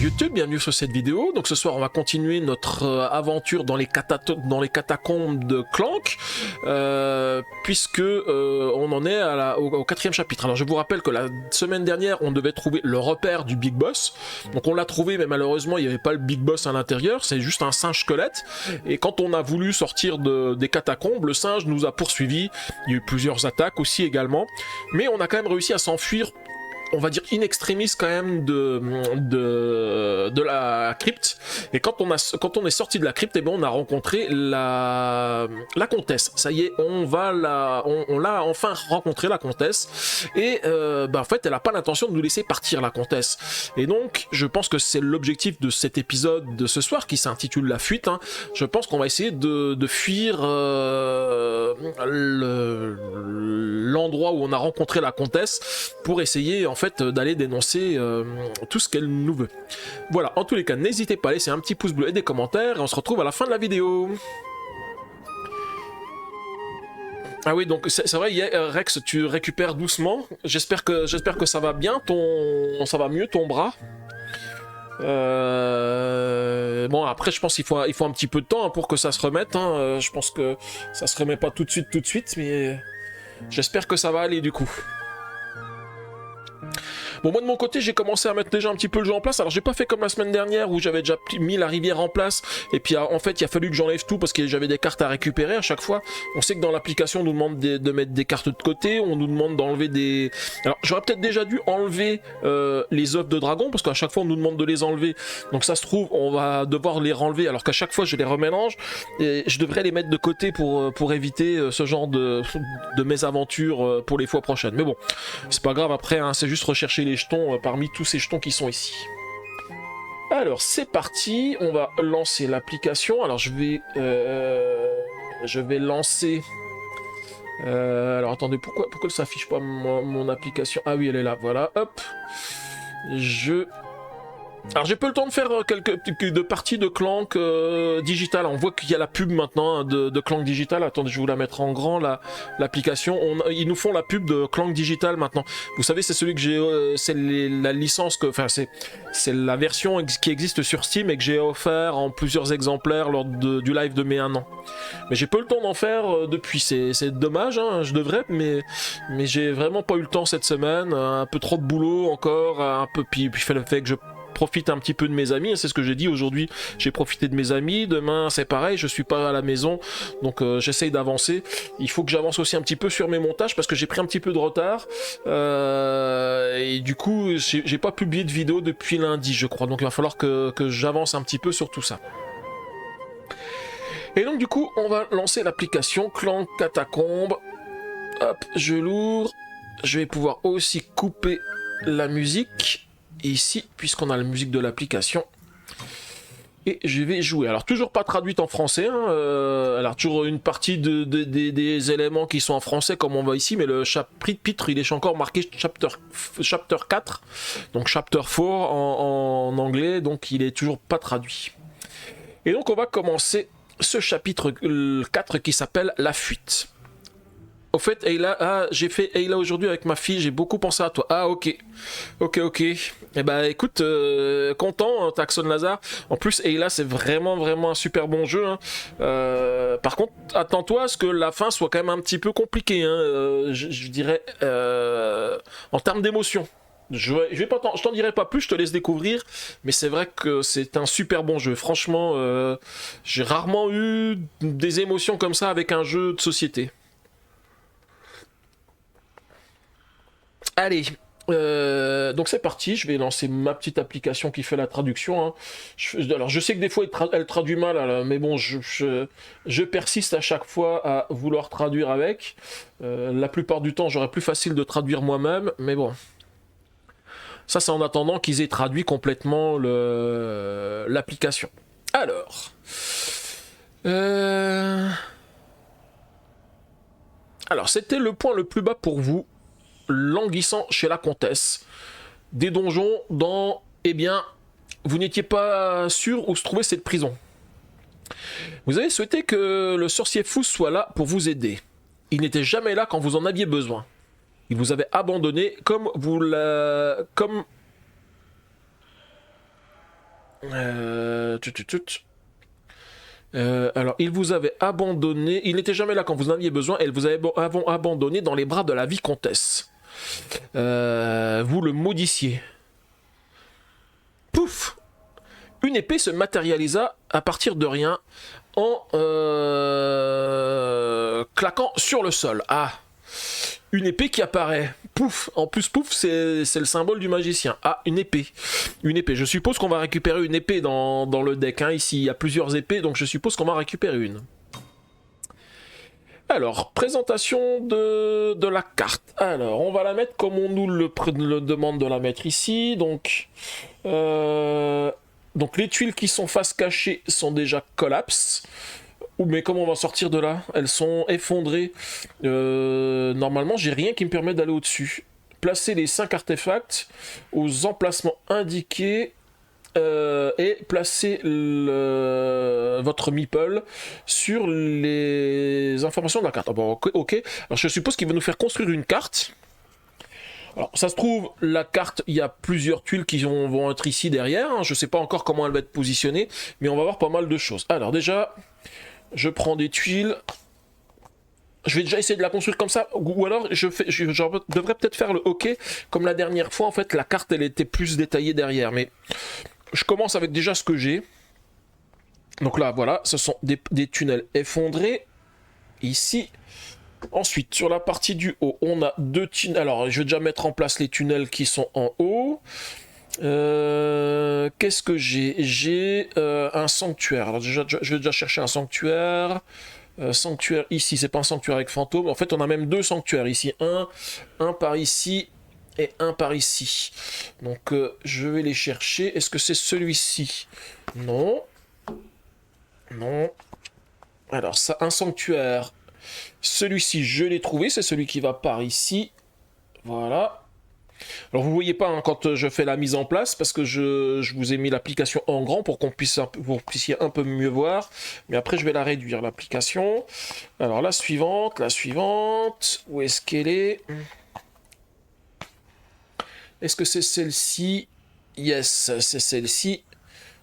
YouTube, bienvenue sur cette vidéo. Donc ce soir on va continuer notre aventure dans les catacombes de Clank, puisque on en est au 4e chapitre. Alors je vous rappelle que la semaine dernière on devait trouver le repère du Big Boss, donc on l'a trouvé mais malheureusement il n'y avait pas le Big Boss à l'intérieur, c'est juste un singe squelette, et quand on a voulu sortir des catacombes, le singe nous a poursuivis, il y a eu plusieurs attaques aussi également, mais on a quand même réussi à s'enfuir, on va dire in extremis quand même de la crypte. Et quand on est sorti de la crypte, et ben on a rencontré la comtesse. Ça y est, on l'a enfin rencontré, la comtesse. Et en fait, elle a pas l'intention de nous laisser partir, la comtesse. Et donc, je pense que c'est l'objectif de cet épisode de ce soir qui s'intitule La Fuite. Hein. Je pense qu'on va essayer de fuir l'endroit où on a rencontré la comtesse pour essayer en fait d'aller dénoncer tout ce qu'elle nous veut. Voilà, en tous les cas, n'hésitez pas à laisser un petit pouce bleu et des commentaires et on se retrouve à la fin de la vidéo. Ah oui, donc c'est vrai, Rex, tu récupères doucement. J'espère que ça va bien, ça va mieux ton bras. Bon, après je pense qu'il faut un petit peu de temps pour que ça se remette. Hein. Je pense que ça se remet pas tout de suite, mais j'espère que ça va aller du coup. Bon, moi de mon côté j'ai commencé à mettre déjà un petit peu le jeu en place. Alors j'ai pas fait comme la semaine dernière où j'avais déjà mis la rivière en place et puis en fait il a fallu que j'enlève tout parce que j'avais des cartes à récupérer à chaque fois. On sait que dans l'application on nous demande de mettre des cartes de côté, on nous demande d'enlever des... Alors j'aurais peut-être déjà dû enlever les œufs de dragon parce qu'à chaque fois on nous demande de les enlever. Donc ça se trouve on va devoir les renlever alors qu'à chaque fois je les remélange et je devrais les mettre de côté pour éviter ce genre de mésaventures pour les fois prochaines. Mais bon, c'est pas grave après, hein, c'est juste rechercher les jetons parmi tous ces jetons qui sont ici. Alors c'est parti, on va lancer l'application. Alors je vais lancer... alors attendez, pourquoi ça s'affiche pas mon application? Ah oui, elle est là, voilà, hop. Alors j'ai peu le temps de faire quelques parties de Clank Digital. On voit qu'il y a la pub maintenant hein, de Clank Digital. Attendez, je vais vous la mettre en grand l'application. Ils nous font la pub de Clank Digital maintenant. Vous savez, c'est celui que j'ai, c'est la licence c'est la version qui existe sur Steam et que j'ai offert en plusieurs exemplaires lors du live de mes 1 an. Mais j'ai peu le temps d'en faire depuis. C'est dommage, hein, je devrais, mais j'ai vraiment pas eu le temps cette semaine. Un peu trop de boulot encore, puis fait le fait que je profite un petit peu de mes amis, c'est ce que j'ai dit aujourd'hui, j'ai profité de mes amis, demain c'est pareil, je suis pas à la maison, donc j'essaye d'avancer, il faut que j'avance aussi un petit peu sur mes montages parce que j'ai pris un petit peu de retard, et du coup j'ai pas publié de vidéo depuis lundi je crois, donc il va falloir que j'avance un petit peu sur tout ça. Et donc du coup on va lancer l'application Clank Catacombe, hop, je l'ouvre, je vais pouvoir aussi couper la musique ici, puisqu'on a la musique de l'application. Et je vais jouer. Alors, toujours pas traduite en français. Hein, alors, toujours une partie des éléments qui sont en français, comme on voit ici, mais le chapitre, il est encore marqué chapter 4. Donc, chapter 4 en anglais. Donc, il est toujours pas traduit. Et donc, on va commencer ce chapitre 4 qui s'appelle La Fuite. Au fait, Ayla, j'ai fait Ayla aujourd'hui avec ma fille, j'ai beaucoup pensé à toi. Ah, ok. Eh ben, écoute, content, Taxon Lazare. En plus, Ayla, c'est vraiment un super bon jeu. Hein. Par contre, attends-toi à ce que la fin soit quand même un petit peu compliquée. Hein. Je dirais, en termes d'émotion. Je t'en dirai pas plus, je te laisse découvrir, mais c'est vrai que c'est un super bon jeu. Franchement, j'ai rarement eu des émotions comme ça avec un jeu de société. Allez, donc c'est parti, je vais lancer ma petite application qui fait la traduction. Hein. Alors je sais que des fois elle traduit mal, là, mais bon, je persiste à chaque fois à vouloir traduire avec. La plupart du temps, j'aurais plus facile de traduire moi-même, mais bon. Ça, c'est en attendant qu'ils aient traduit complètement l'application. Alors... Alors, c'était le point le plus bas pour vous. Languissant chez la comtesse. Des donjons dans... Eh bien, vous n'étiez pas sûr où se trouvait cette prison. Vous avez souhaité que le sorcier fou soit là pour vous aider. Il n'était jamais là quand vous en aviez besoin. Il vous avait abandonné comme Alors, il vous avait abandonné. Il n'était jamais là quand vous en aviez besoin. Et vous avez abandonné dans les bras de la vicomtesse. Vous le maudissiez. Pouf! Une épée se matérialisa à partir de rien en claquant sur le sol. Ah! Une épée qui apparaît. Pouf! En plus, pouf, c'est le symbole du magicien. Ah, une épée. Une épée. Je suppose qu'on va récupérer une épée dans le deck. Hein. Ici, il y a plusieurs épées, donc je suppose qu'on va récupérer une. Alors, présentation de la carte. Alors, on va la mettre comme on nous le demande de la mettre ici. Donc, les tuiles qui sont face cachée sont déjà collapse. Mais comment on va sortir de là? Elles sont effondrées. Normalement, j'ai rien qui me permet d'aller au-dessus. Placez les 5 artefacts aux emplacements indiqués et placez votre meeple sur les informations de la carte. Ah bon, ok. Alors je suppose qu'il va nous faire construire une carte. Alors ça se trouve, la carte, il y a plusieurs tuiles qui vont être ici derrière. Hein. Je ne sais pas encore comment elle va être positionnée, mais on va voir pas mal de choses. Alors déjà... Je prends des tuiles. Je vais déjà essayer de la construire comme ça. Ou alors, je devrais peut-être faire le OK. Comme la dernière fois, en fait, la carte, elle était plus détaillée derrière. Mais je commence avec déjà ce que j'ai. Donc là, voilà. Ce sont des tunnels effondrés. Ici. Ensuite, sur la partie du haut, on a 2 tunnels. Alors, je vais déjà mettre en place les tunnels qui sont en haut. Qu'est-ce que j'ai? J'ai un sanctuaire. Alors déjà, je vais déjà chercher un sanctuaire. Sanctuaire ici, c'est pas un sanctuaire avec fantôme. En fait, on a même 2 sanctuaires ici. Un par ici et un par ici. Donc, je vais les chercher. Est-ce que c'est celui-ci? Non. Non. Alors, ça, un sanctuaire. Celui-ci, je l'ai trouvé. C'est celui qui va par ici. Voilà. Alors vous voyez pas hein, quand je fais la mise en place parce que je vous ai mis l'application en grand pour qu'on puisse vous puissiez un peu mieux voir. Mais après je vais la réduire l'application. Alors la suivante, où est-ce qu'elle est? Est-ce que c'est celle-ci? Yes, c'est celle-ci.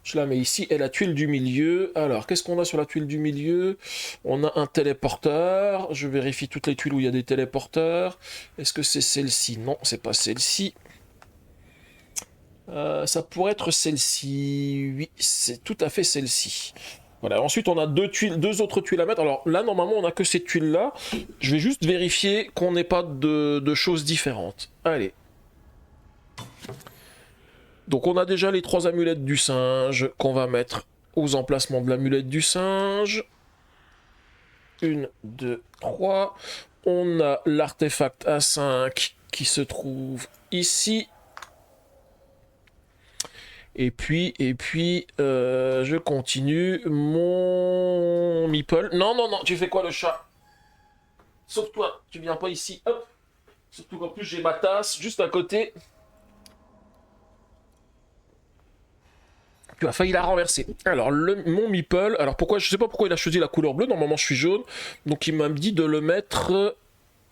Je la mets ici, et la tuile du milieu. Alors, qu'est-ce qu'on a sur la tuile du milieu? On a un téléporteur. Je vérifie toutes les tuiles où il y a des téléporteurs. Est-ce que c'est celle-ci? Non, c'est pas celle-ci. Ça pourrait être celle-ci. Oui, c'est tout à fait celle-ci. Voilà, ensuite on a 2 autres tuiles à mettre. Alors là, normalement, on n'a que ces tuiles-là. Je vais juste vérifier qu'on n'ait pas de choses différentes. Allez. Donc on a déjà les 3 amulettes du singe qu'on va mettre aux emplacements de l'amulette du singe. 1, 2, 3. On a l'artefact A5 qui se trouve ici. Et puis, je continue mon meeple. Non, tu fais quoi le chat? Sauve-toi, tu viens pas ici. Hop. Surtout qu'en plus j'ai ma tasse juste à côté. Tu as failli la renverser. Alors, mon meeple, alors pourquoi, je sais pas pourquoi il a choisi la couleur bleue, normalement je suis jaune, donc il m'a dit de le mettre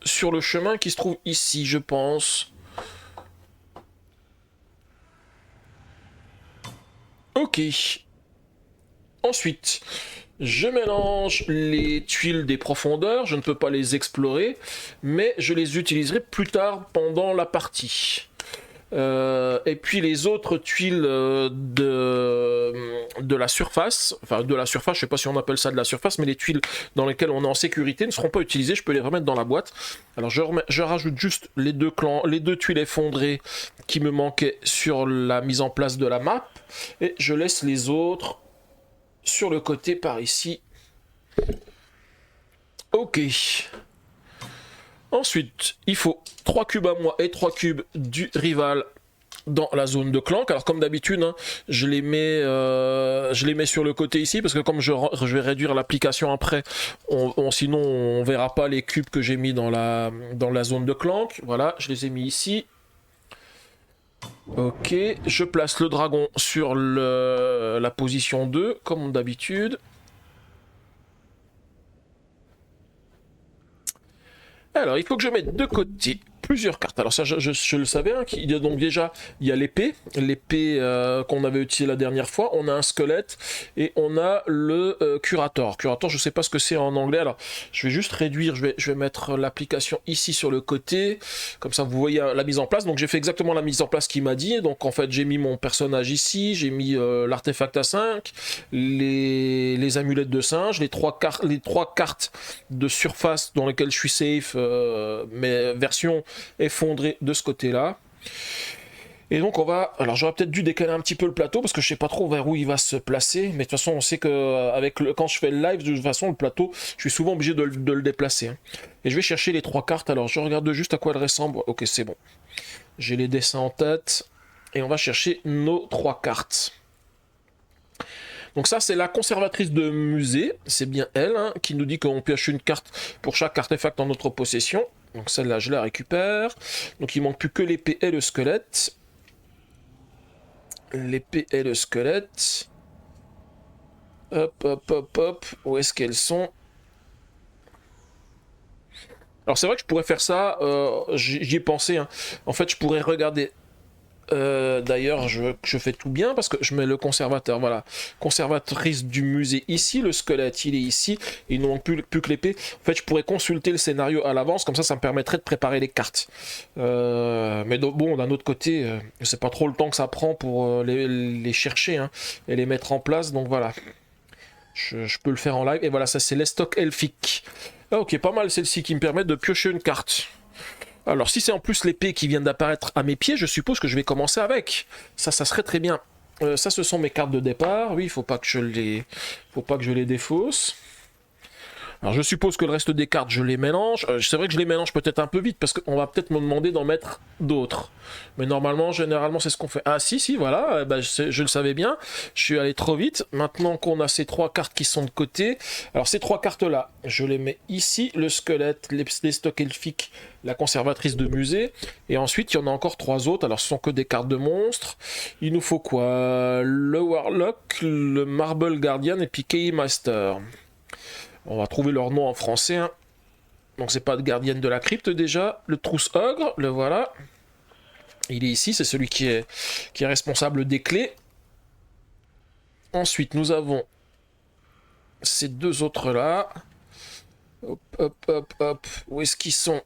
sur le chemin qui se trouve ici, je pense. Ok. Ensuite, je mélange les tuiles des profondeurs, je ne peux pas les explorer, mais je les utiliserai plus tard pendant la partie. Et puis les autres tuiles de la surface, enfin de la surface, je sais pas si on appelle ça de la surface, mais les tuiles dans lesquelles on est en sécurité ne seront pas utilisées, je peux les remettre dans la boîte. Alors je rajoute juste les 2 tuiles effondrées qui me manquaient sur la mise en place de la map, et je laisse les autres sur le côté par ici. Ok. Ensuite, il faut 3 cubes à moi et 3 cubes du rival dans la zone de clank. Alors comme d'habitude, hein, je les mets sur le côté ici, parce que comme je vais réduire l'application après, sinon on verra pas les cubes que j'ai mis dans la zone de clank. Voilà, je les ai mis ici. Ok, je place le dragon sur la position 2, comme d'habitude. Alors, il faut que je mette de côté plusieurs cartes. Alors ça, je le savais, hein, il y a donc déjà, il y a l'épée qu'on avait utilisée la dernière fois, on a un squelette, et on a le curator. Curator, je sais pas ce que c'est en anglais, alors je vais juste réduire, je vais mettre l'application ici sur le côté, comme ça vous voyez la mise en place. Donc j'ai fait exactement la mise en place qu'il m'a dit, donc en fait j'ai mis mon personnage ici, j'ai mis l'artefact à 5, les amulettes de singe, les trois cartes de surface dans lesquelles je suis safe, mais version effondrée de ce côté-là. Et donc on va... Alors j'aurais peut-être dû décaler un petit peu le plateau parce que je sais pas trop vers où il va se placer. Mais de toute façon on sait que quand je fais le live, de toute façon le plateau, je suis souvent obligé de le déplacer. Hein. Et je vais chercher les trois cartes. Alors je regarde juste à quoi elles ressemblent. Ok, c'est bon. J'ai les dessins en tête. Et on va chercher nos trois cartes. Donc ça c'est la conservatrice de musée. C'est bien elle, hein, qui nous dit qu'on pioche une carte pour chaque artefact en notre possession. Donc celle-là je la récupère. Donc il manque plus que l'épée et le squelette. L'épée et le squelette. Hop, hop, hop, hop. Où est-ce qu'elles sont? Alors c'est vrai que je pourrais faire ça. J'y ai pensé. Hein. En fait, je pourrais regarder. D'ailleurs, je fais tout bien parce que je mets le conservateur. Voilà. Conservatrice du musée ici. Le squelette, il est ici. Il ne manque plus que l'épée. En fait, je pourrais consulter le scénario à l'avance. Comme ça me permettrait de préparer les cartes. Mais bon, d'un autre côté, je sais pas trop le temps que ça prend pour les chercher hein, et les mettre en place. Donc voilà. Je peux le faire en live. Et voilà, ça c'est l'estoc elfique. Ah, ok, pas mal celle-ci qui me permet de piocher une carte. Alors, si c'est en plus l'épée qui vient d'apparaître à mes pieds, je suppose que je vais commencer avec. Ça serait très bien. Ça, ce sont mes cartes de départ. Oui, il faut pas que je les défausse. Alors, je suppose que le reste des cartes, je les mélange. C'est vrai que je les mélange peut-être un peu vite, parce qu'on va peut-être me demander d'en mettre d'autres. Mais normalement, généralement, c'est ce qu'on fait. Ah, si, voilà, je le savais bien. Je suis allé trop vite. Maintenant qu'on a ces trois cartes qui sont de côté, alors ces trois cartes-là, je les mets ici. Le squelette, les stocks elfiques, la conservatrice de musée. Et ensuite, il y en a encore trois autres. Alors, ce sont que des cartes de monstres. Il nous faut quoi? Le Warlock, le Marble Guardian et puis Keymaster. On va trouver leur nom en français. Hein. Donc c'est pas de gardienne de la crypte déjà. Le Trousse Ogre, le voilà. Il est ici, c'est celui qui est responsable des clés. Ensuite, nous avons ces deux autres-là. Hop, hop, hop, hop. Où est-ce qu'ils sont?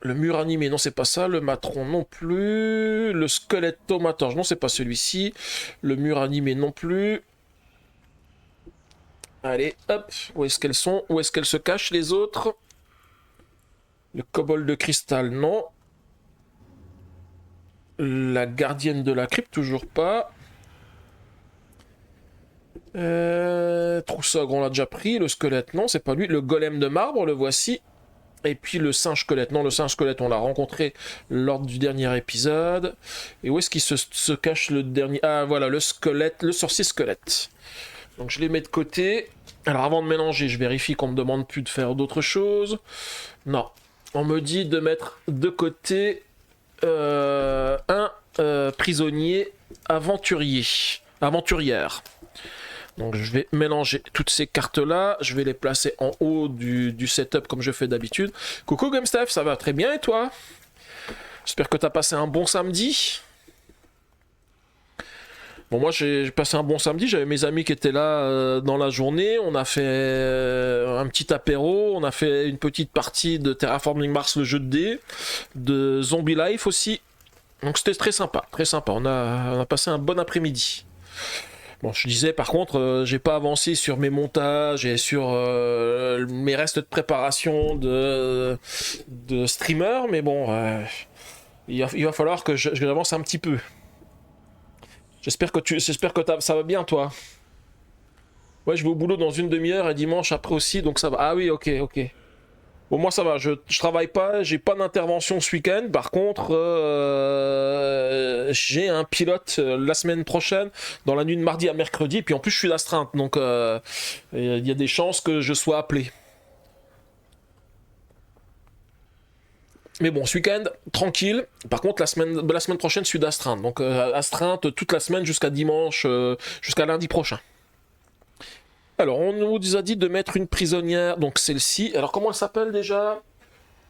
Le mur animé, non, c'est pas ça. Le matron, non plus. Le squelette thaumaturge, non, c'est pas celui-ci. Le mur animé, non plus. Allez, hop, où est-ce qu'elles sont? Où est-ce qu'elles se cachent, les autres? Le kobold de cristal, non. La gardienne de la crypte, toujours pas. Troussogre, on l'a déjà pris. Le squelette, non, c'est pas lui. Le golem de marbre, le voici. Et puis le singe squelette. Non, le singe squelette, on l'a rencontré lors du dernier épisode. Et où est-ce qu'il se cache le dernier? Ah, voilà, le squelette, le sorcier squelette. Donc je les mets de côté. Alors avant de mélanger, je vérifie qu'on me demande plus de faire d'autres choses. Non. On me dit de mettre de côté un prisonnier aventurière. Donc je vais mélanger toutes ces cartes-là. Je vais les placer en haut du setup comme je fais d'habitude. Coucou GameSteph, ça va très bien et toi? J'espère que tu as passé un bon samedi. Bon, moi j'ai passé un bon samedi, j'avais mes amis qui étaient là dans la journée, on a fait un petit apéro, on a fait une petite partie de Terraforming Mars, le jeu de dés, de Zombie Life aussi, donc c'était très sympa, on a passé un bon après-midi. Bon, je disais par contre, j'ai pas avancé sur mes montages et sur mes restes de préparation de streamer, mais bon, il va falloir que j'avance un petit peu. J'espère que ça va bien, toi. Ouais, je vais au boulot dans une demi-heure et dimanche après aussi, donc ça va. Ah oui, ok. Bon, moi ça va, je travaille pas, j'ai pas d'intervention ce week-end. Par contre, j'ai un pilote la semaine prochaine, dans la nuit de mardi à mercredi, et puis en plus je suis d'astreinte, donc il y a des chances que je sois appelé. Mais bon, ce week-end, tranquille. Par contre, la semaine prochaine, je suis d'astreinte. Donc, astreinte toute la semaine jusqu'à dimanche, jusqu'à lundi prochain. Alors, on nous a dit de mettre une prisonnière, donc celle-ci. Alors, comment elle s'appelle déjà?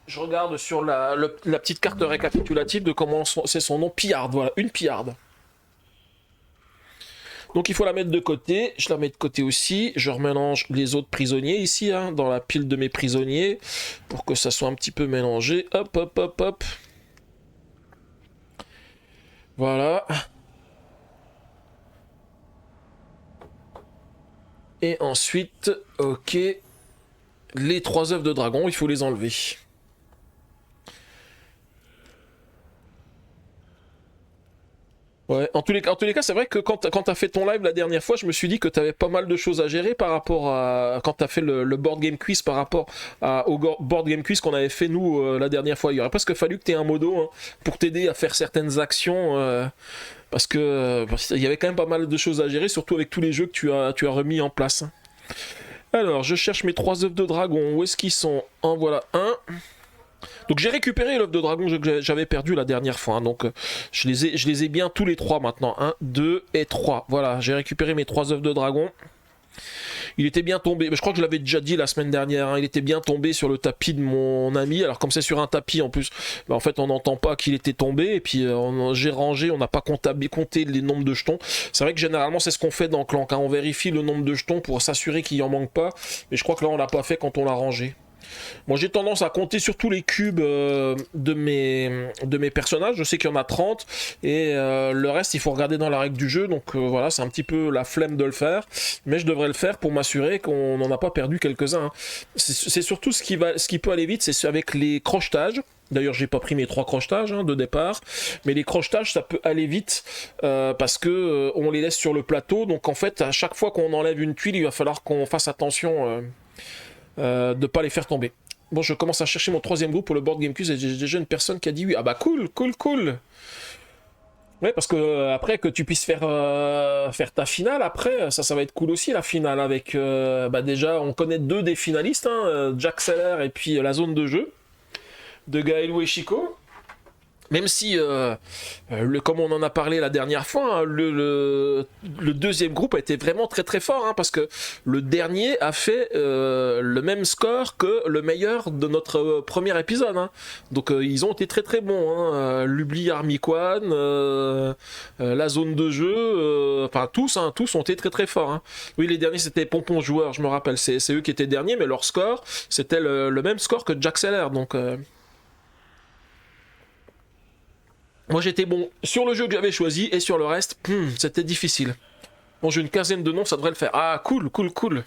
Je regarde sur la petite carte récapitulative de comment c'est son nom. Pillarde, voilà, une pillarde. Donc il faut la mettre de côté, je la mets de côté aussi, je remélange les autres prisonniers ici, hein, dans la pile de mes prisonniers, pour que ça soit un petit peu mélangé. Hop, hop, hop, hop. Voilà. Et ensuite, ok, les 3 œufs de dragon, il faut les enlever. Ouais, en tous les cas, c'est vrai que quand t'as fait ton live la dernière fois, je me suis dit que t'avais pas mal de choses à gérer par rapport à quand t'as fait le board game quiz par rapport au board game quiz qu'on avait fait nous la dernière fois. Il aurait presque fallu que t'aies un modo hein, pour t'aider à faire certaines actions parce que il y avait quand même pas mal de choses à gérer, surtout avec tous les jeux que tu as remis en place. Alors, je cherche mes 3 œufs de dragon. Où est-ce qu'ils sont? En voilà un. Donc j'ai récupéré l'œuf de dragon que j'avais perdu la dernière fois. Hein, donc je les ai bien tous les 3 maintenant. 1, 2 et 3. Voilà, j'ai récupéré mes 3 œufs de dragon. Il était bien tombé, je crois que je l'avais déjà dit la semaine dernière, hein, il était bien tombé sur le tapis de mon ami. Alors comme c'est sur un tapis en plus, bah, en fait on n'entend pas qu'il était tombé. Et puis j'ai rangé, on n'a pas compté les nombres de jetons. C'est vrai que généralement c'est ce qu'on fait dans Clank, hein, on vérifie le nombre de jetons pour s'assurer qu'il n'y en manque pas. Mais je crois que là on l'a pas fait quand on l'a rangé. Moi j'ai tendance à compter sur tous les cubes de mes personnages, je sais qu'il y en a 30 et le reste il faut regarder dans la règle du jeu, donc voilà, c'est un petit peu la flemme de le faire, mais je devrais le faire pour m'assurer qu'on n'en a pas perdu quelques-uns. Hein. C'est surtout ce qui peut aller vite, c'est avec les crochetages. D'ailleurs, j'ai pas pris mes 3 crochetages hein, de départ, mais les crochetages ça peut aller vite parce que on les laisse sur le plateau, donc en fait à chaque fois qu'on enlève une tuile, il va falloir qu'on fasse attention de pas les faire tomber. Bon, je commence à chercher mon 3e groupe pour le board game quiz et j'ai déjà une personne qui a dit oui. Ah bah cool, cool, cool. Ouais, parce que après que tu puisses faire ta finale, après ça va être cool aussi la finale avec bah déjà on connaît 2 des finalistes, hein, Jack Seller et puis la zone de jeu de Gaël et Chico. Même si, comme on en a parlé la dernière fois, hein, le 2e groupe a été vraiment très très fort, hein, parce que le dernier a fait le même score que le meilleur de notre premier épisode. Hein. Donc ils ont été très très bons. Hein. L'Ubli Armiquan, la zone de jeu, enfin tous ont été très très forts. Hein. Oui, les derniers c'était Pompon Joueur, je me rappelle, c'est eux qui étaient derniers, mais leur score c'était le même score que Jack Seller. Donc... Moi j'étais bon sur le jeu que j'avais choisi et sur le reste, c'était difficile. Bon, j'ai une 15aine de noms, ça devrait le faire. Ah, cool, cool, cool.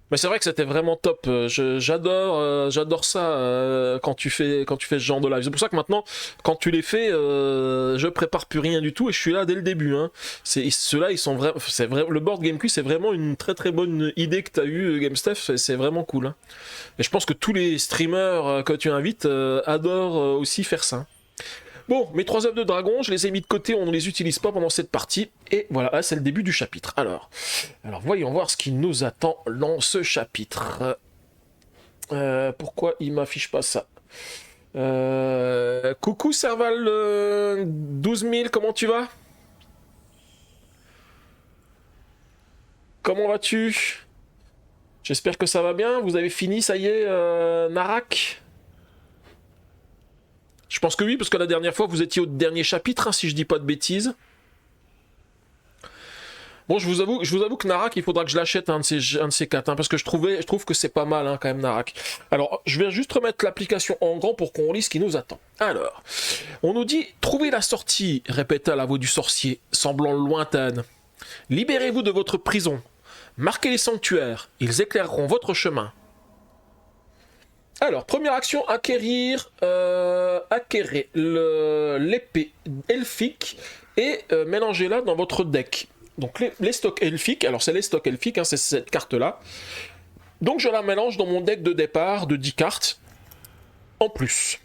Mais c'est vrai que c'était vraiment top. J'adore ça quand tu fais ce genre de live. C'est pour ça que maintenant, quand tu les fais, je prépare plus rien du tout et je suis là dès le début. Hein. Ceux-là, ils sont vraiment. C'est vrai. Le board game quiz, c'est vraiment une très très bonne idée que tu as eue, GameStuff. C'est vraiment cool. Hein. Et je pense que tous les streamers que tu invites adorent aussi faire ça. Bon, mes 3 œufs de dragon, je les ai mis de côté, on ne les utilise pas pendant cette partie. Et voilà, c'est le début du chapitre. Alors voyons voir ce qui nous attend dans ce chapitre. Pourquoi il m'affiche pas ça Coucou Serval 12 000, comment tu vas? Comment vas-tu? J'espère que ça va bien. Vous avez fini, ça y est, Narak? Je pense que oui, parce que la dernière fois, vous étiez au dernier chapitre, hein, si je dis pas de bêtises. Bon, je vous avoue que Narak, il faudra que je l'achète un de ces 4, hein, parce que je trouve que c'est pas mal, hein, quand même, Narak. Alors, je vais juste remettre l'application en grand pour qu'on lise ce qui nous attend. Alors, on nous dit « Trouvez la sortie », répéta la voix du sorcier, semblant lointaine. « Libérez-vous de votre prison. Marquez les sanctuaires, ils éclaireront votre chemin. » Alors, première action, acquérir l'épée elfique et mélanger-la dans votre deck. Donc les stocks elfiques, alors c'est les stocks elfiques, hein, c'est cette carte-là. Donc je la mélange dans mon deck de départ de 10 cartes en plus.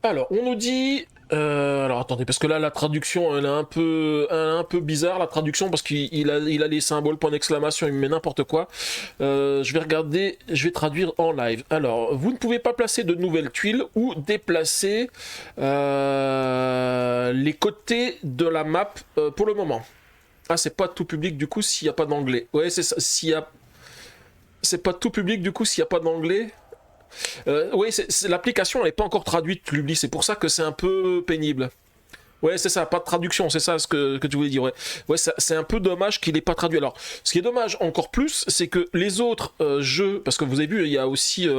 Alors, on nous dit... alors attendez, parce que là la traduction elle est un peu bizarre la traduction parce qu'il a les symboles, point d'exclamation, il me met n'importe quoi. Je vais regarder, je vais traduire en live. Alors, vous ne pouvez pas placer de nouvelles tuiles ou déplacer les côtés de la map pour le moment. Ah, c'est pas tout public du coup s'il n'y a pas d'anglais. Ouais, c'est ça, c'est pas tout public du coup s'il n'y a pas d'anglais. Oui, l'application elle n'est pas encore traduite, Lubli, c'est pour ça que c'est un peu pénible. Ouais, c'est ça, pas de traduction, c'est ça ce que tu voulais dire. Ouais, ouais c'est un peu dommage qu'il n'ait pas traduit. Alors, ce qui est dommage encore plus, c'est que les autres jeux, parce que vous avez vu, il y a aussi,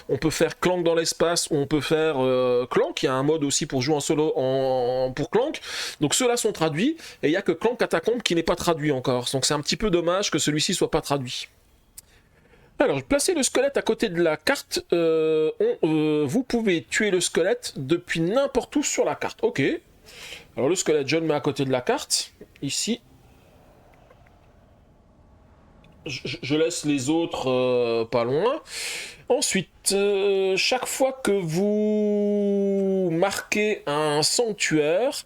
on peut faire Clank dans l'espace, ou on peut faire Clank, il y a un mode aussi pour jouer en solo pour Clank. Donc ceux-là sont traduits, et il n'y a que Clank Catacombe qui n'est pas traduit encore. Donc c'est un petit peu dommage que celui-ci soit pas traduit. Alors, placez le squelette à côté de la carte. Vous pouvez tuer le squelette depuis n'importe où sur la carte. Ok. Alors le squelette, je le mets à côté de la carte, ici. Je laisse les autres pas loin. Ensuite, chaque fois que vous marquez un sanctuaire,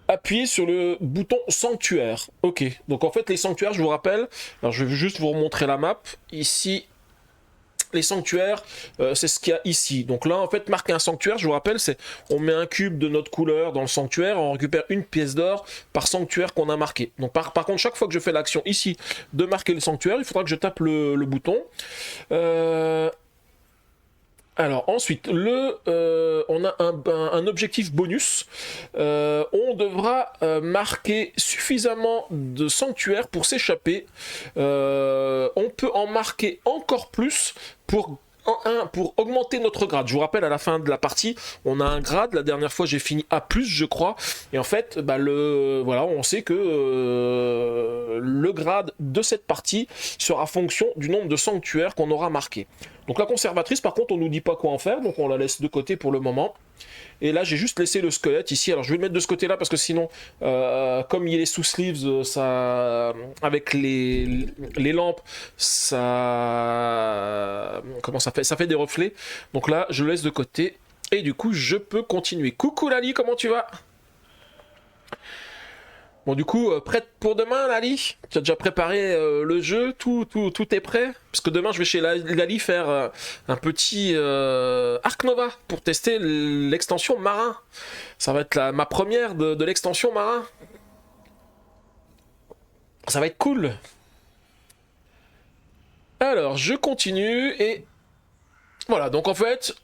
appuyez sur le bouton sanctuaire. Ok, donc en fait les sanctuaires, je vous rappelle, alors je vais juste vous remontrer la map. Ici, les sanctuaires, c'est ce qu'il y a ici. Donc là, en fait, marquer un sanctuaire, je vous rappelle, c'est on met un cube de notre couleur dans le sanctuaire, on récupère une pièce d'or par sanctuaire qu'on a marqué. Donc par contre, chaque fois que je fais l'action ici de marquer le sanctuaire, il faudra que je tape le bouton. Alors ensuite, on a un objectif bonus. On devra marquer suffisamment de sanctuaires pour s'échapper. On peut en marquer encore plus pour augmenter notre grade. Je vous rappelle, à la fin de la partie, on a un grade. La dernière fois, j'ai fini A+, je crois. Et en fait, bah, voilà, on sait que le grade de cette partie sera fonction du nombre de sanctuaires qu'on aura marqué. Donc la conservatrice, par contre, on nous dit pas quoi en faire, donc on la laisse de côté pour le moment. Et là, j'ai juste laissé le squelette ici. Alors, je vais le mettre de ce côté-là parce que sinon, comme il est sous sleeves, ça, avec les lampes, ça, comment ça fait? Ça fait des reflets. Donc là, je le laisse de côté. Et du coup, je peux continuer. Coucou Lali, comment tu vas? Bon, du coup, prête pour demain, Lali? Tu as déjà préparé le jeu? Tout est prêt? Parce que demain, je vais chez Lali faire un petit Ark Nova pour tester l'extension marin. Ça va être ma première de l'extension marin. Ça va être cool. Alors, je continue et... Voilà, donc en fait...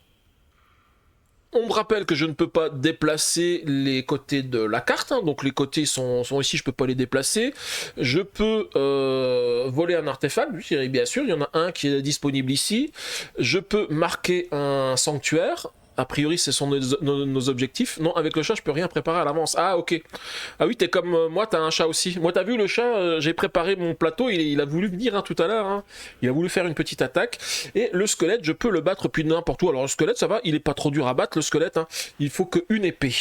On me rappelle que je ne peux pas déplacer les côtés de la carte, hein, donc les côtés sont ici, je peux pas les déplacer. Je peux voler un artefact, oui, bien sûr, il y en a un qui est disponible ici. Je peux marquer un sanctuaire. A priori, ce sont nos objectifs. Non, avec le chat, je peux rien préparer à l'avance. Ah, ok. Ah oui, t'es comme moi, t'as un chat aussi. Moi, t'as vu le chat, j'ai préparé mon plateau, il a voulu venir hein, tout à l'heure. Hein. Il a voulu faire une petite attaque. Et le squelette, je peux le battre depuis n'importe où. Alors, le squelette, ça va, il est pas trop dur à battre, le squelette. Hein. Il faut qu'une épée.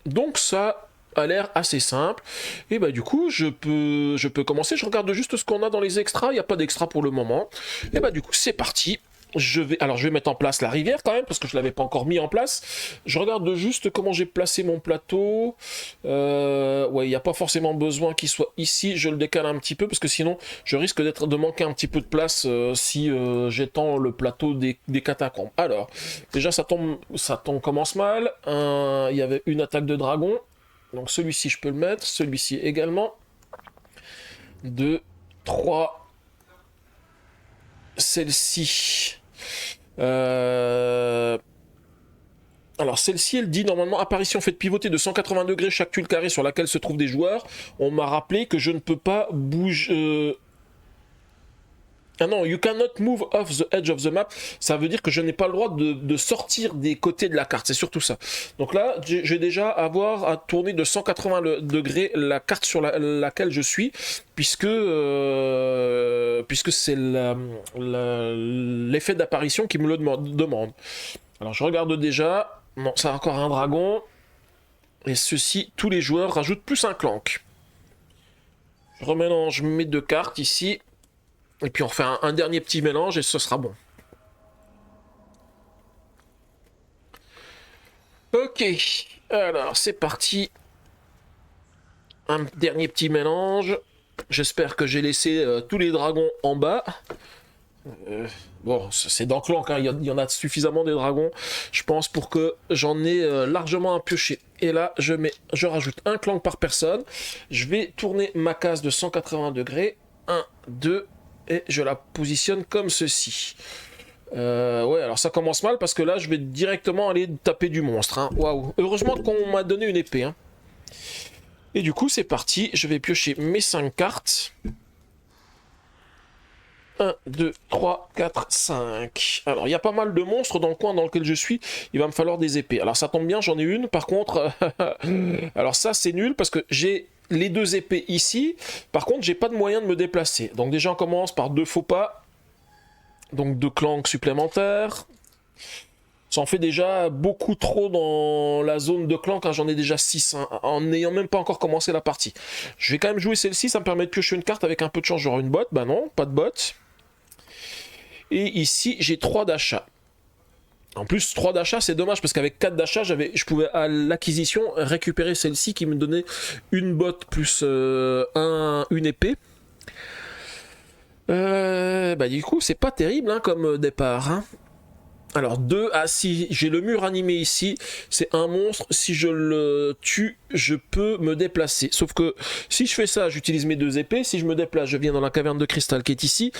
Donc, ça a l'air assez simple. Et bah, du coup, je peux commencer. Je regarde juste ce qu'on a dans les extras. Il n'y a pas d'extra pour le moment. Et bah, du coup, c'est parti. Je vais mettre en place la rivière quand même parce que je l'avais pas encore mis en place. Je regarde juste comment j'ai placé mon plateau. Ouais, il n'y a pas forcément besoin qu'il soit ici. Je le décale un petit peu parce que sinon je risque de manquer un petit peu de place si j'étends le plateau des catacombes. Alors, déjà ça commence mal. Il y avait une attaque de dragon. Donc celui-ci je peux le mettre. Celui-ci également. 2, 3. Celle-ci. Alors celle-ci, elle dit normalement apparition fait pivoter de 180 degrés chaque tuile carrée sur laquelle se trouvent des joueurs. On m'a rappelé que je ne peux pas bouger. Ah non, you cannot move off the edge of the map. Ça veut dire que je n'ai pas le droit de sortir des côtés de la carte. C'est surtout ça. Donc là, j'ai déjà avoir à tourner de 180 degrés la carte sur laquelle je suis, puisque c'est l'effet d'apparition qui me le demande. Alors je regarde déjà. Non, c'est encore un dragon. Et ceci, tous les joueurs rajoutent plus un clank. Je remélange mes deux cartes ici. Et puis on fait un dernier petit mélange et ce sera bon. Ok, alors c'est parti. Un dernier petit mélange. J'espère que j'ai laissé tous les dragons en bas. Bon, c'est dans Clank, hein. Il y en a suffisamment des dragons, je pense, pour que j'en ai largement un pioché. Et là, je rajoute un Clank par personne. Je vais tourner ma case de 180 degrés. 1, 2... et je la positionne comme ceci. Ouais, alors ça commence mal parce que là, je vais directement aller taper du monstre. Hein. Waouh. Heureusement qu'on m'a donné une épée. Hein. Et du coup, c'est parti. Je vais piocher mes 5 cartes. 1, 2, 3, 4, 5. Alors, il y a pas mal de monstres dans le coin dans lequel je suis. Il va me falloir des épées. Alors, ça tombe bien, j'en ai une. Par contre, alors ça, c'est nul parce que j'ai les 2 épées ici. Par contre, j'ai pas de moyen de me déplacer. Donc déjà, on commence par 2 faux pas. Donc 2 clanks supplémentaires. Ça en fait déjà beaucoup trop dans la zone de clan quand j'en ai déjà 6, hein, en n'ayant même pas encore commencé la partie. Je vais quand même jouer celle-ci, ça me permet de piocher une carte avec un peu de chance, genre une botte. Bah non, pas de botte. Et ici, j'ai 3 d'achats. En plus, 3 d'achats, c'est dommage, parce qu'avec 4 d'achats, je pouvais à l'acquisition récupérer celle-ci qui me donnait une botte plus une épée. Bah du coup, c'est pas terrible hein, comme départ. Hein. Alors 2, ah si, j'ai le mur animé ici, c'est un monstre, si je le tue, je peux me déplacer. Sauf que si je fais ça, j'utilise mes 2 épées, si je me déplace, je viens dans la caverne de cristal qui est ici,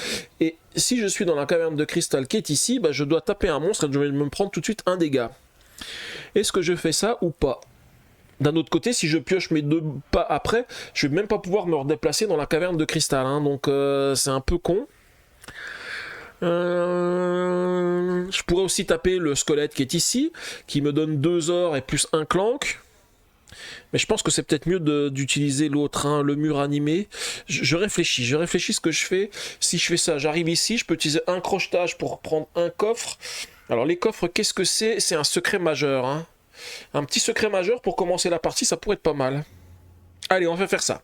et si je suis dans la caverne de cristal qui est ici, bah, je dois taper un monstre et je vais me prendre tout de suite un dégât. Est-ce que je fais ça ou pas? D'un autre côté, si je pioche mes 2 pas après, je vais même pas pouvoir me redéplacer dans la caverne de cristal, hein, donc c'est un peu con. Je pourrais aussi taper le squelette qui est ici, qui me donne 2 ors et plus 1 clank. Mais je pense que c'est peut-être mieux d'utiliser l'autre, hein, le mur animé. Je réfléchis ce que je fais. Si je fais ça, j'arrive ici, je peux utiliser un crochetage pour prendre un coffre. Alors les coffres, qu'est-ce que c'est? C'est un secret majeur. Hein. Un petit secret majeur pour commencer la partie, ça pourrait être pas mal. Allez, on va faire ça.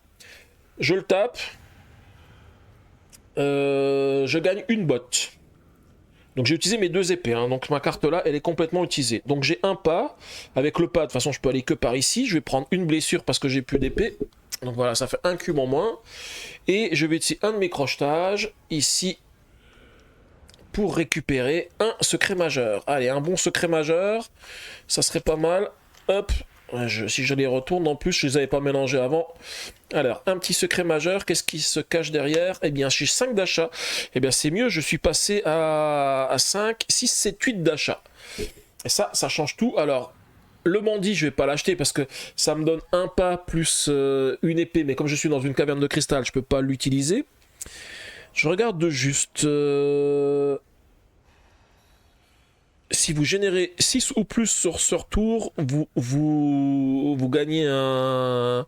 Je le tape. Je gagne une botte. Donc j'ai utilisé mes 2 épées, hein. Donc ma carte là, elle est complètement utilisée. Donc j'ai un pas, avec le pas, de toute façon je peux aller que par ici, je vais prendre une blessure parce que j'ai plus d'épée. Donc voilà, ça fait un cube en moins. Et je vais utiliser un de mes crochetages, ici, pour récupérer un secret majeur. Allez, un bon secret majeur, ça serait pas mal. Hop, si je les retourne, en plus je les avais pas mélangés avant. Alors, un petit secret majeur, qu'est-ce qui se cache derrière? Eh bien, j'ai 5 d'achats. Eh bien, c'est mieux, je suis passé à 5, 6, 7, 8 d'achats. Et ça change tout. Alors, le bandit, je vais pas l'acheter parce que ça me donne un pas plus une épée. Mais comme je suis dans une caverne de cristal, je peux pas l'utiliser. Je regarde de juste... Si vous générez 6 ou plus sur ce tour, vous gagnez un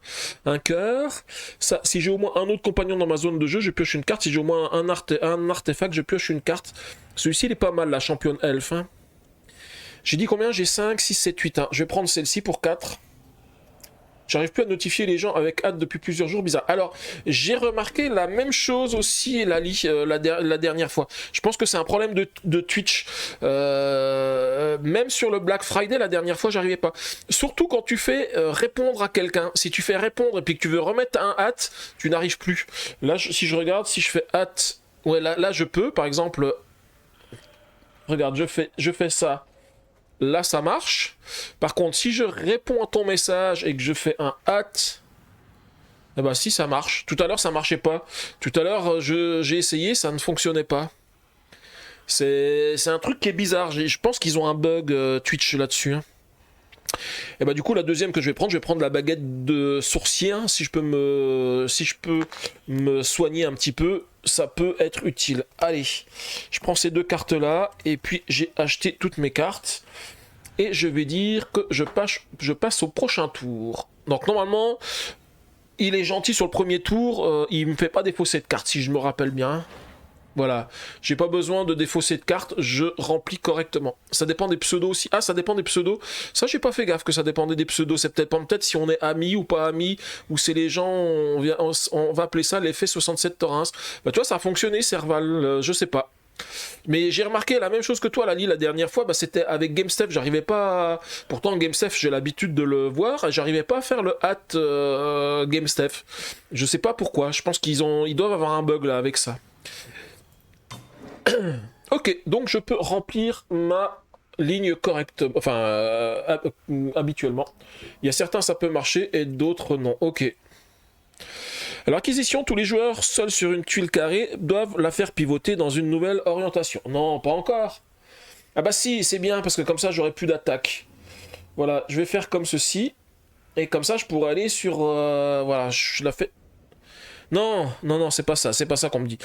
cœur. Ça, si j'ai au moins un autre compagnon dans ma zone de jeu, je pioche une carte. Si j'ai au moins un artefact, je pioche une carte. Celui-ci, il est pas mal, la championne elfe. Hein. J'ai dit combien? J'ai 5, 6, 7, 8. Hein. Je vais prendre celle-ci pour 4. J'arrive plus à notifier les gens avec hâte depuis plusieurs jours, bizarre. Alors, j'ai remarqué la même chose aussi, Lali, la dernière fois. Je pense que c'est un problème de Twitch. Même sur le Black Friday, la dernière fois, j'arrivais pas. Surtout quand tu fais répondre à quelqu'un. Si tu fais répondre et puis que tu veux remettre un hâte, tu n'arrives plus. Là, si je regarde, si je fais hâte... Ouais, là, je peux, par exemple... Regarde, je fais ça. Là, ça marche. Par contre, si je réponds à ton message et que je fais un hâte, eh ben si, ça marche. Tout à l'heure, ça marchait pas. Tout à l'heure, j'ai essayé, ça ne fonctionnait pas. C'est un truc qui est bizarre. Je pense qu'ils ont un bug Twitch là-dessus. Hein. Et bah du coup, la deuxième que je vais prendre la baguette de sourcier. Hein, si je peux me soigner un petit peu, ça peut être utile. Allez, je prends ces 2 cartes-là, et puis j'ai acheté toutes mes cartes. Et je vais dire que je passe au prochain tour. Donc normalement, il est gentil sur le premier tour, il me fait pas défausser de cartes, si je me rappelle bien. Voilà, j'ai pas besoin de défausser de cartes, je remplis correctement. Ça dépend des pseudos aussi. Ah, ça dépend des pseudos. Ça, j'ai pas fait gaffe que ça dépendait des pseudos. C'est peut-être si on est amis ou pas amis, ou c'est les gens, on va appeler ça l'effet 67 Torrens. Bah, tu vois, ça a fonctionné, Serval, je sais pas. Mais j'ai remarqué la même chose que toi, Lali, la dernière fois, bah, c'était avec GameStep, j'arrivais pas à... Pourtant, GameStep, j'ai l'habitude de le voir, j'arrivais pas à faire le hâte GameStep. Je sais pas pourquoi, je pense ils doivent avoir un bug là avec ça. Ok, donc je peux remplir ma ligne correctement, enfin habituellement. Il y a certains ça peut marcher et d'autres non. Ok. Alors, acquisition, tous les joueurs seuls sur une tuile carrée doivent la faire pivoter dans une nouvelle orientation. Non, pas encore. Ah bah si, c'est bien, parce que comme ça, j'aurai plus d'attaque. Voilà, je vais faire comme ceci. Et comme ça, je pourrais aller sur... voilà, je la fais... Non, non, non, c'est pas ça qu'on me dit.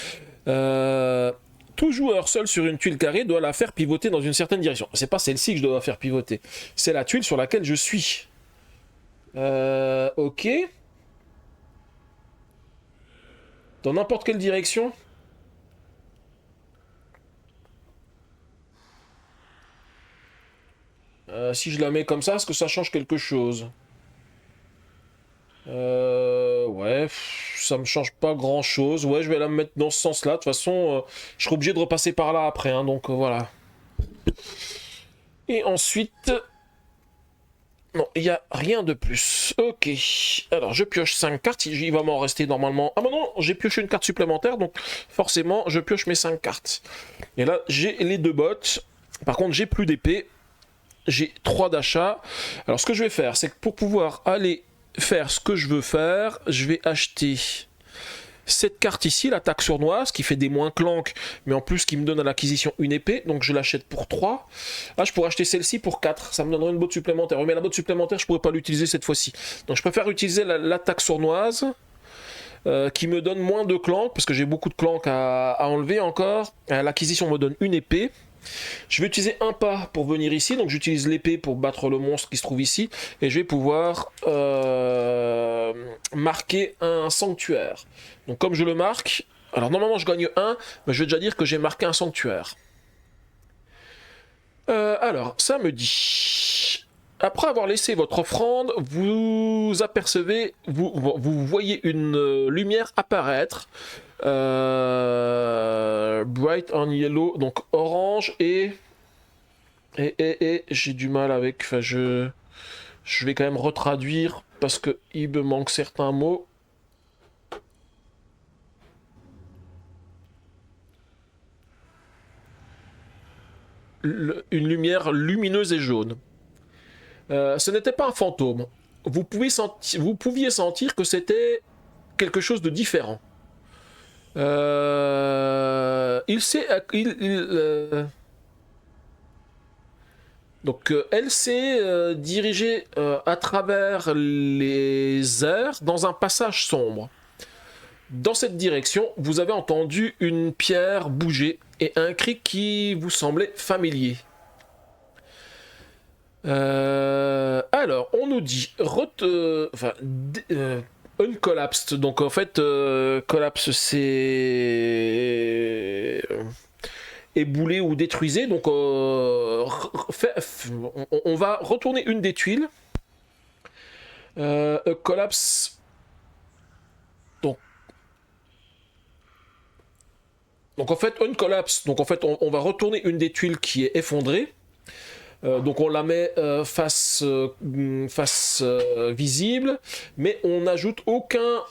Tout joueur seul sur une tuile carrée doit la faire pivoter dans une certaine direction. C'est pas celle-ci que je dois faire pivoter. C'est la tuile sur laquelle je suis. Ok. Dans n'importe quelle direction. Si je la mets comme ça, est-ce que ça change quelque chose? Ouais, ça me change pas grand-chose. Ouais, je vais la mettre dans ce sens-là. De toute façon, je serai obligé de repasser par là après, hein, donc voilà. Et ensuite... Non, il n'y a rien de plus. Ok. Alors, je pioche 5 cartes. Il va m'en rester normalement... Ah bah non, j'ai pioché une carte supplémentaire, donc forcément, je pioche mes 5 cartes. Et là, j'ai les 2 bottes. Par contre, j'ai plus d'épée. J'ai 3 d'achats. Alors, ce que je vais faire, c'est que pour pouvoir aller faire ce que je veux faire, je vais acheter cette carte ici, l'attaque sournoise, qui fait des moins clank, mais en plus qui me donne à l'acquisition une épée, donc je l'achète pour 3. Là, je pourrais acheter celle-ci pour 4, ça me donnerait une botte supplémentaire. Mais la botte supplémentaire, je pourrais pas l'utiliser cette fois-ci. Donc je préfère utiliser l'attaque sournoise, qui me donne moins de clank, parce que j'ai beaucoup de clank à enlever encore. L'acquisition me donne une épée. Je vais utiliser un pas pour venir ici, donc j'utilise l'épée pour battre le monstre qui se trouve ici, et je vais pouvoir marquer un sanctuaire. Donc comme je le marque, alors normalement je gagne 1, mais je vais déjà dire que j'ai marqué un sanctuaire. Alors, ça me dit... Après avoir laissé votre offrande, vous apercevez, vous voyez une lumière apparaître. Bright on yellow, donc orange et j'ai du mal avec... Enfin, je vais quand même retraduire parce que il me manque certains mots. Une lumière lumineuse et jaune. Ce n'était pas un fantôme. Vous pouviez sentir que c'était quelque chose de différent. Donc elle s'est dirigée à travers les airs dans un passage sombre. Dans cette direction, vous avez entendu une pierre bouger et un cri qui vous semblait familier. Alors, on nous dit uncollapsed. Donc en fait, collapse c'est ébouler ou détruisez. Donc on va retourner une des tuiles. Collapse. Donc en fait, uncollapse. Donc en fait, on va retourner une des tuiles qui est effondrée. Donc on la met face visible, mais on n'ajoute aucun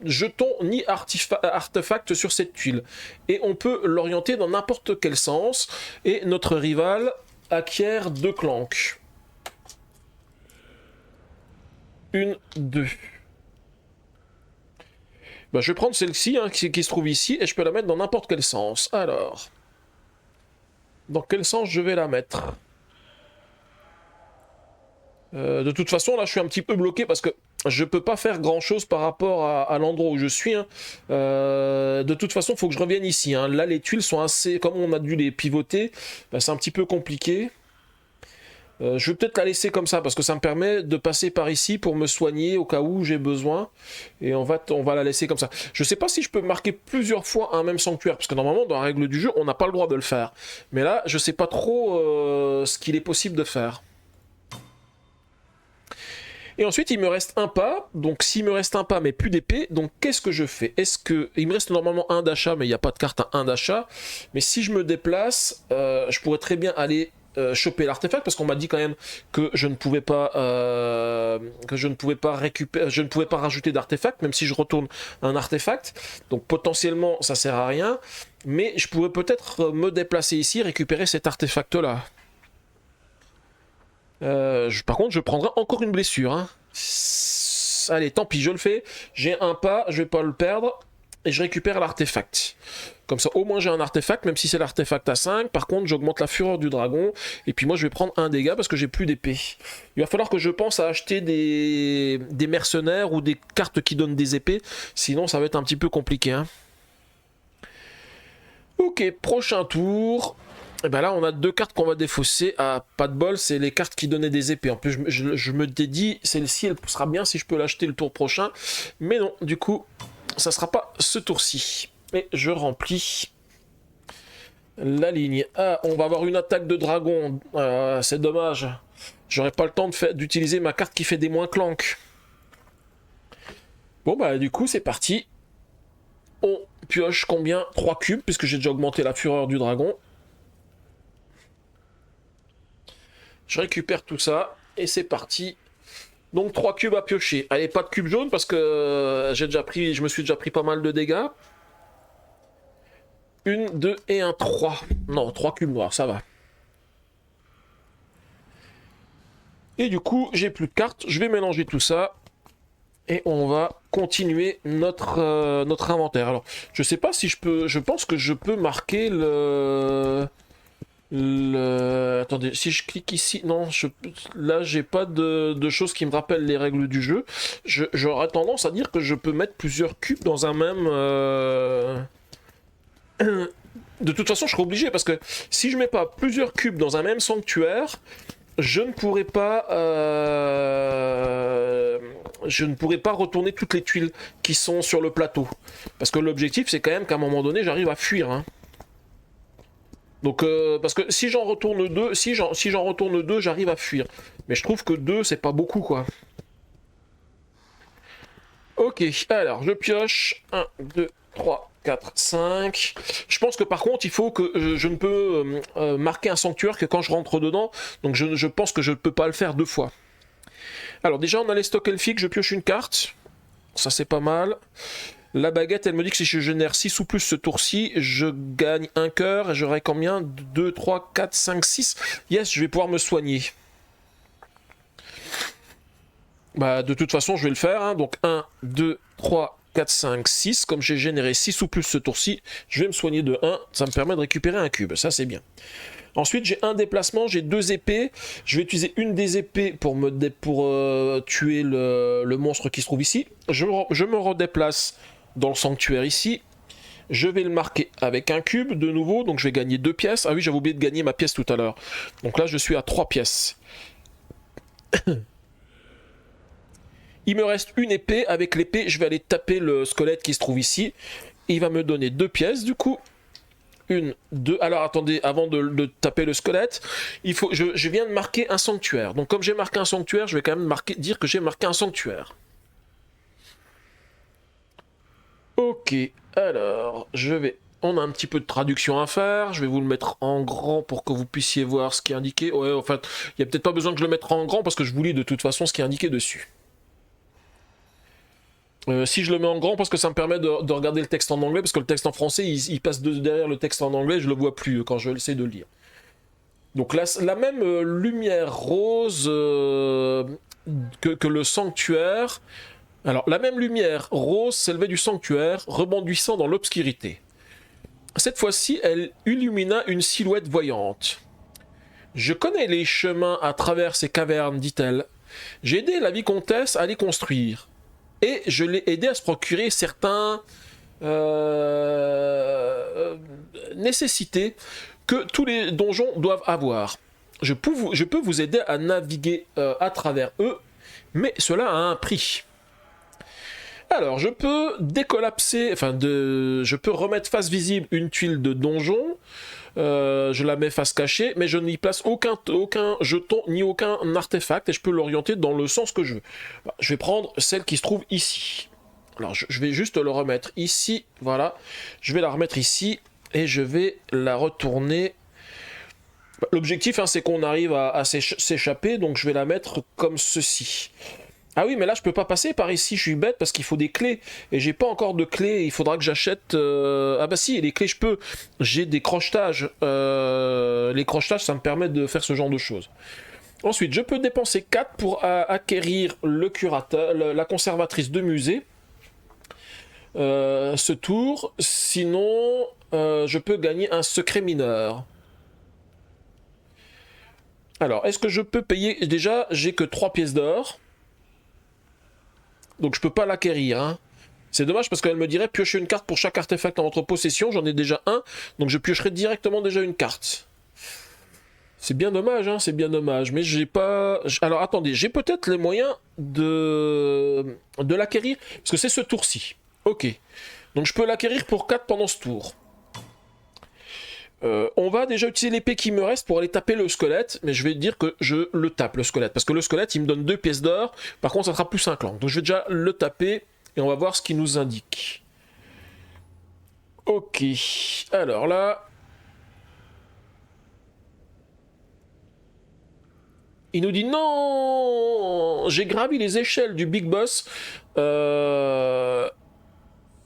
jeton ni artefact sur cette tuile. Et on peut l'orienter dans n'importe quel sens, et notre rival acquiert 2 clanks. 1, 2. Ben, je vais prendre celle-ci hein, qui se trouve ici, et je peux la mettre dans n'importe quel sens. Alors... Dans quel sens je vais la mettre? De toute façon, là, je suis un petit peu bloqué parce que je peux pas faire grand-chose par rapport à l'endroit où je suis. Hein. De toute façon, il faut que je revienne ici. Hein. Là, les tuiles sont assez... Comme on a dû les pivoter, ben, c'est un petit peu compliqué. Je vais peut-être la laisser comme ça parce que ça me permet de passer par ici pour me soigner au cas où j'ai besoin. Et on va la laisser comme ça. Je sais pas si je peux marquer plusieurs fois un même sanctuaire parce que normalement dans la règle du jeu on n'a pas le droit de le faire. Mais là je sais pas trop ce qu'il est possible de faire. Et ensuite il me reste un pas. Donc s'il me reste un pas mais plus d'épée, donc qu'est-ce que je fais? Est-ce que il me reste normalement un d'achat mais il n'y a pas de carte à 1 d'achat. Mais si je me déplace, je pourrais très bien aller choper l'artefact parce qu'on m'a dit quand même que je ne pouvais pas récupérer, je ne pouvais pas rajouter d'artefact même si je retourne un artefact, donc potentiellement ça sert à rien, mais je pourrais peut-être me déplacer ici, récupérer cet artefact là. Par contre je prendrai encore une blessure hein. pièce. Allez, tant pis, je le fais. J'ai un pas, je vais pas le perdre. Et je récupère l'artefact. Comme ça, au moins j'ai un artefact, même si c'est l'artefact à 5. Par contre, j'augmente la fureur du dragon. Et puis moi, je vais prendre un dégât parce que j'ai plus d'épée. Il va falloir que je pense à acheter des mercenaires ou des cartes qui donnent des épées. Sinon, ça va être un petit peu compliqué. Hein. Ok, prochain tour. Et ben là, on a 2 cartes qu'on va défausser. Ah, pas de bol, c'est les cartes qui donnaient des épées. En plus, je me dédie, celle-ci, elle sera bien si je peux l'acheter le tour prochain. Mais non, du coup, ça sera pas ce tour-ci. Et je remplis la ligne. Ah, on va avoir une attaque de dragon. C'est dommage. J'aurai pas le temps d'utiliser ma carte qui fait des moins clank. Bon, bah, du coup, c'est parti. On pioche combien? 3 cubes, puisque j'ai déjà augmenté la fureur du dragon. Je récupère tout ça, et c'est parti. Donc 3 cubes à piocher. Allez, pas de cube jaune, parce que je me suis déjà pris pas mal de dégâts. 1, 2 et un 3. Non, 3 cubes noirs, ça va. Et du coup, j'ai plus de cartes. Je vais mélanger tout ça. Et on va continuer notre inventaire. Alors, je sais pas si je peux... Je pense que je peux marquer Attendez, si je clique ici... Non, là, j'ai pas de choses qui me rappellent les règles du jeu. J'aurais tendance à dire que je peux mettre plusieurs cubes dans un même... De toute façon, je serai obligé, parce que si je mets pas plusieurs cubes dans un même sanctuaire... Je ne pourrais pas retourner toutes les tuiles qui sont sur le plateau. Parce que l'objectif, c'est quand même qu'à un moment donné, j'arrive à fuir. Hein. Donc, parce que si j'en retourne deux, si j'en retourne deux, j'arrive à fuir. Mais je trouve que 2, c'est pas beaucoup, quoi. Ok, alors, je pioche. 1, 2, 3, 4, 5. Je pense que par contre, il faut que je ne peux marquer un sanctuaire que quand je rentre dedans. Donc je pense que je ne peux pas le faire 2 fois. Alors déjà, on a les stocks elfiques. Je pioche une carte. Ça, c'est pas mal. La baguette, elle me dit que si je génère 6 ou plus ce tour-ci, je gagne un cœur. Et j'aurai combien? 2, 3, 4, 5, 6. Yes, je vais pouvoir me soigner. Bah, de toute façon, je vais le faire. Hein. Donc 1, 2, 3, 4, 5, 6. Comme j'ai généré 6 ou plus ce tour-ci, je vais me soigner de 1. Ça me permet de récupérer un cube. Ça, c'est bien. Ensuite, j'ai un déplacement. J'ai 2 épées. Je vais utiliser une des épées pour tuer le monstre qui se trouve ici. Je me redéplace dans le sanctuaire ici. Je vais le marquer avec un cube de nouveau. Donc, je vais gagner 2 pièces. Ah oui, j'avais oublié de gagner ma pièce tout à l'heure. Donc là, je suis à 3 pièces. Il me reste une épée. Avec l'épée, je vais aller taper le squelette qui se trouve ici. Il va me donner 2 pièces du coup. 1, 2. Alors attendez, avant de taper le squelette, je viens de marquer un sanctuaire. Donc comme j'ai marqué un sanctuaire, je vais quand même dire que j'ai marqué un sanctuaire. Ok, alors on a un petit peu de traduction à faire. Je vais vous le mettre en grand pour que vous puissiez voir ce qui est indiqué. Ouais, en fait, il n'y a peut-être pas besoin que je le mette en grand parce que je vous lis de toute façon ce qui est indiqué dessus. Si je le mets en grand, parce que ça me permet de regarder le texte en anglais, parce que le texte en français, il passe derrière le texte en anglais, je le vois plus quand je essaie de le lire. Donc la même lumière rose que le sanctuaire. Alors, la même lumière rose s'élevait du sanctuaire, rebondissant dans l'obscurité. Cette fois-ci, elle illumina une silhouette voyante. « Je connais les chemins à travers ces cavernes, dit-elle. J'ai aidé la vicomtesse à les construire. Et je l'ai aidé à se procurer certains nécessités que tous les donjons doivent avoir. Je peux vous aider à naviguer à travers eux, mais cela a un prix. Alors, je peux décollapser, je peux remettre face visible une tuile de donjon. Je la mets face cachée, mais je n'y place aucun jeton ni aucun artefact et je peux l'orienter dans le sens que je veux. Je vais prendre celle qui se trouve ici. Alors je vais juste le remettre ici, voilà. Je vais la remettre ici et je vais la retourner. L'objectif, hein, c'est qu'on arrive à s'échapper, donc je vais la mettre comme ceci. Ah oui, mais là je peux pas passer par ici, je suis bête parce qu'il faut des clés. Et j'ai pas encore de clés, il faudra que j'achète... Ah bah si, les clés je peux. J'ai des crochetages. Les crochetages, ça me permet de faire ce genre de choses. Ensuite, je peux dépenser 4 pour acquérir le curateur, la conservatrice de musée. Ce tour. Sinon, je peux gagner un secret mineur. Alors, est-ce que je peux payer... Déjà, j'ai que 3 pièces d'or. Donc, je peux pas l'acquérir. Hein. C'est dommage parce qu'elle me dirait piocher une carte pour chaque artefact en votre possession. J'en ai déjà un. Donc, je piocherai directement déjà une carte. C'est bien dommage, hein, c'est bien dommage. Mais j'ai pas... Alors, attendez, j'ai peut-être les moyens de l'acquérir. Parce que c'est ce tour-ci. Ok. Donc, je peux l'acquérir pour 4 pendant ce tour. On va déjà utiliser l'épée qui me reste pour aller taper le squelette, mais je vais dire que je le tape, le squelette, parce que le squelette, il me donne 2 pièces d'or, par contre, ça sera plus 5 langues. Donc je vais déjà le taper, et on va voir ce qu'il nous indique. Ok, alors là... Il nous dit non, j'ai gravi les échelles du Big Boss.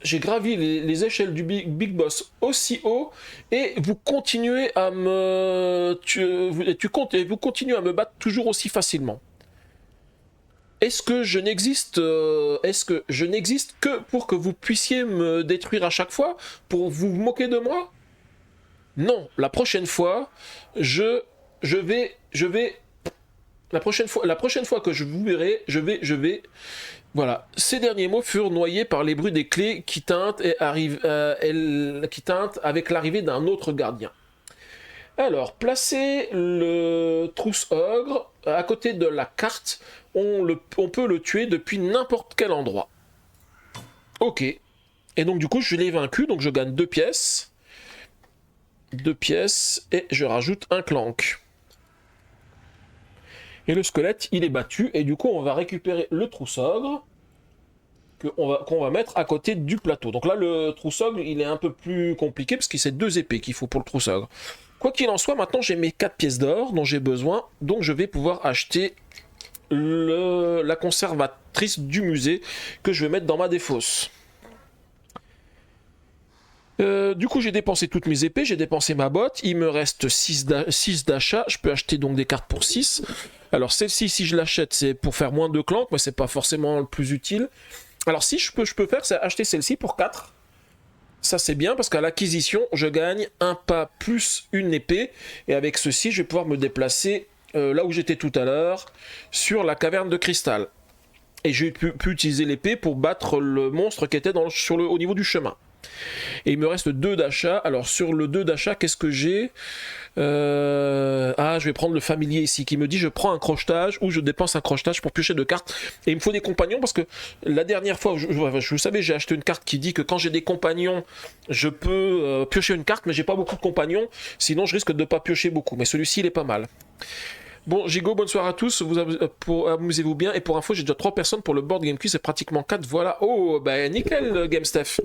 J'ai gravi les échelles du Big Boss aussi haut et vous continuez à me... vous continuez à me battre toujours aussi facilement. Est-ce que je n'existe que pour que vous puissiez me détruire à chaque fois? Pour vous moquer de moi? Non, la prochaine fois, je vais... La prochaine fois que je vous verrai, je vais... Voilà, ces derniers mots furent noyés par les bruits des clés qui tintent, qui tintent avec l'arrivée d'un autre gardien. Alors, placez le trousse-ogre à côté de la carte, on peut le tuer depuis n'importe quel endroit. Ok, et donc du coup je l'ai vaincu, donc je gagne 2 pièces. 2 pièces, et je rajoute un clank. Et le squelette, il est battu, et du coup, on va récupérer le trousse-ogre qu'on va mettre à côté du plateau. Donc là, le trousse-ogre, il est un peu plus compliqué, parce que c'est 2 épées qu'il faut pour le trousse-ogre. Quoi qu'il en soit, maintenant, j'ai mes 4 pièces d'or dont j'ai besoin, donc je vais pouvoir acheter la conservatrice du musée que je vais mettre dans ma défausse. Du coup, j'ai dépensé toutes mes épées, j'ai dépensé ma botte, il me reste 6 d'achat, je peux acheter donc des cartes pour 6. Alors celle-ci, si je l'achète, c'est pour faire moins de clank, mais c'est pas forcément le plus utile. Alors si je peux faire, c'est acheter celle-ci pour 4. Ça c'est bien, parce qu'à l'acquisition, je gagne un pas plus une épée, et avec ceci, je vais pouvoir me déplacer là où j'étais tout à l'heure, sur la caverne de cristal. Et j'ai pu utiliser l'épée pour battre le monstre qui était au niveau du chemin. Et il me reste 2 d'achat. Alors sur le 2 d'achat, qu'est-ce que j'ai je vais prendre le familier ici, qui me dit je prends un crochetage ou je dépense un crochetage pour piocher 2 cartes. Et il me faut des compagnons, parce que la dernière fois, vous savez, j'ai acheté une carte qui dit que quand j'ai des compagnons, je peux piocher une carte, mais j'ai pas beaucoup de compagnons, sinon je risque de pas piocher beaucoup. Mais celui-ci, il est pas mal. Bon, Gigo, bonne soirée à tous, amusez-vous bien, et pour info, j'ai déjà 3 personnes pour le board game quiz, c'est pratiquement 4, voilà. Oh, bah nickel, Game Steph.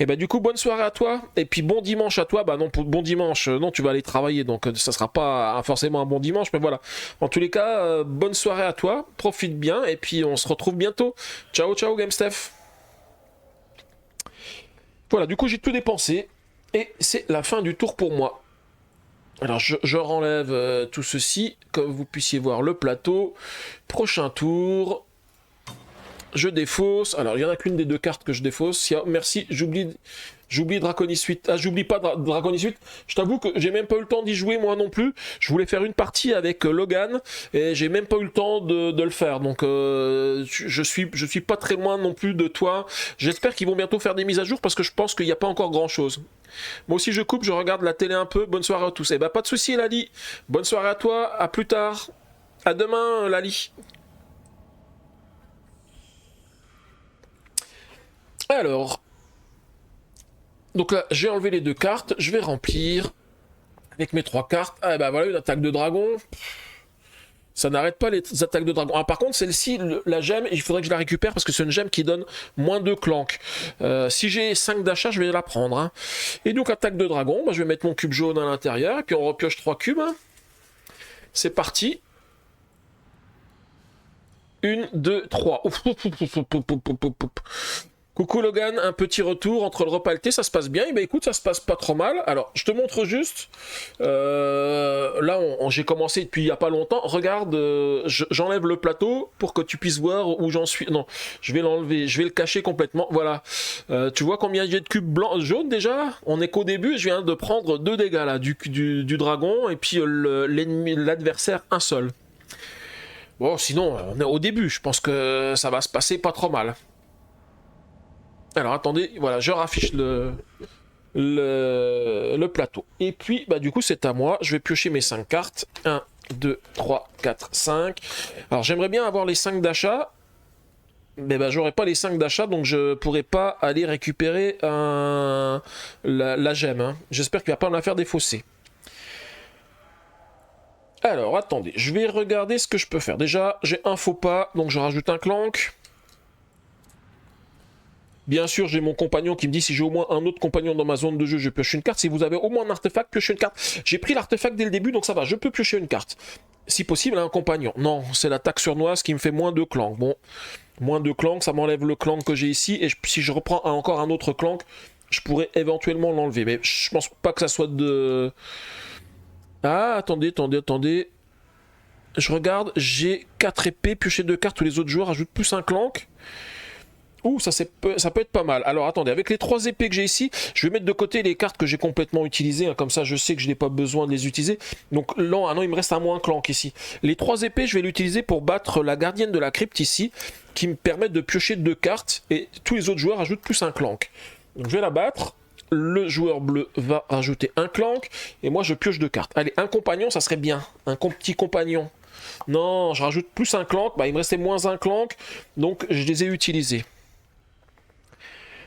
Et bah du coup, bonne soirée à toi, et puis bon dimanche à toi, bah non, bon dimanche, non, tu vas aller travailler, donc ça sera pas forcément un bon dimanche, mais voilà. En tous les cas, bonne soirée à toi, profite bien, et puis on se retrouve bientôt. Ciao, ciao, Game Steph. Voilà, du coup, j'ai tout dépensé, et c'est la fin du tour pour moi. Alors je renlève tout ceci, comme vous puissiez voir le plateau. Prochain tour. Je défausse. Alors il n'y en a qu'une des 2 cartes que je défausse. Merci, j'oublie Draconis 8. Ah, j'oublie pas Draconis 8. Je t'avoue que j'ai même pas eu le temps d'y jouer moi non plus. Je voulais faire une partie avec Logan et j'ai même pas eu le temps de le faire. Donc je suis pas très loin non plus de toi. J'espère qu'ils vont bientôt faire des mises à jour parce que je pense qu'il n'y a pas encore grand chose. Moi aussi je coupe, je regarde la télé un peu. Bonne soirée à tous. Et bah pas de soucis Lali. Bonne soirée à toi. À plus tard. À demain Lali. Alors, donc là, j'ai enlevé les 2 cartes, je vais remplir avec mes 3 cartes. Ah bah voilà, une attaque de dragon. Ça n'arrête pas les attaques de dragon. Ah, par contre, celle-ci, la gemme, il faudrait que je la récupère parce que c'est une gemme qui donne moins de clank. Si j'ai 5 d'achat, je vais la prendre. Hein. Et donc, attaque de dragon, bah, je vais mettre mon cube jaune à l'intérieur, et puis on repioche 3 cubes. Hein. C'est parti. 1, 2, 3. Coucou Logan, un petit retour entre le repas et le thé, ça se passe bien? Eh ben écoute, ça se passe pas trop mal. Alors, je te montre juste. Là, j'ai commencé depuis il y a pas longtemps. Regarde, j'enlève le plateau pour que tu puisses voir où j'en suis. Non, je vais l'enlever, je vais le cacher complètement. Voilà. Tu vois combien j'ai de cubes blancs, jaunes déjà? On est qu'au début, je viens de prendre 2 dégâts là, du dragon, et puis l'adversaire un seul. Bon, sinon, on est au début, je pense que ça va se passer pas trop mal. Alors attendez, voilà, je raffiche le plateau. Et puis, bah du coup, c'est à moi. Je vais piocher mes 5 cartes. 1, 2, 3, 4, 5. Alors j'aimerais bien avoir les 5 d'achat. Mais bah j'aurais pas les 5 d'achat, donc je pourrais pas aller récupérer la gemme. Hein. J'espère qu'il va pas me la faire défausser. Alors attendez, je vais regarder ce que je peux faire. Déjà, j'ai un faux pas, donc je rajoute un clank. Bien sûr, j'ai mon compagnon qui me dit si j'ai au moins un autre compagnon dans ma zone de jeu, je pioche une carte. Si vous avez au moins un artefact, piochez une carte. J'ai pris l'artefact dès le début, donc ça va, je peux piocher une carte. Si possible, un compagnon. Non, c'est l'attaque surnoise qui me fait moins de clank. Bon, moins de clank, ça m'enlève le clank que j'ai ici. Et si je reprends encore un autre clank, je pourrais éventuellement l'enlever. Mais je pense pas que ça soit de... Ah, attendez. Je regarde, j'ai 4 épées, piocher 2 cartes, tous les autres joueurs ajoutent plus un clank. Ouh, ça peut être pas mal. Alors attendez, avec les 3 épées que j'ai ici, je vais mettre de côté les cartes que j'ai complètement utilisées, hein, comme ça je sais que je n'ai pas besoin de les utiliser. Donc là, ah non, il me reste un moins clank ici. Les 3 épées, je vais l'utiliser pour battre la gardienne de la crypte ici, qui me permet de piocher 2 cartes, et tous les autres joueurs ajoutent plus un clank. Donc je vais la battre, le joueur bleu va rajouter un clank, et moi je pioche 2 cartes. Allez, un compagnon, ça serait bien, un petit compagnon. Non, je rajoute plus un clank, bah il me restait moins un clank, donc je les ai utilisés.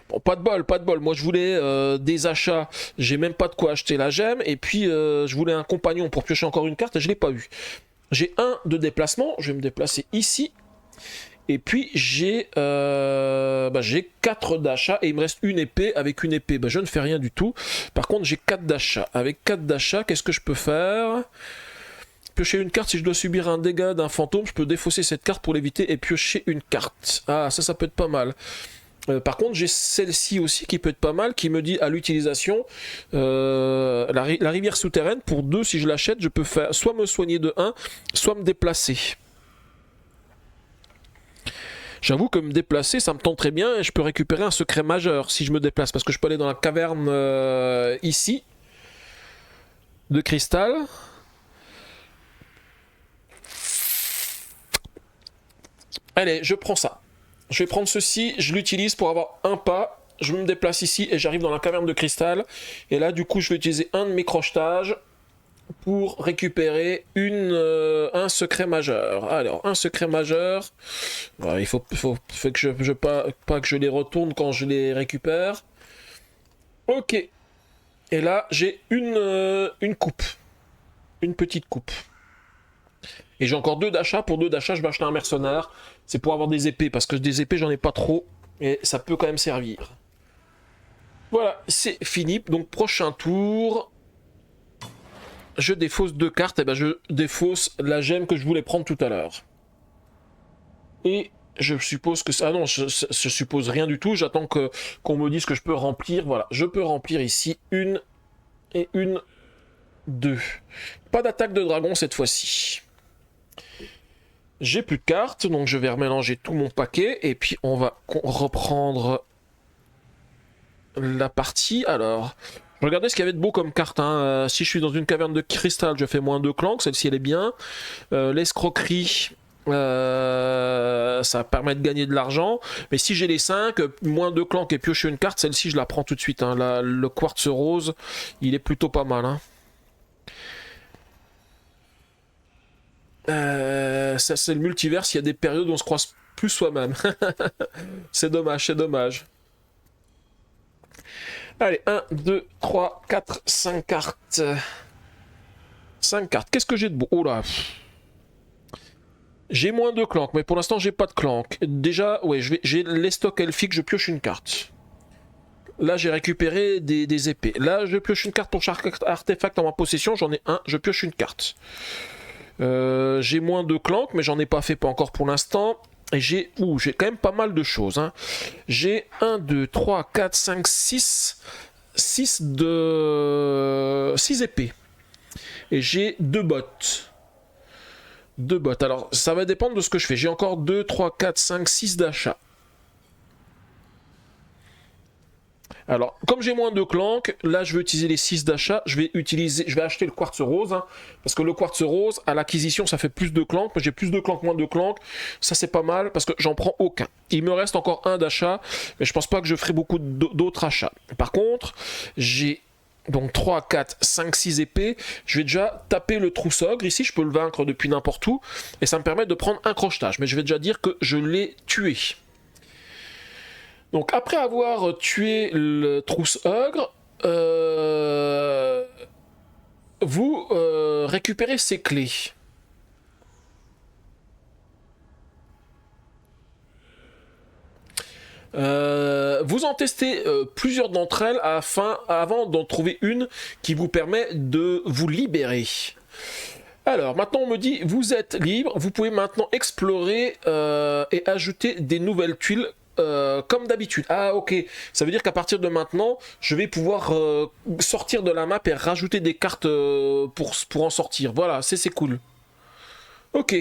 Bon, pas de bol. Moi, je voulais des achats. J'ai même pas de quoi acheter la gemme. Et puis, je voulais un compagnon pour piocher encore une carte et je l'ai pas eu. J'ai un de déplacement. Je vais me déplacer ici. Et puis, j'ai 4 d'achats et il me reste une épée. Avec une épée, je ne fais rien du tout. Par contre, j'ai 4 d'achats. Avec 4 d'achats, qu'est-ce que je peux faire? Piocher une carte, si je dois subir un dégât d'un fantôme, je peux défausser cette carte pour l'éviter et piocher une carte. Ah, ça peut être pas mal. Par contre, j'ai celle-ci aussi qui peut être pas mal, qui me dit à l'utilisation la rivière souterraine, pour 2, si je l'achète, je peux faire soit me soigner de 1, soit me déplacer. J'avoue que me déplacer, ça me tente très bien et je peux récupérer un secret majeur si je me déplace, parce que je peux aller dans la caverne ici, de cristal. Allez, je prends ça. Je vais prendre ceci, je l'utilise pour avoir un pas, je me déplace ici et j'arrive dans la caverne de cristal. Et là, du coup, je vais utiliser un de mes crocetages pour récupérer un secret majeur. Alors, un secret majeur, voilà, il faut que pas que je les retourne quand je les récupère. Ok. Et là, j'ai une coupe. Une petite coupe. Et j'ai encore 2 d'achats. Pour 2 d'achats, je vais acheter un mercenaire. C'est pour avoir des épées, parce que des épées, j'en ai pas trop. Et ça peut quand même servir. Voilà, c'est fini. Donc, prochain tour. Je défausse 2 cartes. Et je défausse la gemme que je voulais prendre tout à l'heure. Et je suppose que ça... Ah non, je suppose rien du tout. J'attends qu'on me dise que je peux remplir. Voilà, je peux remplir ici une et une, 2. Pas d'attaque de dragon cette fois-ci. J'ai plus de cartes, donc je vais remélanger tout mon paquet, et puis on va reprendre la partie. Alors, regardez ce qu'il y avait de beau comme carte. Hein. Si je suis dans une caverne de cristal, je fais moins 2 clanks, celle-ci elle est bien. L'escroquerie, ça permet de gagner de l'argent. Mais si j'ai les 5, moins 2 clanks et piocher une carte, celle-ci je la prends tout de suite. Hein. Le quartz rose, il est plutôt pas mal. Hein. Ça c'est le multivers, il y a des périodes où on se croise plus soi-même. C'est dommage, c'est dommage. Allez, 1, 2, 3, 4, 5 cartes. 5 cartes. Qu'est-ce que j'ai de beau? Oh là. J'ai moins de clank, mais pour l'instant j'ai pas de clank. Déjà, ouais, j'ai les stocks elfiques, je pioche une carte. Là j'ai récupéré des épées. Là je pioche une carte pour chaque artefact en ma possession, j'en ai un, je pioche une carte. J'ai moins de clank, mais j'en ai pas fait pas encore pour l'instant. Et j'ai quand même pas mal de choses. Hein. J'ai 1, 2, 3, 4, 5, 6 épées. Et j'ai 2 bottes. 2 bottes. Alors, ça va dépendre de ce que je fais. J'ai encore 2, 3, 4, 5, 6 d'achats. Alors, comme j'ai moins de clank, là je vais utiliser les 6 d'achat, je vais acheter le quartz rose, hein, parce que le quartz rose, à l'acquisition, ça fait plus de clank, moi j'ai plus de clank, moins de clank, ça c'est pas mal, parce que j'en prends aucun. Il me reste encore un d'achat, mais je pense pas que je ferai beaucoup d'autres achats. Par contre, j'ai donc 3, 4, 5, 6 épées, je vais déjà taper le Trousogre, ici je peux le vaincre depuis n'importe où, et ça me permet de prendre un crochetage, mais je vais déjà dire que je l'ai tué. Donc après avoir tué le Trousse-Ogre, vous récupérez ses clés. Vous en testez plusieurs d'entre elles avant d'en trouver une qui vous permet de vous libérer. Alors, maintenant on me dit, vous êtes libre, vous pouvez maintenant explorer et ajouter des nouvelles tuiles comme d'habitude. Ah ok, ça veut dire qu'à partir de maintenant, je vais pouvoir sortir de la map et rajouter des cartes pour en sortir. Voilà, c'est cool. Ok.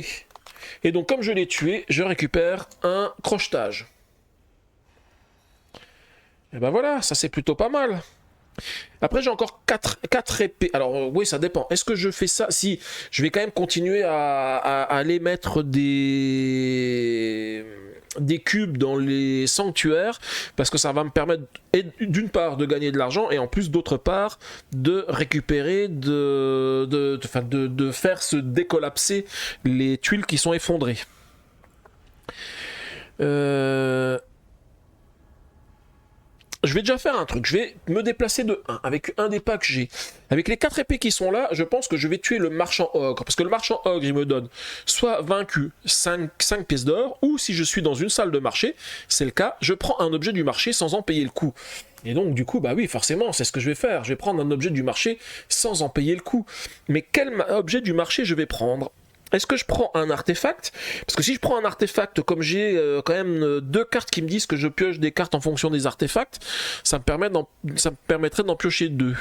Et donc comme je l'ai tué, je récupère un crochetage. Et ben voilà, ça c'est plutôt pas mal. Après j'ai encore 4 épées. Alors oui, ça dépend. Est-ce que je fais ça? Si, je vais quand même continuer à aller mettre des cubes dans les sanctuaires, parce que ça va me permettre d'une part de gagner de l'argent, et en plus d'autre part de récupérer, de faire se décollapser les tuiles qui sont effondrées. Je vais déjà faire un truc, je vais me déplacer de 1 avec un des packs que j'ai. Avec les 4 épées qui sont là, je pense que je vais tuer le marchand ogre. Parce que le marchand ogre, il me donne soit vaincu 5 pièces d'or, ou si je suis dans une salle de marché, c'est le cas, je prends un objet du marché sans en payer le coût. Et donc du coup, bah oui, forcément, c'est ce que je vais faire. Je vais prendre un objet du marché sans en payer le coût. Mais quel objet du marché je vais prendre ? Est-ce que je prends un artefact? Parce que si je prends un artefact, comme j'ai quand même 2 cartes qui me disent que je pioche des cartes en fonction des artefacts, ça me permettrait d'en piocher 2.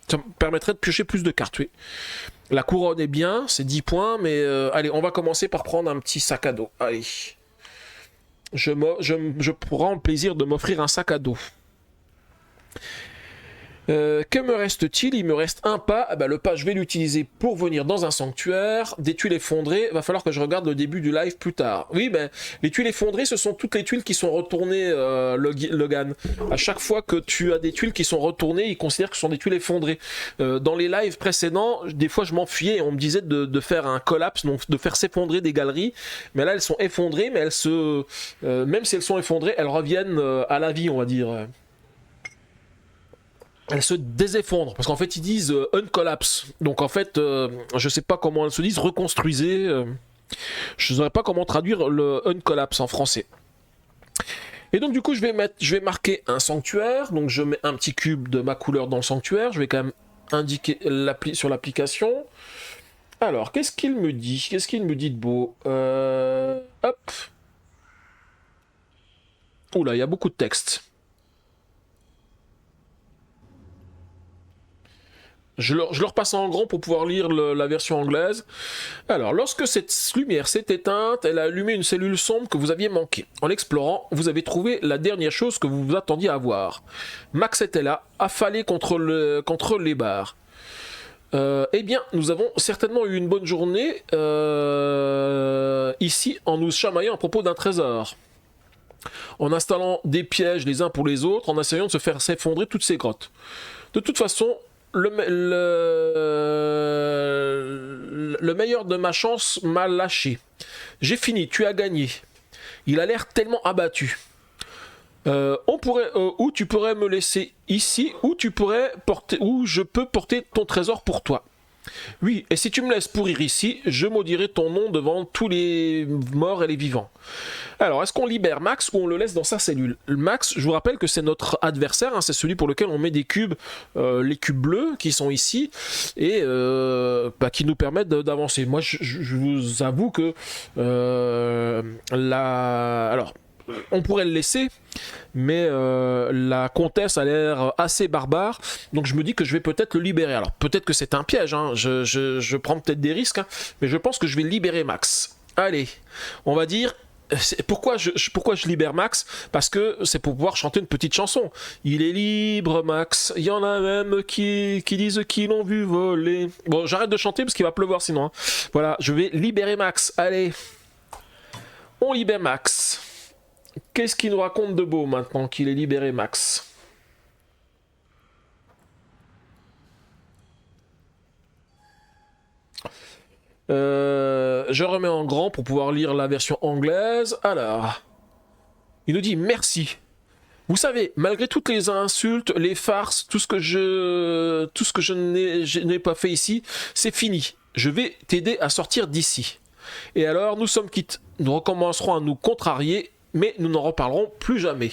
Ça me permettrait de piocher plus de cartes, oui. La couronne est bien, c'est 10 points, mais allez, on va commencer par prendre un petit sac à dos. Allez. Je prends le plaisir de m'offrir un sac à dos. Que me reste-t-il? Il me reste un pas. Ah bah, le pas, je vais l'utiliser pour venir dans un sanctuaire. Des tuiles effondrées, va falloir que je regarde le début du live plus tard. Oui, ben, les tuiles effondrées, ce sont toutes les tuiles qui sont retournées, Logan. À chaque fois que tu as des tuiles qui sont retournées, ils considèrent que ce sont des tuiles effondrées. Dans les lives précédents, des fois je m'enfuyais et on me disait de faire un collapse, donc de faire s'effondrer des galeries. Mais là, elles sont effondrées, mais même si elles sont effondrées, elles reviennent à la vie, on va dire. Elles se déseffondrent, parce qu'en fait ils disent uncollapse. Donc en fait, je sais pas comment elles se disent, reconstruisez. Je ne saurais pas comment traduire le uncollapse en français. Et donc du coup je vais marquer un sanctuaire, donc je mets un petit cube de ma couleur dans le sanctuaire, je vais quand même indiquer sur l'application. Alors, qu'est-ce qu'il me dit? Qu'est-ce qu'il me dit de beau? Hop. Oula, il y a beaucoup de texte. Je le repasse en grand pour pouvoir lire la version anglaise. Alors, lorsque cette lumière s'est éteinte, elle a allumé une cellule sombre que vous aviez manquée. En l'explorant, vous avez trouvé la dernière chose que vous vous attendiez à voir. Max était là, affalé contre les barres. Eh bien, nous avons certainement eu une bonne journée ici en nous chamaillant à propos d'un trésor. En installant des pièges les uns pour les autres, en essayant de se faire s'effondrer toutes ces grottes. De toute façon, le meilleur de ma chance m'a lâché. J'ai fini, tu as gagné. Il a l'air tellement abattu. Ou tu pourrais me laisser ici, ou je peux porter ton trésor pour toi. Oui, et si tu me laisses pourrir ici, je maudirai ton nom devant tous les morts et les vivants. Alors, est-ce qu'on libère Max ou on le laisse dans sa cellule? Max, je vous rappelle que c'est notre adversaire, hein, c'est celui pour lequel on met des cubes, les cubes bleus qui sont ici, et qui nous permettent d'avancer. Moi, je vous avoue que Alors, on pourrait le laisser, mais la comtesse a l'air assez barbare, donc je me dis que je vais peut-être le libérer. Alors peut-être que c'est un piège, hein. Je prends peut-être des risques, hein, mais je pense que je vais libérer Max. Allez, on va dire... Pourquoi je libère Max? Parce que c'est pour pouvoir chanter une petite chanson. Il est libre, Max. Il y en a même qui disent qu'ils l'ont vu voler. Bon, j'arrête de chanter parce qu'il va pleuvoir sinon, hein. Voilà, je vais libérer Max. Allez, on libère Max. Qu'est-ce qu'il nous raconte de beau maintenant qu'il est libéré, Max? Je remets en grand pour pouvoir lire la version anglaise. Alors, il nous dit merci. Vous savez, malgré toutes les insultes, les farces, tout ce que je n'ai pas fait ici, c'est fini. Je vais t'aider à sortir d'ici. Et alors, nous sommes quittes. Nous recommencerons à nous contrarier, mais nous n'en reparlerons plus jamais.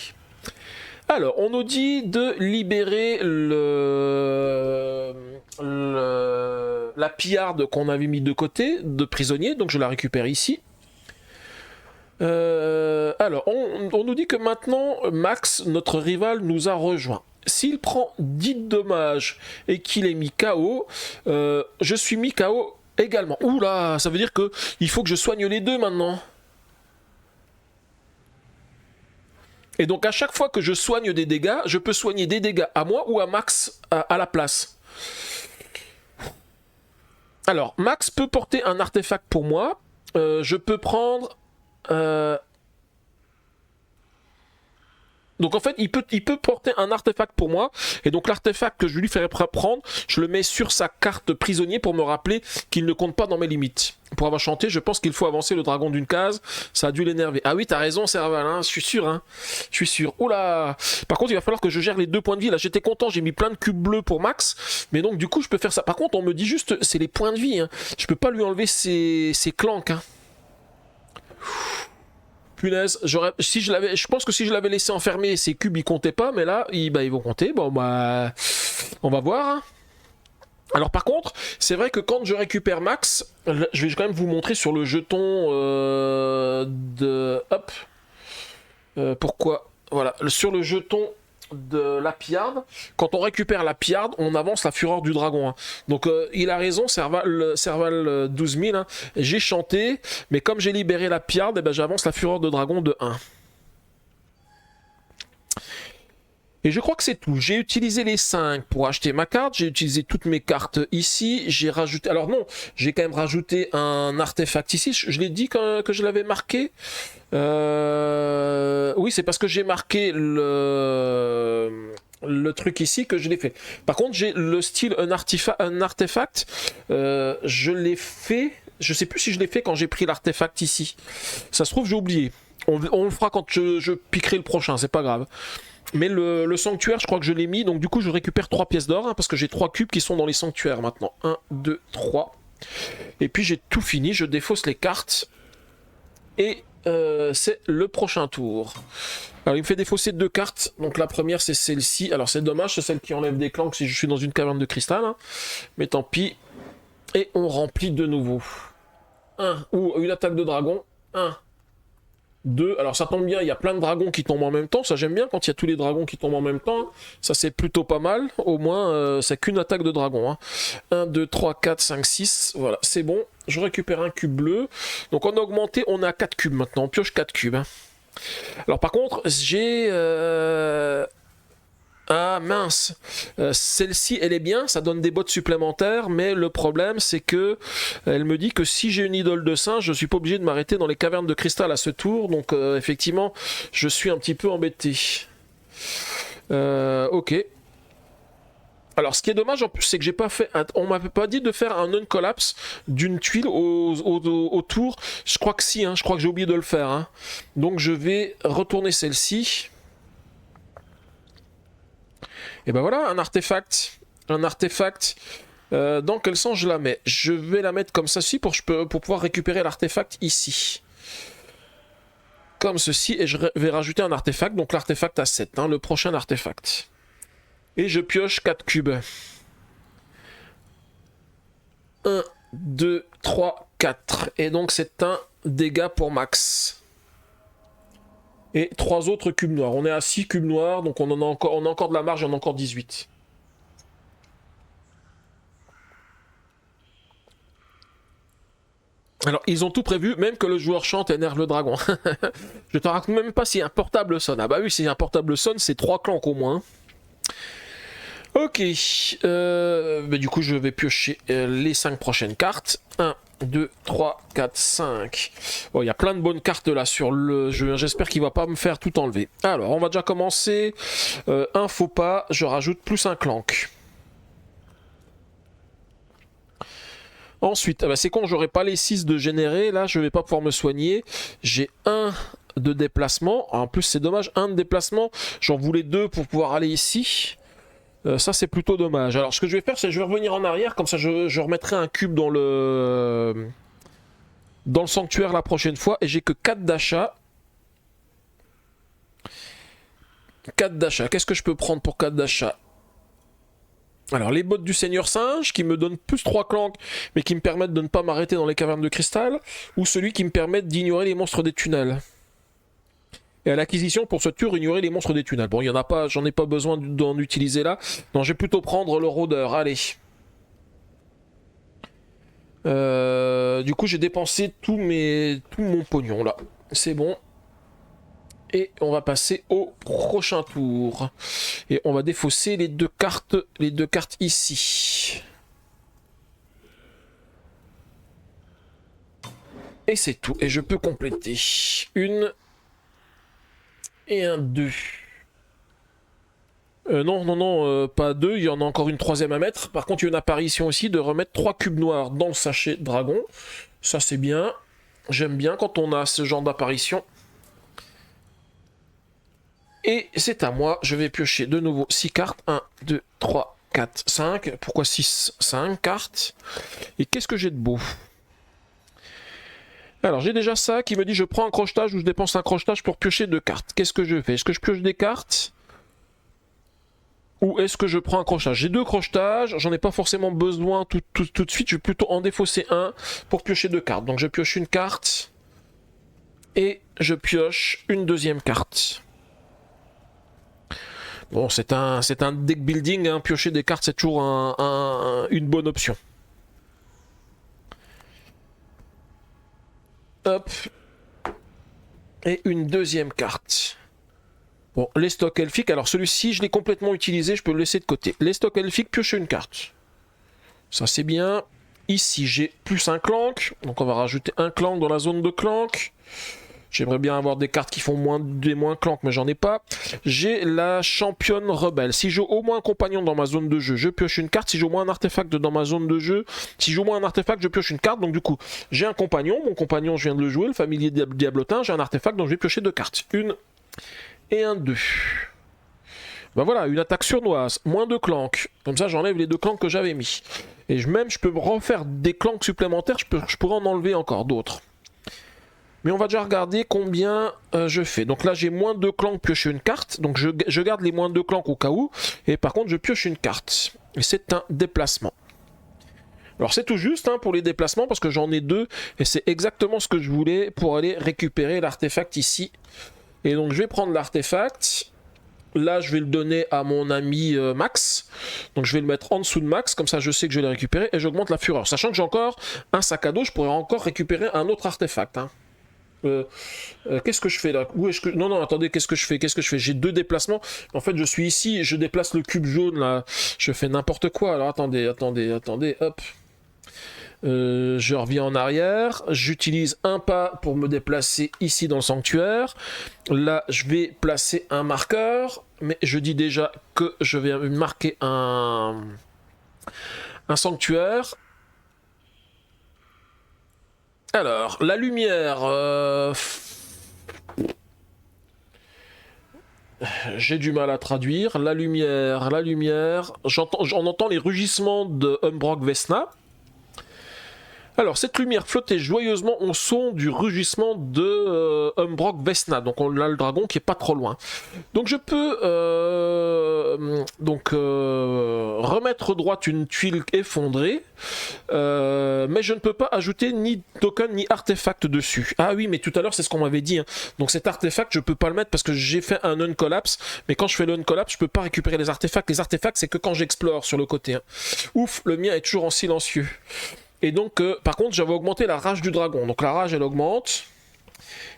Alors, on nous dit de libérer la pillarde qu'on avait mis de côté, de prisonnier, donc je la récupère ici. Alors, on nous dit que maintenant, Max, notre rival, nous a rejoint. S'il prend 10 dommages et qu'il est mis KO, je suis mis KO également. Oula, ça veut dire que il faut que je soigne les deux maintenant. Et donc à chaque fois que je soigne des dégâts, je peux soigner des dégâts à moi ou à Max à la place. Alors, Max peut porter un artefact pour moi. Je peux prendre... Donc en fait, il peut porter un artefact pour moi. Et donc l'artefact que je lui ferai prendre, je le mets sur sa carte prisonnier pour me rappeler qu'il ne compte pas dans mes limites. Pour avoir chanté, je pense qu'il faut avancer le dragon d'une case. Ça a dû l'énerver. Ah oui, t'as raison, Serval, hein, je suis sûr. Hein. Je suis sûr. Oula. Par contre, il va falloir que je gère les 2 points de vie. Là, j'étais content, j'ai mis plein de cubes bleus pour Max. Mais donc du coup, je peux faire ça. Par contre, on me dit juste, c'est les points de vie. Hein. Je peux pas lui enlever ses clanques. Hein. Punaise, je pense que si je l'avais laissé enfermer, ces cubes ils comptaient pas, mais là ils vont compter. Bon bah, on va voir. Hein. Alors par contre, c'est vrai que quand je récupère Max, je vais quand même vous montrer sur le jeton de... Hop. Pourquoi? Voilà, sur le jeton de la pillarde, quand on récupère la pillarde, on avance la fureur du dragon. Hein. Donc il a raison, Serval 12 000, hein. J'ai chanté, mais comme j'ai libéré la pillarde, eh ben, j'avance la fureur de dragon de 1. Et je crois que c'est tout. J'ai utilisé les 5 pour acheter ma carte. J'ai utilisé toutes mes cartes ici. J'ai rajouté... Alors non, j'ai quand même rajouté un artefact ici. Je l'ai dit que je l'avais marqué. Oui, c'est parce que j'ai marqué le truc ici que je l'ai fait. Par contre, j'ai le style un artefact. Je l'ai fait... Je sais plus si je l'ai fait quand j'ai pris l'artefact ici. Ça se trouve, j'ai oublié. On le fera quand je piquerai le prochain, c'est pas grave. Mais le sanctuaire, je crois que je l'ai mis. Donc du coup, je récupère 3 pièces d'or. Hein, parce que j'ai 3 cubes qui sont dans les sanctuaires maintenant. 1, 2, 3. Et puis j'ai tout fini. Je défausse les cartes. Et c'est le prochain tour. Alors il me fait défausser 2 cartes. Donc la première, c'est celle-ci. Alors c'est dommage, c'est celle qui enlève des clans si je suis dans une caverne de cristal. Hein. Mais tant pis. Et on remplit de nouveau. 1. Ou une attaque de dragon. 1. 2, alors ça tombe bien, il y a plein de dragons qui tombent en même temps, ça j'aime bien quand il y a tous les dragons qui tombent en même temps, ça c'est plutôt pas mal, au moins c'est qu'une attaque de dragon. Hein. 1, 2, 3, 4, 5, 6, voilà, c'est bon, je récupère un cube bleu, donc on a augmenté, on a 4 cubes maintenant, on pioche 4 cubes. Hein. Alors par contre, j'ai... Ah mince, celle-ci elle est bien, ça donne des bottes supplémentaires, mais le problème c'est que elle me dit que si j'ai une idole de singe, je suis pas obligé de m'arrêter dans les cavernes de cristal à ce tour, donc effectivement je suis un petit peu embêté. Ok. Alors ce qui est dommage en plus c'est que j'ai pas fait, on m'avait pas dit de faire un uncollapse d'une tuile autour, je crois que si, hein, je crois que j'ai oublié de le faire, hein. Donc je vais retourner celle-ci. Et ben voilà, un artefact. Un artefact. Dans quel sens je la mets? Je vais la mettre comme ça ci pour pouvoir récupérer l'artefact ici. Comme ceci, et je vais rajouter un artefact, donc l'artefact à 7, hein, le prochain artefact. Et je pioche 4 cubes. 1, 2, 3, 4. Et donc c'est un dégât pour max. Et 3 autres cubes noirs. On est à 6 cubes noirs, donc on a encore de la marge, on a encore 18. Alors, ils ont tout prévu, même que le joueur chante et énerve le dragon. Je te raconte même pas si un portable sonne. Ah bah oui, si un portable sonne, c'est 3 clans au moins. Ok. Bah du coup, je vais piocher les 5 prochaines cartes. 1, 2, 3, 4, 5. Bon, il y a plein de bonnes cartes là sur le jeu. J'espère qu'il va pas me faire tout enlever. Alors, on va déjà commencer. Un faux pas, je rajoute plus un clank. Ensuite, c'est con, j'aurais pas les 6 de générer, là je vais pas pouvoir me soigner. J'ai 1 de déplacement, en plus c'est dommage, 1 de déplacement, j'en voulais 2 pour pouvoir aller ici. Ça c'est plutôt dommage. Alors ce que je vais faire, c'est que je vais revenir en arrière, comme ça je remettrai un cube dans le sanctuaire la prochaine fois, et j'ai que 4 d'achat. 4 d'achat, qu'est-ce que je peux prendre pour 4 d'achat? Alors, les bottes du Seigneur Singe, qui me donnent plus 3 clanks, mais qui me permettent de ne pas m'arrêter dans les cavernes de cristal, ou celui qui me permet d'ignorer les monstres des tunnels. Et à l'acquisition, pour ce tour, ignorer les monstres des tunnels. Bon, il y en a pas, j'en ai pas besoin d'en utiliser là. Non, je vais plutôt prendre le rôdeur, allez. Du coup, j'ai dépensé tout mon pognon là. C'est bon. Et on va passer au prochain tour. Et on va défausser les deux cartes ici. Et c'est tout. Et je peux compléter. 1 et un 2. Non, pas 2. Il y en a encore une troisième à mettre. Par contre, il y a une apparition aussi de remettre 3 cubes noirs dans le sachet dragon. Ça, c'est bien. J'aime bien quand on a ce genre d'apparition. Et c'est à moi, je vais piocher de nouveau 6 cartes. 1, 2, 3, 4, 5. Pourquoi 6? 5 cartes. Et qu'est-ce que j'ai de beau? Alors j'ai déjà ça qui me dit je prends un crochetage ou je dépense un crochetage pour piocher 2 cartes. Qu'est-ce que je fais? Est-ce que je pioche des cartes? Ou est-ce que je prends un crochetage? J'ai 2 crochetages, j'en ai pas forcément besoin tout de suite. Je vais plutôt en défausser un pour piocher 2 cartes. Donc je pioche une carte. Et je pioche une deuxième carte. Bon, c'est un deck building, hein. Piocher des cartes, c'est toujours une bonne option. Hop. Et une deuxième carte. Bon, les stocks elfiques, alors celui-ci, je l'ai complètement utilisé, je peux le laisser de côté. Les stocks elfiques, piocher une carte. Ça, c'est bien. Ici, j'ai plus un clank, donc on va rajouter un clank dans la zone de clank. J'aimerais bien avoir des cartes qui font des moins clank, mais j'en ai pas. J'ai la championne rebelle. Si j'ai au moins un compagnon dans ma zone de jeu, je pioche une carte. Si j'ai au moins un artefact dans ma zone de jeu, si j'ai au moins un artefact, je pioche une carte. Donc du coup, j'ai un compagnon. Mon compagnon, je viens de le jouer, le familier diablotin. J'ai un artefact, donc je vais piocher 2 cartes. 1 et un 2. Ben voilà, une attaque surnoise, moins de clank. Comme ça, j'enlève les 2 clanks que j'avais mis. Et même, je peux refaire des clanks supplémentaires. Je pourrais en enlever encore d'autres. Mais on va déjà regarder combien je fais. Donc là, j'ai moins 2 clanks, piocher une carte. Donc je garde les moins 2 clanks au cas où. Et par contre, je pioche une carte. Et c'est un déplacement. Alors c'est tout juste hein, pour les déplacements parce que j'en ai 2. Et c'est exactement ce que je voulais pour aller récupérer l'artefact ici. Et donc je vais prendre l'artefact. Là, je vais le donner à mon ami Max. Donc je vais le mettre en dessous de Max. Comme ça, je sais que je vais le récupérer. Et j'augmente la fureur. Sachant que j'ai encore un sac à dos. Je pourrais encore récupérer un autre artefact. Hein. Qu'est-ce que je fais là? Où est-ce que... Non, attendez, qu'est-ce que je fais? J'ai 2 déplacements. En fait, je suis ici, je déplace le cube jaune là. Je fais n'importe quoi. Alors attendez, hop. Je reviens en arrière. J'utilise un pas pour me déplacer ici dans le sanctuaire. Là, je vais placer un marqueur. Mais je dis déjà que je vais marquer un sanctuaire. Alors, la lumière... J'ai du mal à traduire. La lumière, la lumière. On entend les rugissements de Umbrock Vesna. Alors, cette lumière flottait joyeusement au son du rugissement de Umbrock Vesna. Donc, on a le dragon qui est pas trop loin. Donc, je peux remettre droite une tuile effondrée, mais je ne peux pas ajouter ni token ni artefact dessus. Ah oui, mais tout à l'heure, c'est ce qu'on m'avait dit. Hein. Donc, cet artefact, je peux pas le mettre parce que j'ai fait un uncollapse. Mais quand je fais le uncollapse, je peux pas récupérer les artefacts. Les artefacts, c'est que quand j'explore sur le côté. Hein. Ouf, le mien est toujours en silencieux. Et donc, par contre, j'avais augmenté la rage du dragon. Donc la rage, elle augmente.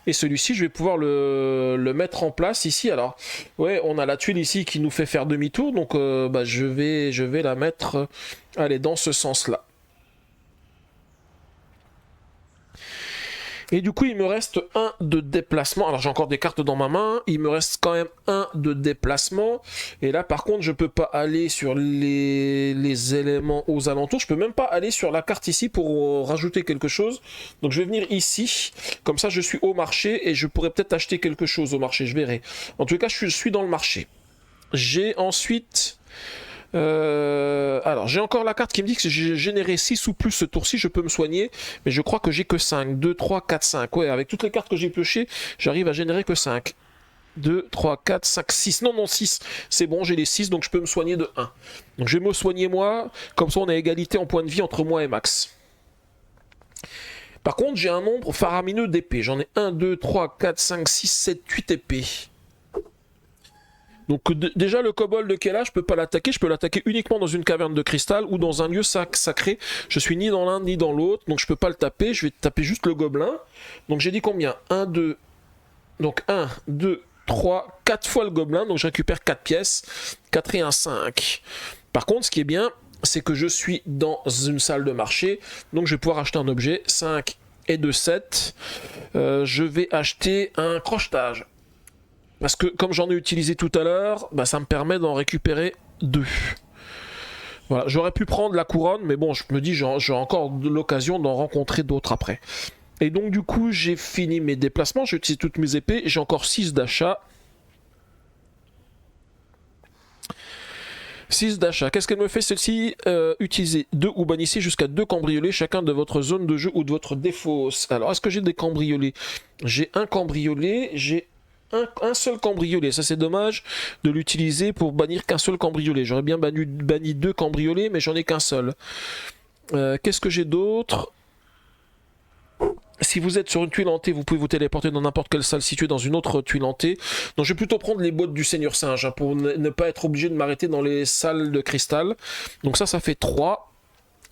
Et celui-ci, je vais pouvoir le mettre en place ici. Alors, ouais, on a la tuile ici qui nous fait faire demi-tour. Donc, je vais la mettre, allez, dans ce sens-là. Et du coup, il me reste un de déplacement. Alors, j'ai encore des cartes dans ma main. Il me reste quand même un de déplacement. Et là, par contre, je peux pas aller sur les éléments aux alentours. Je peux même pas aller sur la carte ici pour rajouter quelque chose. Donc, je vais venir ici. Comme ça, je suis au marché et je pourrais peut-être acheter quelque chose au marché. Je verrai. En tout cas, je suis dans le marché. J'ai ensuite... alors, j'ai encore la carte qui me dit que j'ai généré 6 ou plus ce tour-ci, je peux me soigner, mais je crois que j'ai que 5. 2, 3, 4, 5. Ouais, avec toutes les cartes que j'ai piochées, j'arrive à générer que 5. 2, 3, 4, 5, 6. Non, 6. C'est bon, j'ai les 6, donc je peux me soigner de 1. Donc je vais me soigner moi, comme ça on a égalité en points de vie entre moi et Max. Par contre, j'ai un nombre faramineux d'épées. J'en ai 1, 2, 3, 4, 5, 6, 7, 8 épées. Donc déjà le kobold qui est là, je peux pas l'attaquer, je peux l'attaquer uniquement dans une caverne de cristal ou dans un lieu sacré. Je suis ni dans l'un ni dans l'autre, donc je peux pas le taper, je vais taper juste le gobelin. Donc j'ai dit combien 1, 2, donc 1, 2, 3, 4 fois le gobelin, donc je récupère 4 pièces, 4 et 1, 5. Par contre, ce qui est bien, c'est que je suis dans une salle de marché, donc je vais pouvoir acheter un objet, 5 et 2, 7. Je vais acheter un crochetage. Parce que comme j'en ai utilisé tout à l'heure, ça me permet d'en récupérer 2. Voilà, j'aurais pu prendre la couronne, mais bon, je me dis j'ai encore l'occasion d'en rencontrer d'autres après. Et donc du coup, j'ai fini mes déplacements, j'ai utilisé toutes mes épées, j'ai encore 6 d'achat. 6 d'achat. Qu'est-ce qu'elle me fait celle-ci Utilisez 2 ou bannissez jusqu'à 2 cambriolés chacun de votre zone de jeu ou de votre défausse. Alors, est-ce que j'ai des cambriolés? J'ai un cambriolé, j'ai un seul cambriolé. Ça, c'est dommage de l'utiliser pour bannir qu'un seul cambriolé. J'aurais bien banni 2 cambriolés, mais j'en ai qu'un seul. Qu'est-ce que j'ai d'autre? Si vous êtes sur une tuile hantée, vous pouvez vous téléporter dans n'importe quelle salle située dans une autre tuile hantée. Donc je vais plutôt prendre les bottes du Seigneur Singe hein, pour ne pas être obligé de m'arrêter dans les salles de cristal. Donc ça fait 3.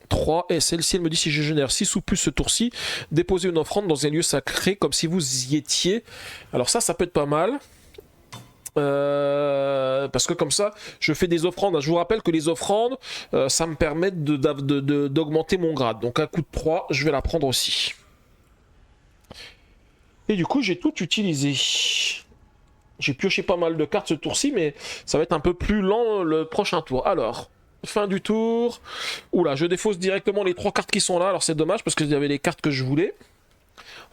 3, et celle-ci elle me dit si je génère 6 ou plus ce tour-ci, déposez une offrande dans un lieu sacré comme si vous y étiez. Alors ça peut être pas mal. Parce que comme ça, je fais des offrandes. Je vous rappelle que les offrandes, ça me permet d'augmenter mon grade. Donc un coup de 3, je vais la prendre aussi. Et du coup, j'ai tout utilisé. J'ai pioché pas mal de cartes ce tour-ci, mais ça va être un peu plus lent le prochain tour. Alors... Fin du tour. Oula, je défausse directement les 3 cartes qui sont là. Alors c'est dommage parce qu'il y avait les cartes que je voulais.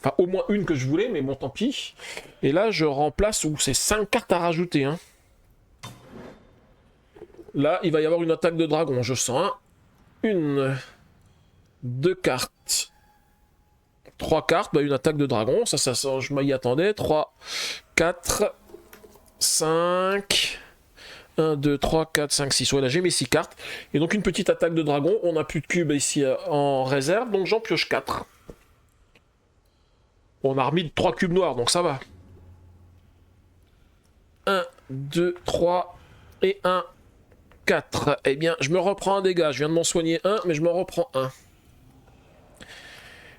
Enfin, au moins une que je voulais, mais bon, tant pis. Et là, je remplace... Ouh, c'est 5 cartes à rajouter. Hein. Là, il va y avoir une attaque de dragon, je sens. Hein. 1, 2 cartes. 3 cartes, une attaque de dragon. Ça, je m'y attendais. 3, 4, 5... 1, 2, 3, 4, 5, 6. Ouais, là j'ai mes 6 cartes. Et donc une petite attaque de dragon. On n'a plus de cubes ici en réserve. Donc j'en pioche 4. On a remis 3 cubes noirs, donc ça va. 1, 2, 3 et 1, 4. Eh bien, je me reprends un dégât. Je viens de m'en soigner un, mais je me reprends un.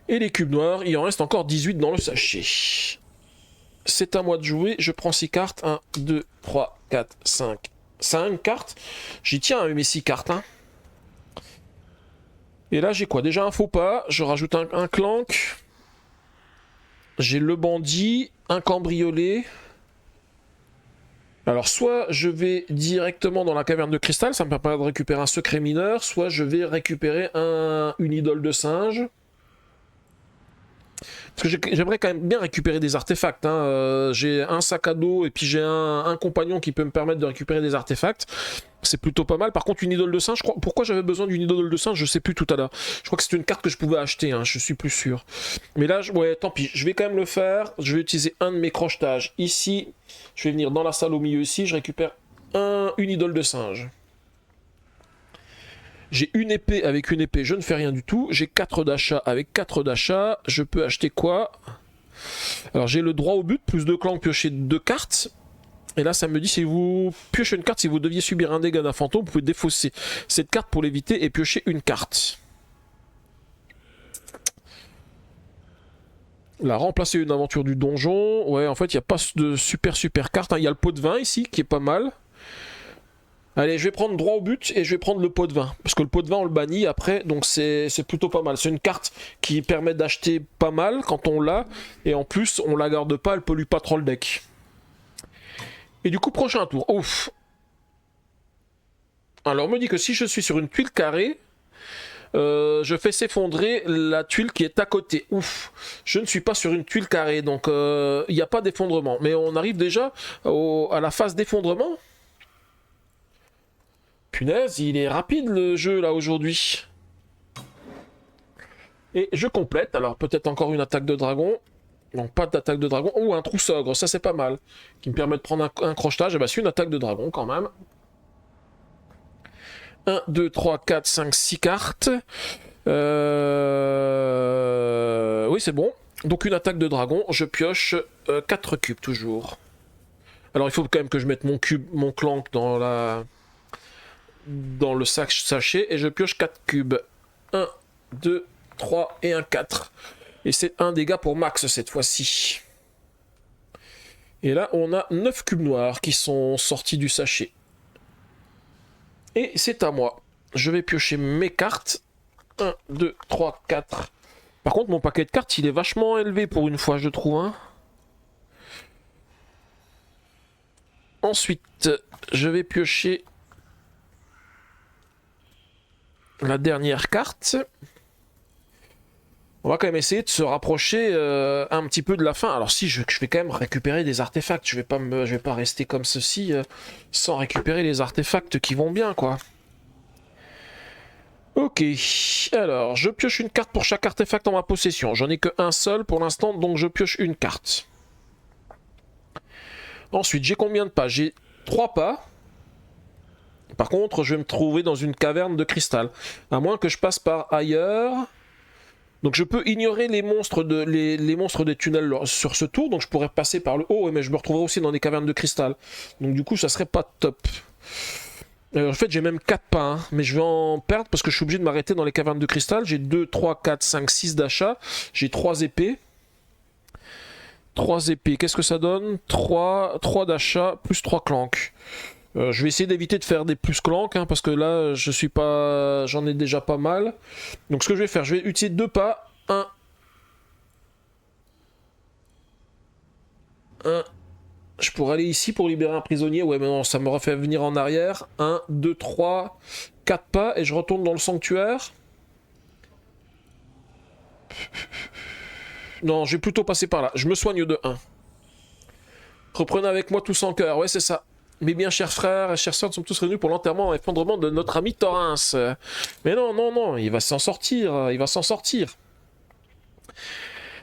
Et les cubes noirs, il en reste encore 18 dans le sachet. C'est à moi de jouer. Je prends 6 cartes. 1, 2, 3, 4, 5. 5 cartes. J'y tiens à mes 6 cartes. Hein. Et là, j'ai quoi? Déjà un faux pas. Je rajoute un clank. J'ai le bandit. Un cambriolé. Alors, soit je vais directement dans la caverne de cristal. Ça me permet de récupérer un secret mineur. Soit je vais récupérer une idole de singe. Parce que j'aimerais quand même bien récupérer des artefacts. Hein. J'ai un sac à dos et puis j'ai un compagnon qui peut me permettre de récupérer des artefacts. C'est plutôt pas mal. Par contre, une idole de singe, pourquoi j'avais besoin d'une idole de singe, je sais plus tout à l'heure. Je crois que c'est une carte que je pouvais acheter, hein, je suis plus sûr. Mais là, ouais, tant pis, je vais quand même le faire. Je vais utiliser un de mes crochetages ici. Je vais venir dans la salle au milieu ici, je récupère une idole de singe. J'ai une épée, avec une épée, je ne fais rien du tout. J'ai 4 d'achats, avec 4 d'achats, je peux acheter quoi? Alors j'ai le droit au but, plus 2 clans, piocher 2 cartes. Et là ça me dit si vous piochez une carte, si vous deviez subir un dégât d'un fantôme, vous pouvez défausser cette carte pour l'éviter et piocher une carte. Là, remplacer une aventure du donjon. Ouais, en fait, il n'y a pas de super carte. Il y a le pot de vin ici, qui est pas mal. Allez, je vais prendre droit au but et je vais prendre le pot de vin. Parce que le pot de vin, on le bannit après, donc c'est plutôt pas mal. C'est une carte qui permet d'acheter pas mal quand on l'a. Et en plus, on la garde pas, elle pollue pas trop le deck. Et du coup, prochain tour. Ouf. Alors, on me dit que si je suis sur une tuile carrée, je fais s'effondrer la tuile qui est à côté. Ouf. Je ne suis pas sur une tuile carrée, donc il n'y a pas d'effondrement. Mais on arrive déjà à la phase d'effondrement. Punaise, il est rapide le jeu là aujourd'hui. Et je complète, alors peut-être encore une attaque de dragon. Non, pas d'attaque de dragon. Oh, un trou-sogre, ça c'est pas mal. Qui me permet de prendre un crochetage. Et bah, c'est une attaque de dragon quand même. 1, 2, 3, 4, 5, 6 cartes. Oui, c'est bon. Donc une attaque de dragon, je pioche 4 cubes toujours. Alors il faut quand même que je mette mon cube, mon clank dans le sachet et je pioche 4 cubes. 1, 2, 3 et un 4. Et c'est un dégât pour max cette fois-ci. Et là, on a 9 cubes noirs qui sont sortis du sachet. Et c'est à moi. Je vais piocher mes cartes. 1, 2, 3, 4. Par contre, mon paquet de cartes, il est vachement élevé pour une fois, je trouve. Hein. Ensuite, je vais piocher la dernière carte. On va quand même essayer de se rapprocher un petit peu de la fin. Alors si, je vais quand même récupérer des artefacts. Je vais pas rester comme ceci sans récupérer les artefacts qui vont bien, quoi. Ok, alors je pioche une carte pour chaque artefact en ma possession. J'en ai que un seul pour l'instant, donc je pioche une carte. Ensuite, j'ai combien de pas? J'ai 3 pas. Par contre, je vais me trouver dans une caverne de cristal. À moins que je passe par ailleurs. Donc je peux ignorer les monstres des tunnels sur ce tour. Donc je pourrais passer par le haut, mais je me retrouverai aussi dans des cavernes de cristal. Donc du coup, ça serait pas top. En fait, j'ai même 4 pas, hein, mais je vais en perdre parce que je suis obligé de m'arrêter dans les cavernes de cristal. J'ai 2, 3, 4, 5, 6 d'achat. J'ai 3 épées. 3 épées, qu'est-ce que ça donne? 3 d'achat plus 3 clanks. Je vais essayer d'éviter de faire des plus clanks, hein, parce que là, j'en ai déjà pas mal. Donc ce que je vais faire, je vais utiliser 2 pas. 1. Je pourrais aller ici pour libérer un prisonnier. Ouais, mais non, ça me refait venir en arrière. 1, 2, 3, 4 pas. Et je retourne dans le sanctuaire. Non, je vais plutôt passer par là. Je me soigne de 1. Reprenez avec moi tous en cœur. Ouais, c'est ça. Mes bien chers frères et chères sœurs sont tous réunis pour l'enterrement et effondrement de notre ami Torrens. Mais non, non, non, il va s'en sortir. Il va s'en sortir.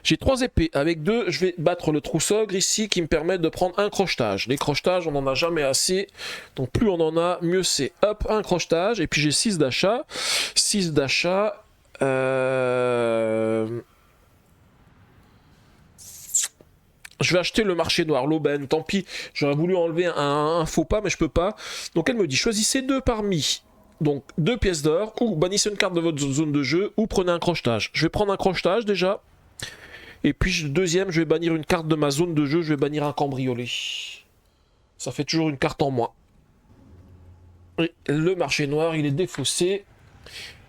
J'ai 3 épées. Avec 2, je vais battre le trou-sogre ici qui me permet de prendre un crochetage. Les crochetages, on n'en a jamais assez. Donc plus on en a, mieux c'est. Hop, un crochetage. Et puis j'ai 6 d'achat. 6 d'achat. Je vais acheter le marché noir, l'aubaine. Tant pis, j'aurais voulu enlever un faux pas, mais je peux pas. Donc elle me dit, choisissez 2 parmi. Donc 2 pièces d'or, ou bannissez une carte de votre zone de jeu, ou prenez un crochetage. Je vais prendre un crochetage déjà. Et puis deuxième, je vais bannir une carte de ma zone de jeu, je vais bannir un cambriolé. Ça fait toujours une carte en moins. Et le marché noir, il est défaussé.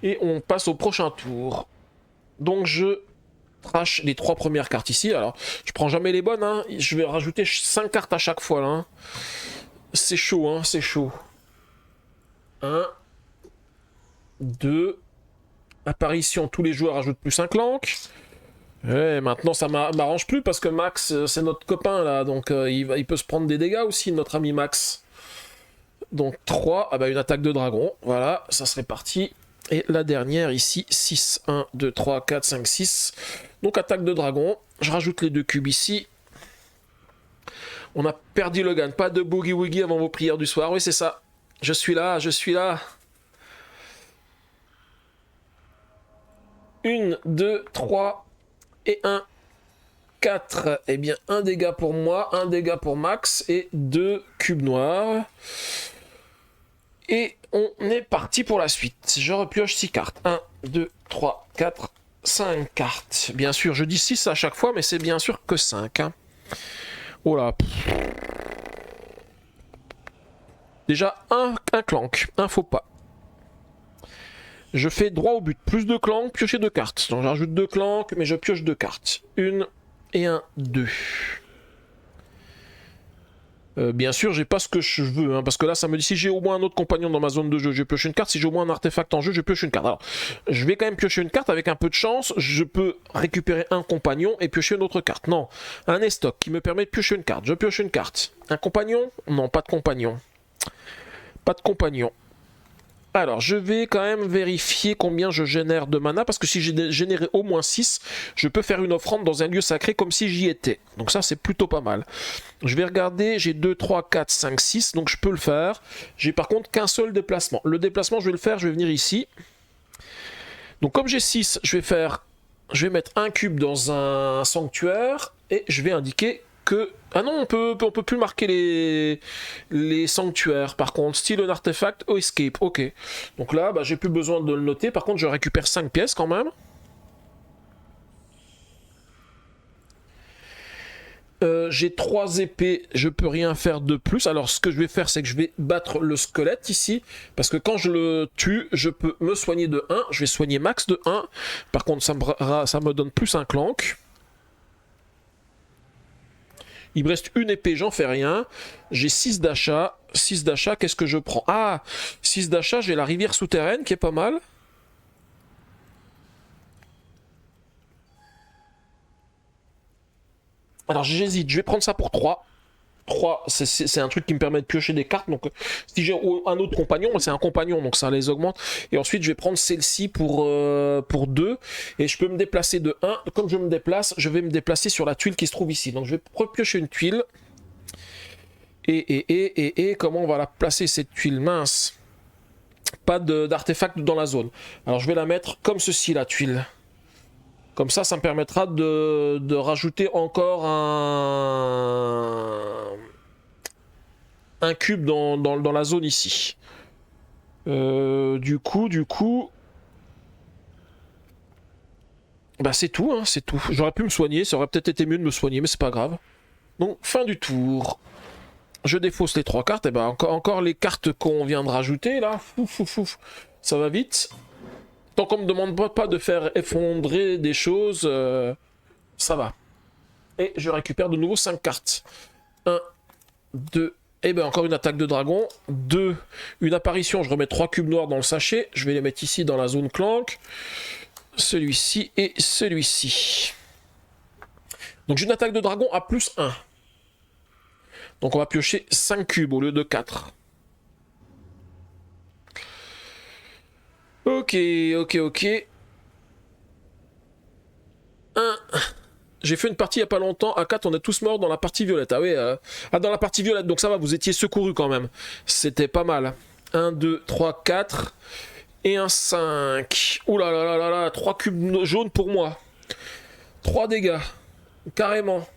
Et on passe au prochain tour. Donc je trash les 3 premières cartes ici. Alors, je prends jamais les bonnes, hein. Je vais rajouter 5 cartes à chaque fois, là. Hein. C'est chaud, hein, c'est chaud. 1, 2. Apparition, tous les joueurs ajoutent plus un clank. Ouais, maintenant ça m'arrange plus parce que Max, c'est notre copain là, donc il peut se prendre des dégâts aussi, notre ami Max. Donc 3, ah bah une attaque de dragon, voilà, ça serait parti. Et la dernière ici, 6, 1, 2, 3, 4, 5, 6. Donc attaque de dragon, je rajoute les 2 cubes ici. On a perdu Logan, pas de boogie woogie avant vos prières du soir, oui c'est ça. Je suis là, je suis là. 1, 2, 3 et 1, 4. Eh bien, un dégât pour moi, un dégât pour Max et 2 cubes noirs. Et on est parti pour la suite. Je repioche 6 cartes. 1, 2, 3, 4, 5 cartes. Bien sûr, je dis 6 à chaque fois, mais c'est bien sûr que 5. Hein. Oh là. Déjà, un clank. Un faux pas. Je fais droit au but. Plus de clank, piocher 2 cartes. Donc j'ajoute 2 clanks, mais je pioche 2 cartes. 1 et 1, 2. Bien sûr, j'ai pas ce que je veux, hein, parce que là, ça me dit si j'ai au moins un autre compagnon dans ma zone de jeu, je pioche une carte. Si j'ai au moins un artefact en jeu, je pioche une carte. Alors, je vais quand même piocher une carte avec un peu de chance. Je peux récupérer un compagnon et piocher une autre carte. Non, un estoc qui me permet de piocher une carte. Je pioche une carte. Un compagnon? Non, pas de compagnon. Pas de compagnon. Alors, je vais quand même vérifier combien je génère de mana, parce que si j'ai généré au moins 6, je peux faire une offrande dans un lieu sacré comme si j'y étais. Donc ça, c'est plutôt pas mal. Je vais regarder, j'ai 2, 3, 4, 5, 6, donc je peux le faire. J'ai par contre qu'un seul déplacement. Le déplacement, je vais le faire, je vais venir ici. Donc comme j'ai 6, je vais mettre un cube dans un sanctuaire, et je vais indiquer que... Ah non, on peut plus marquer les sanctuaires. Par contre, style un artefact ou escape. Ok. Donc là, bah, j'ai plus besoin de le noter. Par contre, je récupère 5 pièces quand même. J'ai 3 épées, je peux rien faire de plus. Alors ce que je vais faire, c'est que je vais battre le squelette ici. Parce que quand je le tue, je peux me soigner de 1. Je vais soigner max de 1. Par contre, ça me donne plus un clank. Il me reste une épée, j'en fais rien. J'ai 6 d'achat. 6 d'achat, qu'est-ce que je prends? Ah, 6 d'achat, j'ai la rivière souterraine qui est pas mal. Alors j'hésite, je vais prendre ça pour 3. 3, c'est un truc qui me permet de piocher des cartes. Donc si j'ai un autre compagnon, c'est un compagnon, donc ça les augmente. Et ensuite je vais prendre celle-ci pour 2. Et je peux me déplacer de 1. Comme je me déplace, je vais me déplacer sur la tuile qui se trouve ici. Donc je vais repiocher une tuile. Et comment on va la placer cette tuile? Mince. Pas d'artefact dans la zone. Alors je vais la mettre comme ceci, la tuile. Comme ça me permettra de rajouter encore un cube dans la zone ici. Du coup... Bah c'est tout, hein, c'est tout. J'aurais pu me soigner, ça aurait peut-être été mieux de me soigner, mais c'est pas grave. Donc, fin du tour. Je défausse les 3 cartes, et bah encore les cartes qu'on vient de rajouter, là. Ça va vite. Tant qu'on me demande pas de faire effondrer des choses, ça va. Et je récupère de nouveau 5 cartes. 1, 2, et ben encore une attaque de dragon. 2, une apparition, je remets 3 cubes noirs dans le sachet. Je vais les mettre ici dans la zone clank. Celui-ci et celui-ci. Donc j'ai une attaque de dragon à plus 1. Donc on va piocher 5 cubes au lieu de 4. Ok. 1. J'ai fait une partie il n'y a pas longtemps. À 4, on est tous morts dans la partie violette. Ah oui, dans la partie violette. Donc ça va, vous étiez secourus quand même. C'était pas mal. 1, 2, 3, 4. Et un 5. Ouh là là là là là. 3 cubes jaunes pour moi. 3 dégâts. Carrément.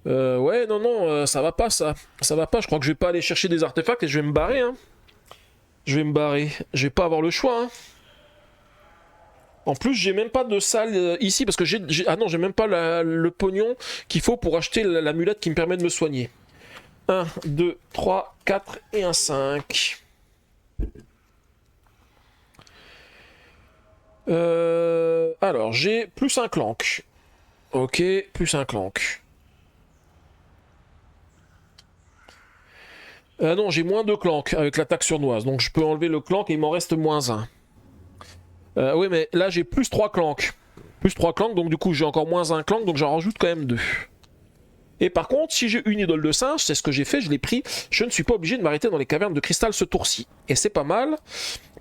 Ouais, non, ça va pas ça. Ça va pas. Je crois que je vais pas aller chercher des artefacts et je vais me barrer. Hein. Je vais me barrer. Je vais pas avoir le choix. Hein. En plus, j'ai même pas de salle ici parce que j'ai même pas le pognon qu'il faut pour acheter l'amulette qui me permet de me soigner. 1, 2, 3, 4 et un 5. Alors, j'ai plus un clank. Ok, plus un clank. Non, j'ai moins de clank avec l'attaque sournoise. Donc je peux enlever le clank et il m'en reste moins 1. Oui, mais là j'ai plus 3 clanks. Plus 3 clanks, donc du coup j'ai encore moins un clank, donc j'en rajoute quand même 2. Et par contre, si j'ai une idole de singe, c'est ce que j'ai fait, je l'ai pris, je ne suis pas obligé de m'arrêter dans les cavernes de cristal ce tour-ci. Et c'est pas mal,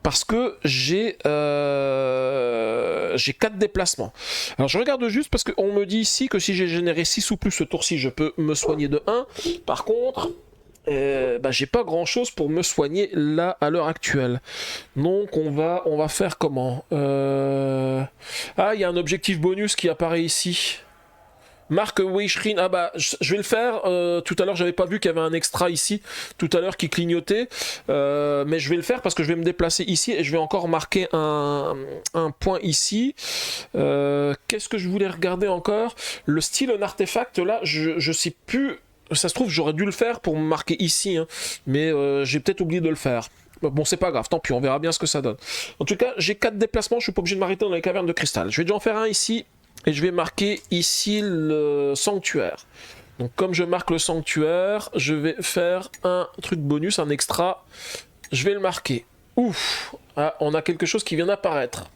parce que j'ai 4 déplacements. Alors je regarde juste, parce qu'on me dit ici que si j'ai généré 6 ou plus ce tour-ci, je peux me soigner de 1. Par contre, j'ai pas grand-chose pour me soigner là, à l'heure actuelle. Donc on va faire comment Ah, il y a un objectif bonus qui apparaît ici. Marque Weishrine, ah bah je vais le faire, tout à l'heure j'avais pas vu qu'il y avait un extra ici, tout à l'heure qui clignotait, mais je vais le faire parce que je vais me déplacer ici et je vais encore marquer un point ici. Qu'est-ce que je voulais regarder encore? Le style un artefact là, je sais plus, ça se trouve j'aurais dû le faire pour me marquer ici, hein, mais j'ai peut-être oublié de le faire. Bon, c'est pas grave, tant pis, on verra bien ce que ça donne. En tout cas, j'ai 4 déplacements, je suis pas obligé de m'arrêter dans les cavernes de cristal. Je vais déjà en faire un ici. Et je vais marquer ici le sanctuaire. Donc comme je marque le sanctuaire, je vais faire un truc bonus, un extra. Je vais le marquer. Ouf, ah, on a quelque chose qui vient d'apparaître.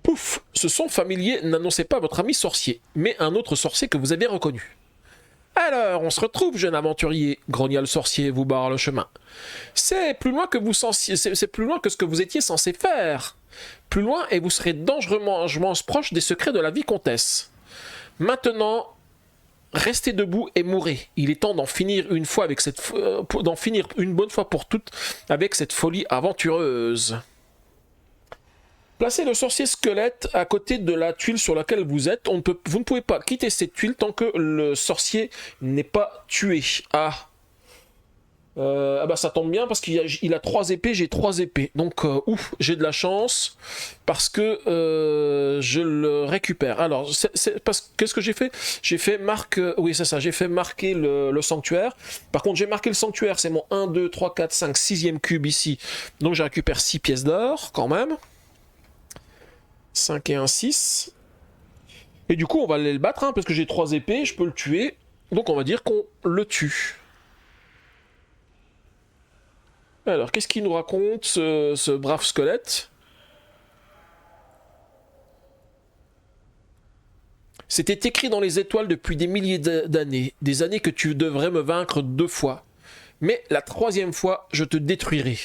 Pouf, ce son familier n'annonçait pas votre ami sorcier, mais un autre sorcier que vous avez reconnu. Alors, on se retrouve, jeune aventurier, grogna le sorcier, vous barre le chemin. C'est plus loin que c'est plus loin que ce que vous étiez censé faire. Plus loin et vous serez dangereusement proche des secrets de la vicomtesse. Maintenant, restez debout et mourrez. Il est temps d'en finir une bonne fois pour toutes avec cette folie aventureuse. Placez le sorcier squelette à côté de la tuile sur laquelle vous êtes. Vous ne pouvez pas quitter cette tuile tant que le sorcier n'est pas tué. Ah bah ça tombe bien parce qu'il a 3 épées, j'ai 3 épées. Donc ouf, j'ai de la chance parce que je le récupère. Alors, qu'est-ce que j'ai fait? J'ai fait oui c'est ça, j'ai fait marquer le sanctuaire. Par contre, j'ai marqué le sanctuaire, c'est mon 1, 2, 3, 4, 5, 6e cube ici. Donc je récupère 6 pièces d'or quand même. 5 et 1, 6. Et du coup, on va aller le battre, hein, parce que j'ai 3 épées, je peux le tuer. Donc on va dire qu'on le tue. Alors, qu'est-ce qu'il nous raconte, ce brave squelette? C'était écrit dans les étoiles depuis des milliers d'années. Des années que tu devrais me vaincre 2 fois. Mais la 3e fois, je te détruirai.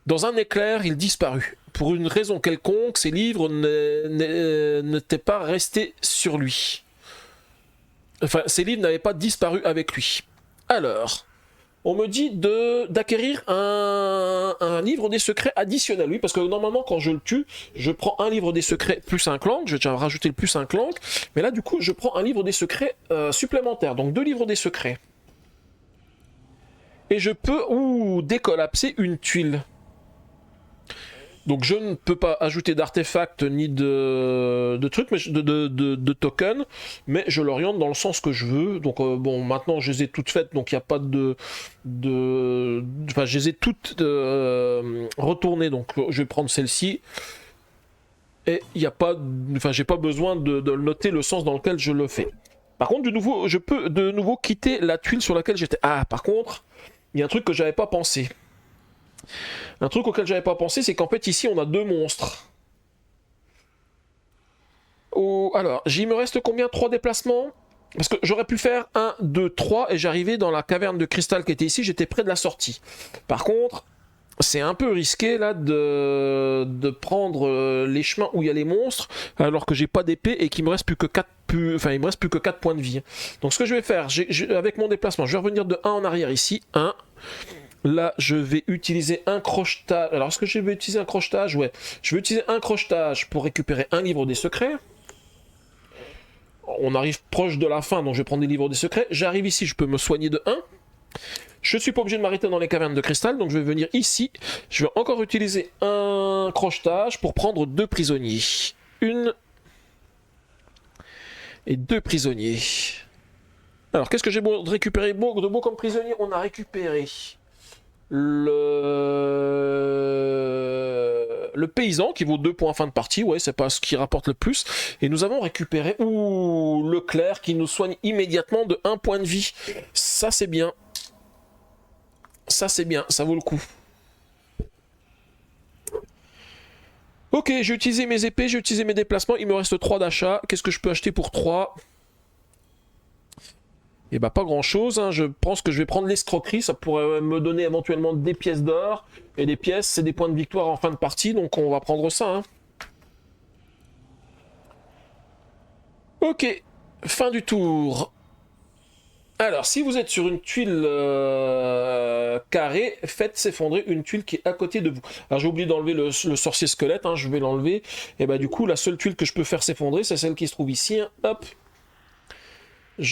Dans un éclair, il disparut. Pour une raison quelconque, ces livres n'étaient pas restés sur lui. Enfin, ces livres n'avaient pas disparu avec lui. Alors, on me dit d'acquérir un livre des secrets additionnel. Oui, parce que normalement, quand je le tue, je prends un livre des secrets plus un clank. Je vais déjà rajouter le plus un clank. Mais là, du coup, je prends un livre des secrets supplémentaire. Donc, 2 livres des secrets. Et je peux décollapser une tuile. Donc je ne peux pas ajouter d'artefacts ni de trucs, mais de tokens, mais je l'oriente dans le sens que je veux. Donc bon, maintenant je les ai toutes faites, donc il n'y a pas enfin, je les ai toutes retournées, donc je vais prendre celle-ci. Et il n'y a pas... Enfin, j'ai pas besoin de noter le sens dans lequel je le fais. Par contre, je peux de nouveau quitter la tuile sur laquelle j'étais. Ah, par contre, il y a un truc que j'avais pas pensé. Un truc auquel j'avais pas pensé, c'est qu'en fait ici on a 2 monstres. Alors, il me reste combien? 3 déplacements? Parce que j'aurais pu faire 1, 2, 3 et j'arrivais dans la caverne de cristal qui était ici, j'étais près de la sortie. Par contre, c'est un peu risqué là de prendre les chemins où il y a les monstres alors que j'ai pas d'épée et qu'il me reste plus que 4 il me reste plus que 4 points de vie. Donc ce que je vais faire, avec mon déplacement, je vais revenir de 1 en arrière ici, 1. Là, je vais utiliser un crochetage. Alors, est-ce que je vais utiliser un crochetage? Ouais. Je vais utiliser un crochetage pour récupérer un livre des secrets. On arrive proche de la fin, donc je vais prendre des livres des secrets. J'arrive ici, je peux me soigner de 1. Je ne suis pas obligé de m'arrêter dans les cavernes de cristal, donc je vais venir ici. Je vais encore utiliser un crochetage pour prendre 2 prisonniers. 1 et 2 prisonniers. Alors, qu'est-ce que j'ai beau de récupérer de beau comme prisonnier? On a récupéré le le paysan qui vaut 2 points fin de partie, ouais, c'est pas ce qui rapporte le plus. Et nous avons récupéré, ouh, le clerc qui nous soigne immédiatement de 1 point de vie. Ça c'est bien. Ça c'est bien, ça vaut le coup. Ok, j'ai utilisé mes épées, j'ai utilisé mes déplacements, il me reste 3 d'achat. Qu'est-ce que je peux acheter pour 3? Et bah pas grand chose, hein. Je pense que je vais prendre l'escroquerie, ça pourrait me donner éventuellement des pièces d'or. Et des pièces, c'est des points de victoire en fin de partie, donc on va prendre ça. Hein. Ok, fin du tour. Alors, si vous êtes sur une tuile carrée, faites s'effondrer une tuile qui est à côté de vous. Alors, j'ai oublié d'enlever le sorcier squelette, hein, je vais l'enlever. Et bah du coup, la seule tuile que je peux faire s'effondrer, c'est celle qui se trouve ici. Hein. Hop.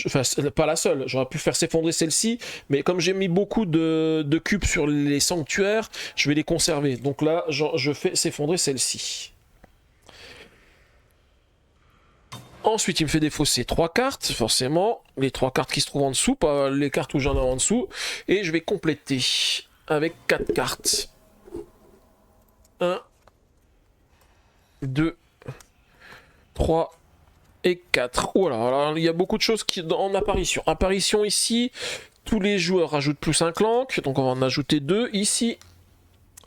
Enfin, pas la seule, j'aurais pu faire s'effondrer celle-ci, mais comme j'ai mis beaucoup de cubes sur les sanctuaires, je vais les conserver. Donc là, je fais s'effondrer celle-ci. Ensuite, il me fait défausser 3 cartes, forcément. Les 3 cartes qui se trouvent en dessous, pas les cartes où j'en ai en dessous. Et je vais compléter avec 4 cartes. 1, 2, 3, et 4. Oh là, alors, il y a beaucoup de choses en apparition. Apparition ici, tous les joueurs rajoutent plus un clank, donc on va en ajouter 2 ici.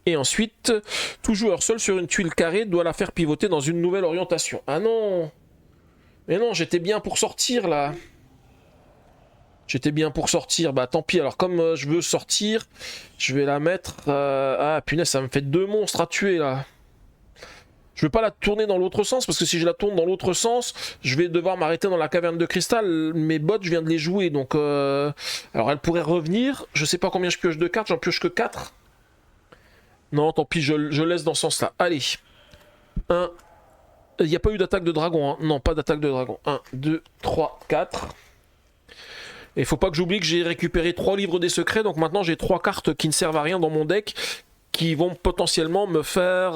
Et ensuite, tout joueur seul sur une tuile carrée doit la faire pivoter dans une nouvelle orientation. Ah non! Mais non, j'étais bien pour sortir là. J'étais bien pour sortir, bah tant pis. Alors comme je veux sortir, je vais la mettre... Ah punaise, ça me fait 2 monstres à tuer là. Je ne veux pas la tourner dans l'autre sens, parce que si je la tourne dans l'autre sens, je vais devoir m'arrêter dans la caverne de cristal. Mes bottes, je viens de les jouer, donc... Alors, elle pourrait revenir. Je sais pas combien je pioche de cartes, j'en pioche que 4. Non, tant pis, je laisse dans ce sens-là. Allez. 1. Il n'y a pas eu d'attaque de dragon, hein. Non, pas d'attaque de dragon. 1, 2, 3, 4. Et il faut pas que j'oublie que j'ai récupéré 3 livres des secrets, donc maintenant j'ai 3 cartes qui ne servent à rien dans mon deck, qui vont potentiellement me faire...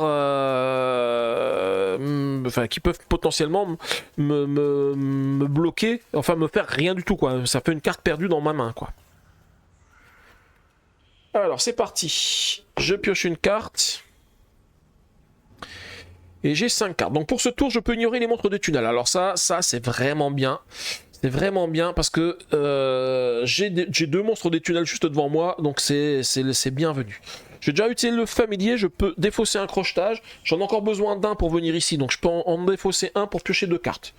Enfin, qui peuvent potentiellement me bloquer, enfin me faire rien du tout, quoi. Ça fait une carte perdue dans ma main, quoi. Alors, c'est parti. Je pioche une carte. Et j'ai 5 cartes. Donc pour ce tour, je peux ignorer les monstres de tunnel. Alors ça c'est vraiment bien. C'est vraiment bien parce que j'ai 2 monstres des tunnels juste devant moi. Donc c'est bienvenu. J'ai déjà utilisé le familier, je peux défausser un crochetage. J'en ai encore besoin d'un pour venir ici. Donc je peux en défausser un pour piocher 2 cartes.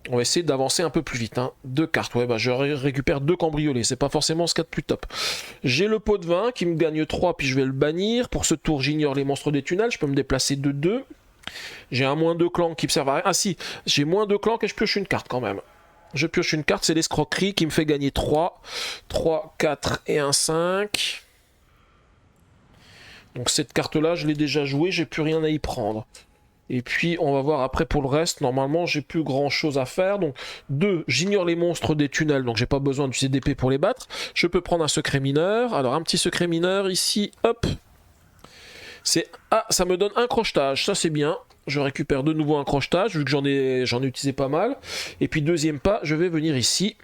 On va essayer d'avancer un peu plus vite. Hein. 2 cartes, ouais, bah je récupère 2 cambriolés. C'est pas forcément ce qu'il y a de plus top. J'ai le pot de vin qui me gagne 3, puis je vais le bannir. Pour ce tour, j'ignore les monstres des tunnels. Je peux me déplacer de 2. J'ai un moins 2 clank qui me sert à rien. Ah si, j'ai moins 2 clank et je pioche une carte quand même. Je pioche une carte, c'est l'escroquerie qui me fait gagner 3. 3, 4 et un 5. Donc cette carte-là, je l'ai déjà jouée, j'ai plus rien à y prendre. Et puis on va voir après pour le reste, normalement j'ai plus grand chose à faire. Donc 2, j'ignore les monstres des tunnels, donc j'ai pas besoin d'utiliser d'épée pour les battre. Je peux prendre un secret mineur. Alors un petit secret mineur ici, hop. Ah, ça me donne un crochetage, ça c'est bien. Je récupère de nouveau un crochetage, vu que j'en ai utilisé pas mal. Et puis deuxième pas, je vais venir ici.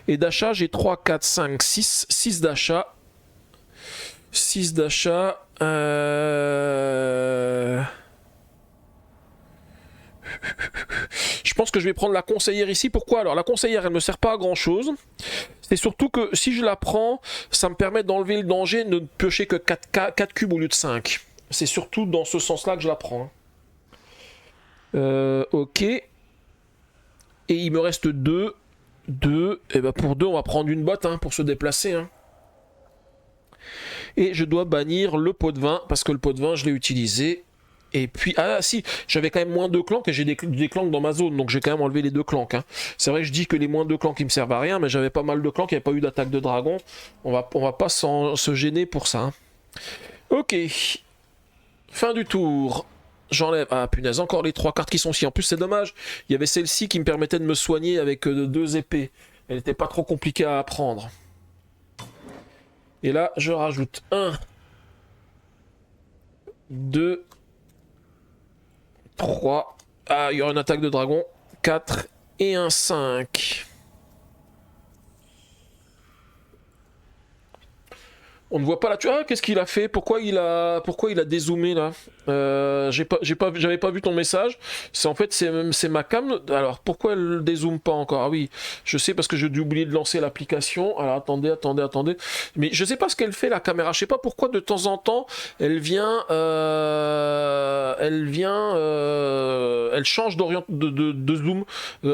Et d'achat, j'ai 3, 4, 5, 6. 6 d'achat. 6 d'achat. Je pense que je vais prendre la conseillère ici. Pourquoi? Alors la conseillère, elle ne me sert pas à grand chose. C'est surtout que si je la prends, ça me permet d'enlever le danger de ne piocher que 4 cubes au lieu de 5. C'est surtout dans ce sens-là que je la prends. Ok. Et il me reste 2. 2. Et ben pour 2, on va prendre une botte pour se déplacer. Hein. Et je dois bannir le pot de vin, parce que le pot de vin, je l'ai utilisé. Et puis, ah si, j'avais quand même moins 2 clans et j'ai des clans dans ma zone, donc j'ai quand même enlevé les 2 clans. Hein. C'est vrai que je dis que les moins 2 clans qui me servent à rien, mais j'avais pas mal de clans qui n'avaient pas eu d'attaque de dragon. On va pas se gêner pour ça. Hein. Ok. Fin du tour. J'enlève... Ah punaise, encore les 3 cartes qui sont ici. En plus, c'est dommage. Il y avait celle-ci qui me permettait de me soigner avec 2 épées. Elle n'était pas trop compliquée à apprendre. Et là, je rajoute 1, 2, 3. Ah, il y aura une attaque de dragon. 4 et un 5. On ne voit pas là. Ah, qu'est-ce qu'il a fait? Pourquoi il a dézoomé là? J'avais pas vu ton message. En fait, c'est ma cam. Alors, pourquoi elle dézoome pas encore? Ah oui, je sais parce que j'ai dû oublier de lancer l'application. Alors, attendez. Mais je sais pas ce qu'elle fait la caméra. Je sais pas pourquoi de temps en temps, elle change de zoom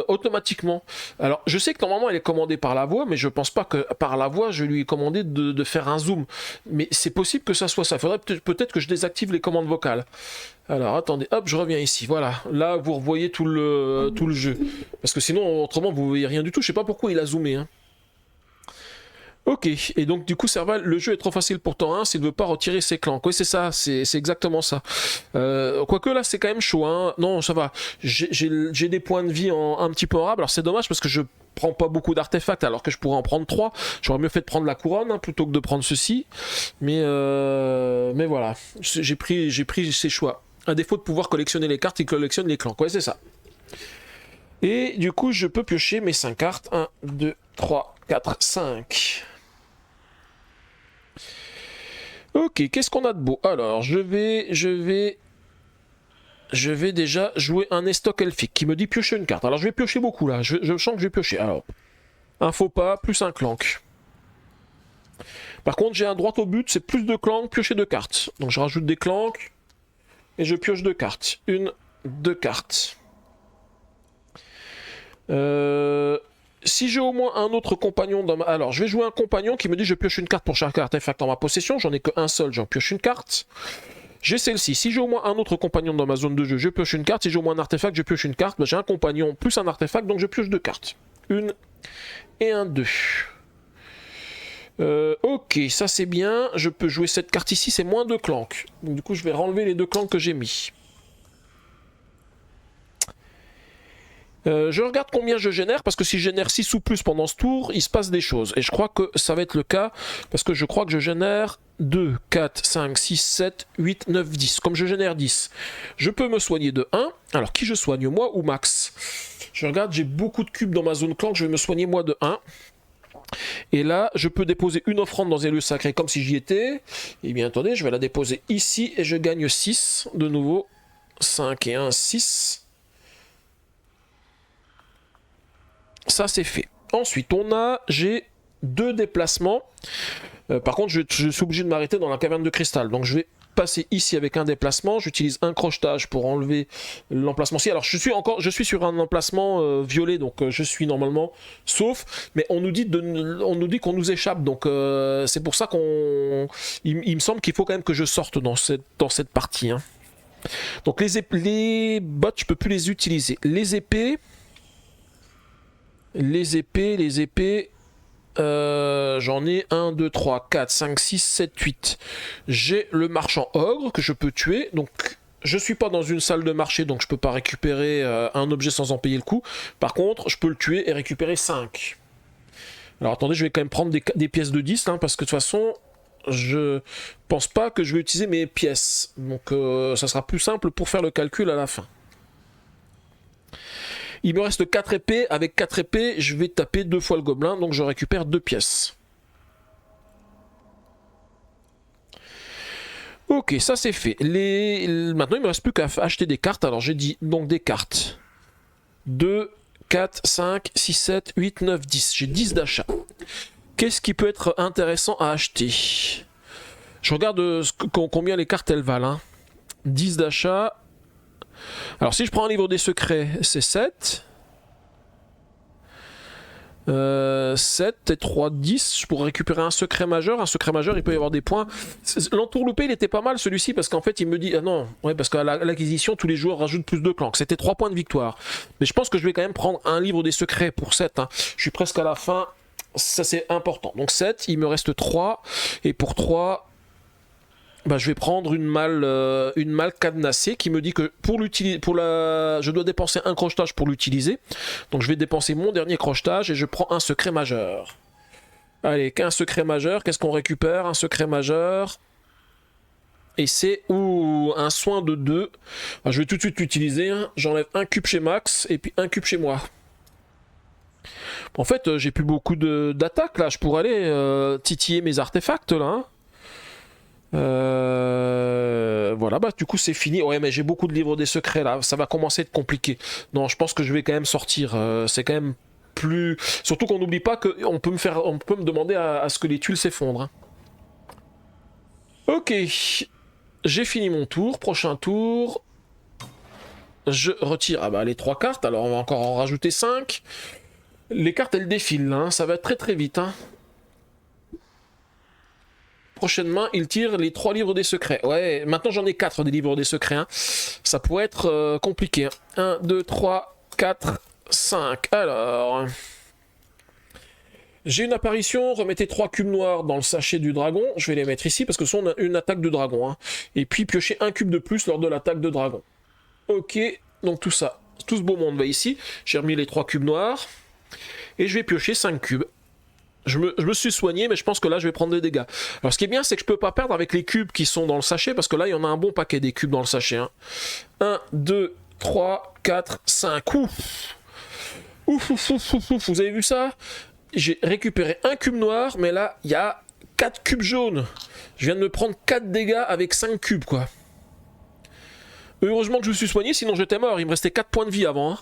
automatiquement. Alors, je sais que normalement, elle est commandée par la voix, mais je pense pas que par la voix, je lui ai commandé de faire un zoom. Mais c'est possible que ça soit ça. Il faudrait peut-être que je désactive les commandes vocales. Alors attendez, hop, je reviens ici. Voilà, là vous revoyez tout le jeu. Parce que sinon, autrement, vous voyez rien du tout. Je sais pas pourquoi il a zoomé. Hein. Ok, et donc du coup, Serval, le jeu est trop facile pour temps 1 s'il ne veut pas retirer ses clans. Oui, c'est ça, c'est exactement ça. Quoique là, c'est quand même chaud. Hein. Non, ça va. J'ai des points de vie un petit peu en rab. Alors c'est dommage parce que je prends pas beaucoup d'artefacts alors que je pourrais en prendre 3. J'aurais mieux fait de prendre la couronne hein, plutôt que de prendre ceci. Mais voilà, j'ai pris ces choix. À défaut de pouvoir collectionner les cartes, il collectionne les clans. Ouais, c'est ça. Et du coup, je peux piocher mes 5 cartes. 1, 2, 3, 4, 5. Ok, qu'est-ce qu'on a de beau? Alors, je vais déjà jouer un estoc elfique qui me dit piocher une carte. Alors, je vais piocher beaucoup là. Je sens que je vais piocher. Alors, un faux pas plus un clank. Par contre, j'ai un droit au but, c'est plus de clank, piocher 2 cartes. Donc, je rajoute des clanks et je pioche 2 cartes. 1, 2 cartes. Si j'ai au moins un autre compagnon dans ma... Alors, je vais jouer un compagnon qui me dit je pioche une carte pour chaque artefact en ma possession. J'en ai qu'un seul, j'en pioche une carte. J'ai celle-ci. Si j'ai au moins un autre compagnon dans ma zone de jeu, je pioche une carte. Si j'ai au moins un artefact, je pioche une carte. Ben, j'ai un compagnon plus un artefact, donc je pioche 2 cartes. 1 et un 2. Ok, ça c'est bien. Je peux jouer cette carte ici, c'est moins 2 clanks. Donc du coup, je vais renlever les 2 clanks que j'ai mis. Je regarde combien je génère, parce que si je génère 6 ou plus pendant ce tour, il se passe des choses. Et je crois que ça va être le cas, parce que je crois que je génère 2, 4, 5, 6, 7, 8, 9, 10. Comme je génère 10, je peux me soigner de 1. Alors, qui je soigne, moi ou Max? Je regarde, j'ai beaucoup de cubes dans ma zone clan, je vais me soigner moi de 1. Et là, je peux déposer une offrande dans un lieu sacré comme si j'y étais. Et bien, attendez, je vais la déposer ici et je gagne 6 de nouveau. 5 et 1, 6. Ça c'est fait. Ensuite, j'ai 2 déplacements. Par contre, je suis obligé de m'arrêter dans la caverne de cristal. Donc je vais passer ici avec un déplacement. J'utilise un crochetage pour enlever l'emplacement-ci. Alors je suis sur un emplacement violet, donc je suis normalement sauf. Mais on nous dit qu'on nous échappe. Donc c'est pour ça il me semble qu'il faut quand même que je sorte dans cette partie. Hein. Donc les bottes, je peux plus les utiliser. Les épées, j'en ai 1, 2, 3, 4, 5, 6, 7, 8. J'ai le marchand ogre que je peux tuer. Donc je suis pas dans une salle de marché, donc je peux pas récupérer un objet sans en payer le coup. Par contre, je peux le tuer et récupérer 5. Alors attendez, je vais quand même prendre des pièces de 10, hein, parce que de toute façon, je pense pas que je vais utiliser mes pièces. Donc ça sera plus simple pour faire le calcul à la fin. Il me reste 4 épées. Avec 4 épées, je vais taper 2 fois le gobelin. Donc je récupère 2 pièces. Ok, ça c'est fait. Maintenant, il me reste plus qu'à acheter des cartes. Alors j'ai dit donc des cartes. 2, 4, 5, 6, 7, 8, 9, 10. J'ai 10 d'achat. Qu'est-ce qui peut être intéressant à acheter? Je regarde combien les cartes elles valent. Hein. 10 d'achat. Alors si je prends un livre des secrets, c'est 7. 7 et 3, 10. Je pourrais récupérer un secret majeur. Un secret majeur, il peut y avoir des points. L'entourloupé, il était pas mal celui-ci parce qu'en fait, il me dit. Ah non, ouais, parce qu'à l'acquisition, tous les joueurs rajoutent plus de clans. C'était 3 points de victoire. Mais je pense que je vais quand même prendre un livre des secrets pour 7. Hein. Je suis presque à la fin. Ça, c'est important. Donc 7, il me reste 3. Et pour 3. Bah, je vais prendre une malle cadenassée qui me dit que je dois dépenser un crochetage pour l'utiliser. Donc je vais dépenser mon dernier crochetage et je prends un secret majeur. Allez, qu'un secret majeur, qu'est-ce qu'on récupère? Un secret majeur. Et c'est un soin de 2. Alors, je vais tout de suite l'utiliser. Hein. J'enlève un cube chez Max et puis un cube chez moi. En fait, j'ai plus beaucoup d'attaques là. Je pourrais aller titiller mes artefacts là. Hein. Voilà, bah du coup c'est fini. Ouais, mais j'ai beaucoup de livres des secrets là. Ça va commencer à être compliqué. Non, je pense que je vais quand même sortir. C'est quand même plus. Surtout qu'on n'oublie pas qu'on peut on peut me demander à ce que les tuiles s'effondrent, hein. Ok, j'ai fini mon tour. Prochain tour. Je retire les 3 cartes. Alors on va encore en rajouter 5. Les cartes elles défilent, hein. Ça va être très très vite, hein. Prochaine main, il tire les 3 livres des secrets. Ouais, maintenant j'en ai 4 des livres des secrets, hein. Ça pourrait être compliqué, hein. 1, 2, 3, 4, 5. Alors... J'ai une apparition, remettez 3 cubes noirs dans le sachet du dragon. Je vais les mettre ici parce que ce sont une attaque de dragon, hein. Et puis piocher un cube de plus lors de l'attaque de dragon. Ok, donc tout ça. Tout ce beau monde va ici. J'ai remis les 3 cubes noirs. Et je vais piocher 5 cubes. Je me suis soigné, mais je pense que là, je vais prendre des dégâts. Alors, ce qui est bien, c'est que je peux pas perdre avec les cubes qui sont dans le sachet, parce que là, il y en a un bon paquet des cubes dans le sachet, hein. 1, 2, 3, 4, 5. Ouf. Ouf, ouf, ouf, ouf, ouf. Vous avez vu ça? J'ai récupéré un cube noir, mais là, il y a 4 cubes jaunes. Je viens de me prendre 4 dégâts avec 5 cubes, quoi. Heureusement que je me suis soigné, sinon j'étais mort. Il me restait 4 points de vie avant, hein.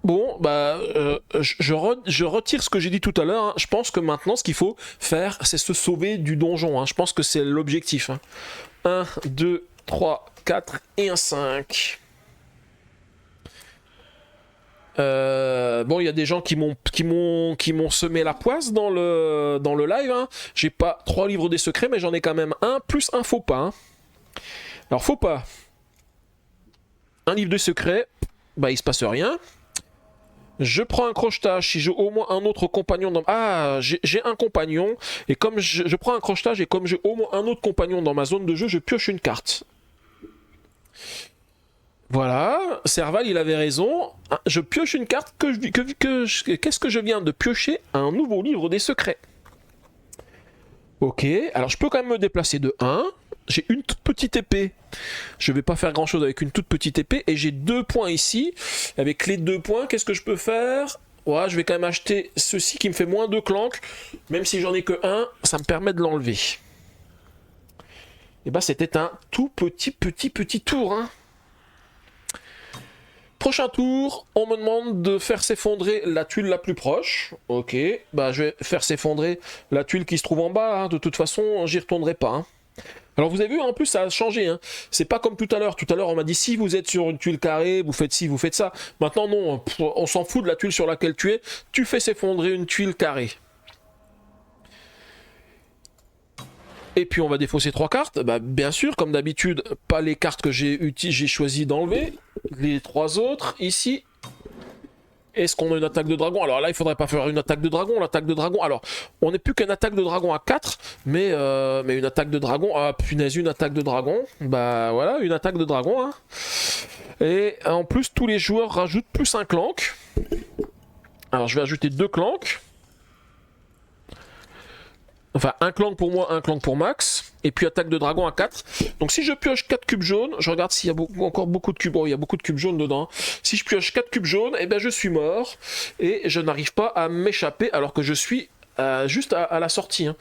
Bon, bah, je retire ce que j'ai dit tout à l'heure, hein. Je pense que maintenant, ce qu'il faut faire, c'est se sauver du donjon, hein. Je pense que c'est l'objectif, hein. 1, 2, 3, 4 et un 5. Bon, il y a des gens qui m'ont semé la poisse dans le live, hein. J'ai pas 3 livres des secrets, mais j'en ai quand même un, plus un faux pas, hein. Alors, faux pas. Un livre des secrets, bah, il se passe rien. Je prends un crochetage si j'ai au moins un autre compagnon dans... Ah, j'ai un compagnon, et comme je prends un crochetage, et comme j'ai au moins un autre compagnon dans ma zone de jeu, je pioche une carte. Voilà, Serval, il avait raison. Je pioche une carte qu'est-ce que je viens de piocher? Un nouveau livre des secrets. Ok, alors je peux quand même me déplacer de 1. J'ai une toute petite épée. Je vais pas faire grand chose avec une toute petite épée. Et j'ai 2 points ici. Avec les 2 points, qu'est-ce que je peux faire? Ouais, je vais quand même acheter ceci qui me fait moins de clank. Même si j'en ai que 1, ça me permet de l'enlever. Et bah c'était un tout petit tour, hein. Prochain tour, on me demande de faire s'effondrer la tuile la plus proche. Ok, bah je vais faire s'effondrer la tuile qui se trouve en bas, hein. De toute façon, j'y retournerai pas, hein. Alors vous avez vu, en plus ça a changé, hein. C'est pas comme tout à l'heure. Tout à l'heure on m'a dit si vous êtes sur une tuile carrée, vous faites ci, vous faites ça. Maintenant non, on s'en fout de la tuile sur laquelle tu es. Tu fais s'effondrer une tuile carrée. Et puis on va défausser 3 cartes. Bah bien sûr, comme d'habitude, pas les cartes que j'ai choisi d'enlever. Les 3 autres, ici. Est-ce qu'on a une attaque de dragon? Alors là, il faudrait pas faire une attaque de dragon. L'attaque de dragon, alors, on n'est plus qu'une attaque de dragon à 4, mais une attaque de dragon... Ah, punaise, une attaque de dragon. Bah voilà, une attaque de dragon, hein. Et en plus, tous les joueurs rajoutent plus un clank. Alors, je vais ajouter 2 clanks. Enfin, un clank pour moi, un clank pour Max. Et puis attaque de dragon à 4. Donc si je pioche 4 cubes jaunes, je regarde s'il y a encore beaucoup de cubes. Oh, il y a beaucoup de cubes jaunes dedans. Si je pioche 4 cubes jaunes, eh ben je suis mort. Et je n'arrive pas à m'échapper alors que je suis juste à la sortie, hein.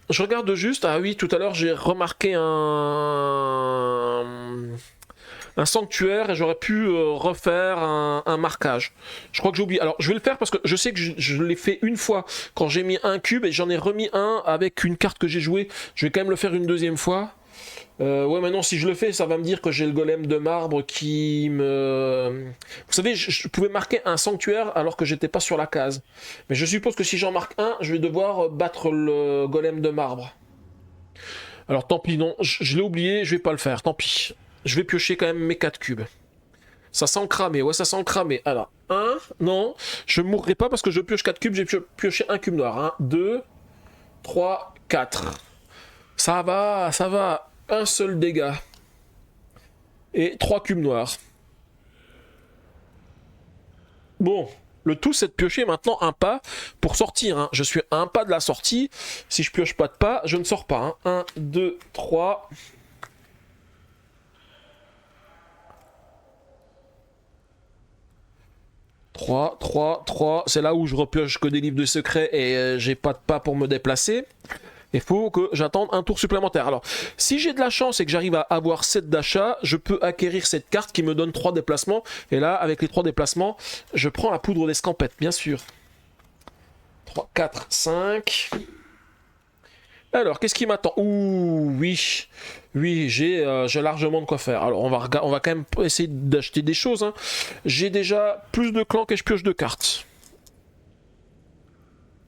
Je regarde juste. Ah oui, tout à l'heure j'ai remarqué un sanctuaire et j'aurais pu refaire un marquage. Je crois que j'ai oublié. Alors je vais le faire parce que je sais que je l'ai fait une fois quand j'ai mis un cube et j'en ai remis un avec une carte que j'ai jouée. Je vais quand même le faire une deuxième fois. Ouais, maintenant si je le fais, ça va me dire que j'ai le golem de marbre qui me... Vous savez, je pouvais marquer un sanctuaire alors que j'étais pas sur la case. Mais je suppose que si j'en marque un, je vais devoir battre le golem de marbre. Alors tant pis, non, je l'ai oublié, je vais pas le faire, tant pis. Je vais piocher quand même mes 4 cubes. Ça sent cramer, ouais, ça sent cramer. Alors, 1, non, je mourrai pas parce que je pioche 4 cubes, j'ai pioché un cube noir. 1, 2, 3, 4. Ça va, ça va. Un seul dégât. Et 3 cubes noirs. Bon, le tout c'est de piocher maintenant un pas pour sortir, hein. Je suis à un pas de la sortie. Si je pioche pas de pas, je ne sors pas, hein. 1, 2, 3... 3, c'est là où je repioche que des livres de secrets et j'ai pas de pas pour me déplacer. Il faut que j'attende un tour supplémentaire. Alors, si j'ai de la chance et que j'arrive à avoir 7 d'achat, je peux acquérir cette carte qui me donne 3 déplacements. Et là, avec les 3 déplacements, je prends la poudre d'escampette, bien sûr. 3, 4, 5... Alors, qu'est-ce qui m'attend? Ouh, oui. Oui, j'ai largement de quoi faire. Alors, on va quand même essayer d'acheter des choses. Hein. J'ai déjà plus de clanks et je pioche de cartes.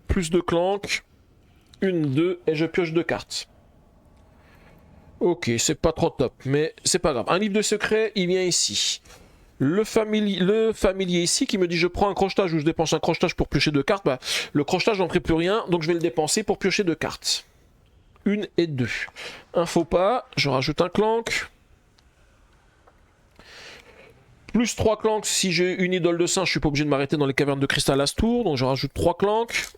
Plus de clanks. 1, 2, et je pioche 2 cartes. Ok, c'est pas trop top, mais c'est pas grave. Un livre de secret, il vient ici. Le familier ici qui me dit je prends un crochetage ou je dépense un crochetage pour piocher 2 cartes. Bah, le crochetage, j'en ferai plus rien, donc je vais le dépenser pour piocher 2 cartes. 1 et 2. Un faux pas, je rajoute un clank. Plus 3 clanks, si j'ai une idole de singe, je suis pas obligé de m'arrêter dans les cavernes de cristal à ce tour, donc je rajoute 3 clanks.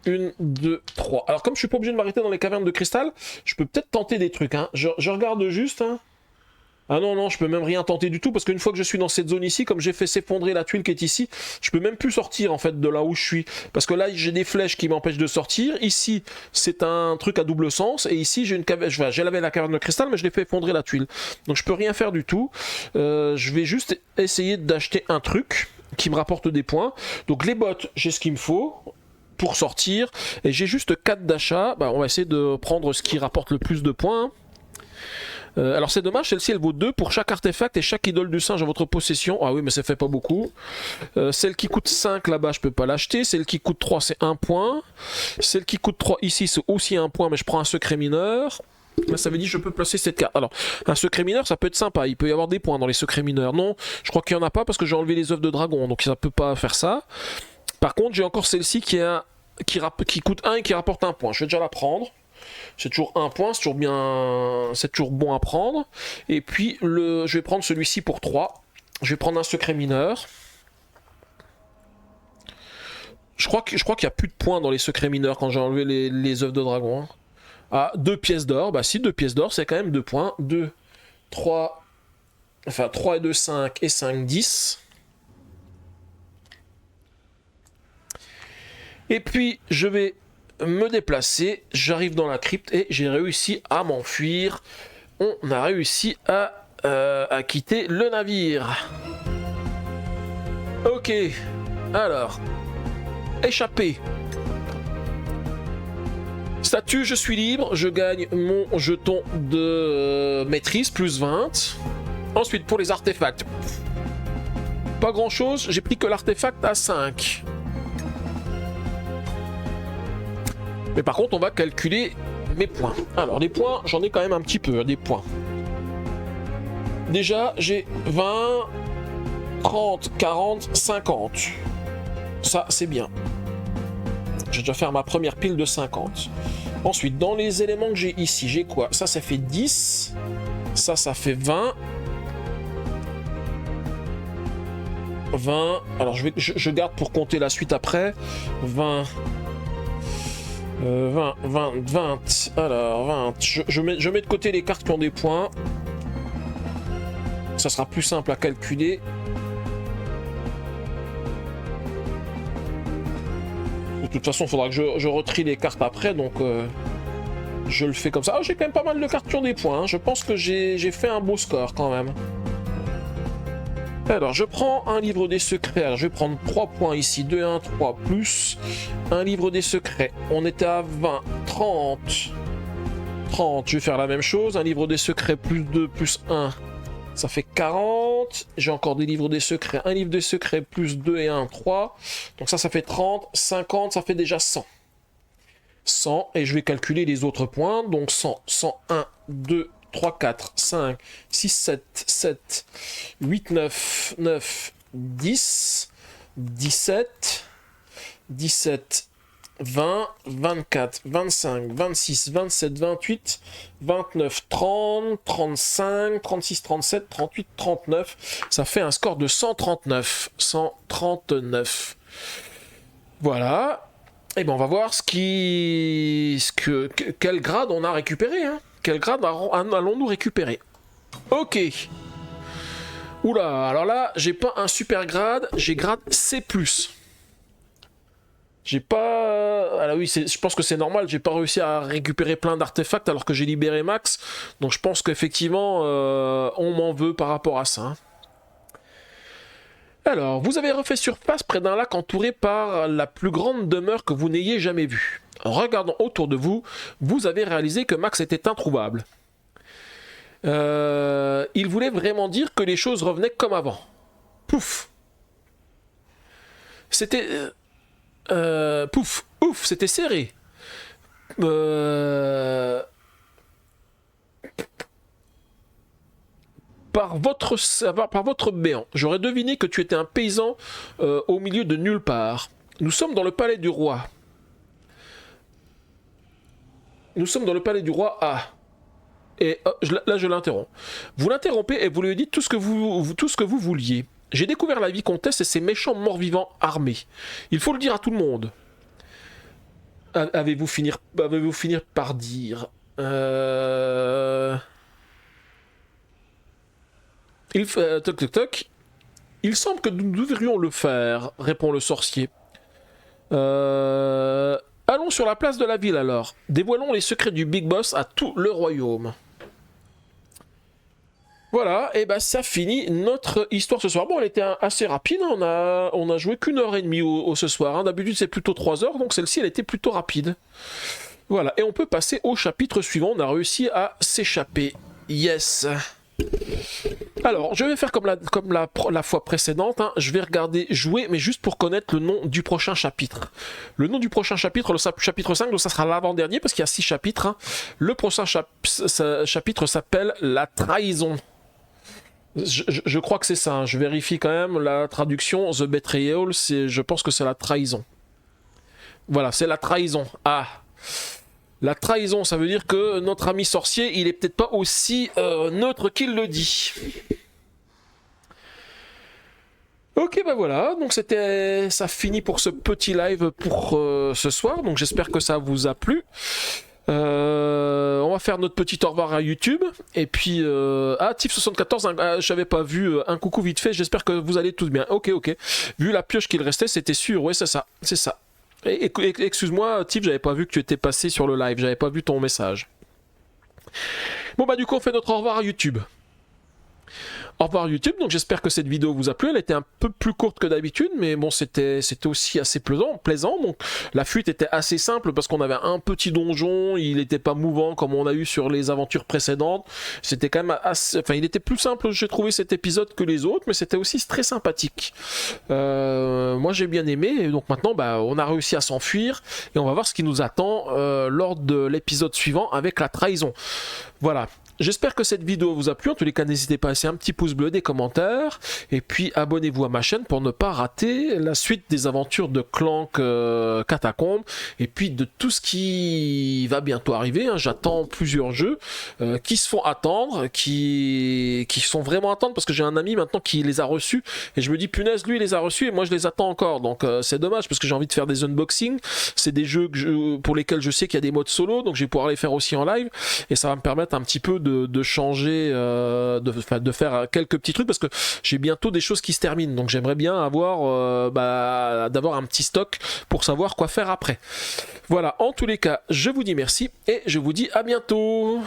1, 2, 3. Alors comme je suis pas obligé de m'arrêter dans les cavernes de cristal, je peux peut-être tenter des trucs. Hein. Je regarde juste. Hein. Ah non, non, je peux même rien tenter du tout, parce qu'une fois que je suis dans cette zone ici, comme j'ai fait s'effondrer la tuile qui est ici, je peux même plus sortir en fait de là où je suis. Parce que là, j'ai des flèches qui m'empêchent de sortir. Ici, c'est un truc à double sens. Et ici, j'ai une caverne. J'ai lavé la caverne de cristal, mais je l'ai fait effondrer la tuile. Donc je peux rien faire du tout. Je vais juste essayer d'acheter un truc qui me rapporte des points. Donc les bottes, j'ai ce qu'il me faut pour sortir. Et j'ai juste 4 d'achat. Bah, on va essayer de prendre ce qui rapporte le plus de points. Alors c'est dommage, celle-ci elle vaut 2 pour chaque artefact et chaque idole du singe à votre possession. Ah oui, mais ça fait pas beaucoup. Celle qui coûte 5 là-bas, je peux pas l'acheter. Celle qui coûte 3, c'est 1 point. Celle qui coûte 3 ici, c'est aussi 1 point, mais je prends un secret mineur. Là, ça veut dire que je peux placer cette carte. Alors, un secret mineur, ça peut être sympa. Il peut y avoir des points dans les secrets mineurs. Non, je crois qu'il n'y en a pas parce que j'ai enlevé les œufs de dragon, donc ça peut pas faire ça. Par contre, j'ai encore celle-ci qui coûte 1 et qui rapporte 1 point. Je vais déjà la prendre. C'est toujours 1 point, c'est toujours bon à prendre. Et puis, je vais prendre celui-ci pour 3. Je vais prendre un secret mineur. Je crois qu'il n'y a plus de points dans les secrets mineurs quand j'ai enlevé les œufs de dragon. Hein. Ah, 2 pièces d'or. Bah si, 2 pièces d'or, c'est quand même 2 points. 2, 3... Enfin, 3 et 2, 5 et 5, 10. Et puis, je vais me déplacer, j'arrive dans la crypte et j'ai réussi à m'enfuir. On a réussi à quitter le navire. Ok, alors, échappé. Statut, je suis libre, je gagne mon jeton de maîtrise, plus 20. Ensuite, pour les artefacts, pas grand chose, j'ai pris que l'artefact à 5. Mais par contre, on va calculer mes points. Alors, les points, j'en ai quand même un petit peu, des points. Déjà, j'ai 20, 30, 40, 50. Ça, c'est bien. Je vais déjà faire ma première pile de 50. Ensuite, dans les éléments que j'ai ici, j'ai quoi? Ça fait 10. Ça fait 20. 20. Alors, je garde pour compter la suite après. 20... 20. Alors, 20. Je mets de côté les cartes qui ont des points. Ça sera plus simple à calculer. De toute façon, il faudra que je retrie les cartes après, donc je le fais comme ça. Ah, j'ai quand même pas mal de cartes qui ont des points. Hein. Je pense que j'ai fait un beau score quand même. Alors, je prends un livre des secrets. Alors, je vais prendre 3 points ici. 2, 1, 3, plus un livre des secrets. On était à 20, 30. 30, je vais faire la même chose. Un livre des secrets, plus 2, plus 1. Ça fait 40. J'ai encore des livres des secrets. Un livre des secrets, plus 2 et 1, 3. Donc ça fait 30. 50, ça fait déjà 100. 100, et je vais calculer les autres points. Donc 100, 101, 2, 3, 4, 5, 6, 7, 8, 9, 9, 10, 17, 17, 20, 24, 25, 26, 27, 28, 29, 30, 35, 36, 37, 38, 39. Ça fait un score de 139. 139. Voilà. Et ben on va voir quel grade on a récupéré. Hein. Quel grade allons-nous récupérer? Ok. Oula, alors là, j'ai pas un super grade, j'ai grade C+. J'ai pas... Ah oui, je pense que c'est normal, j'ai pas réussi à récupérer plein d'artefacts alors que j'ai libéré Max. Donc je pense qu'effectivement, on m'en veut par rapport à ça. Hein. Alors, vous avez refait surface près d'un lac entouré par la plus grande demeure que vous n'ayez jamais vue. En regardant autour de vous, vous avez réalisé que Max était introuvable. Il voulait vraiment dire que les choses revenaient comme avant. Pouf. C'était... pouf, ouf, c'était serré. Par votre béant, j'aurais deviné que tu étais un paysan au milieu de nulle part. Nous sommes dans le palais du roi. Nous sommes dans le palais du roi A. Et là, je l'interromps. Vous l'interrompez et vous lui dites tout ce que vous vouliez. J'ai découvert la vicomtesse et ses méchants morts-vivants armés. Il faut le dire à tout le monde. Avez-vous finir par dire Toc toc toc. Il semble que nous devrions le faire, répond le sorcier. Allons sur la place de la ville alors. Dévoilons les secrets du Big Boss à tout le royaume. Voilà, et bah ça finit notre histoire ce soir. Bon, elle était assez rapide, hein. On a joué qu'une heure et demie ce soir. Hein. D'habitude c'est plutôt 3 heures, donc celle-ci elle était plutôt rapide. Voilà, et on peut passer au chapitre suivant. On a réussi à s'échapper. Yes. Alors, je vais faire comme la fois précédente, hein. Je vais regarder jouer, mais juste pour connaître le nom du prochain chapitre. Le nom du prochain chapitre, le chapitre 5, donc ça sera l'avant-dernier, parce qu'il y a 6 chapitres. Hein. Le prochain chapitre s'appelle La Trahison. Je crois que c'est ça, hein. Je vérifie quand même la traduction. The Betrayal, je pense que c'est la trahison. Voilà, c'est la trahison. Ah, la trahison, ça veut dire que notre ami sorcier, il est peut-être pas aussi neutre qu'il le dit. Ok, bah voilà, donc ça finit pour ce petit live pour ce soir. Donc j'espère que ça vous a plu. On va faire notre petit au revoir à YouTube. Et puis, Tiff74, j'avais pas vu un coucou vite fait. J'espère que vous allez tous bien. Ok. Vu la pioche qu'il restait, c'était sûr. Ouais, c'est ça. Excuse-moi, Tiff, j'avais pas vu que tu étais passé sur le live. J'avais pas vu ton message. Bon, bah, du coup, on fait notre au revoir à YouTube. Au revoir YouTube, donc j'espère que cette vidéo vous a plu. Elle était un peu plus courte que d'habitude, mais bon, c'était aussi assez plaisant. Donc la fuite était assez simple parce qu'on avait un petit donjon, il n'était pas mouvant comme on a eu sur les aventures précédentes. C'était quand même assez... Enfin, il était plus simple, j'ai trouvé cet épisode que les autres, mais c'était aussi très sympathique. Moi, j'ai bien aimé, et donc maintenant, bah, on a réussi à s'enfuir, et on va voir ce qui nous attend lors de l'épisode suivant avec la trahison. Voilà. J'espère que cette vidéo vous a plu. En tous les cas, n'hésitez pas à laisser un petit pouce bleu, des commentaires. Et puis, abonnez-vous à ma chaîne pour ne pas rater la suite des aventures de Clank Catacombes. Et puis, de tout ce qui va bientôt arriver. Hein. J'attends plusieurs jeux qui se font attendre, qui sont vraiment attendre. Parce que j'ai un ami maintenant qui les a reçus. Et je me dis, punaise, lui, il les a reçus et moi, je les attends encore. Donc, c'est dommage parce que j'ai envie de faire des unboxings. C'est des jeux pour lesquels je sais qu'il y a des modes solo. Donc, je vais pouvoir les faire aussi en live. Et ça va me permettre un petit peu de changer, de faire quelques petits trucs parce que j'ai bientôt des choses qui se terminent, donc j'aimerais bien avoir d'avoir un petit stock pour savoir quoi faire après. Voilà, en tous les cas, je vous dis merci et je vous dis à bientôt.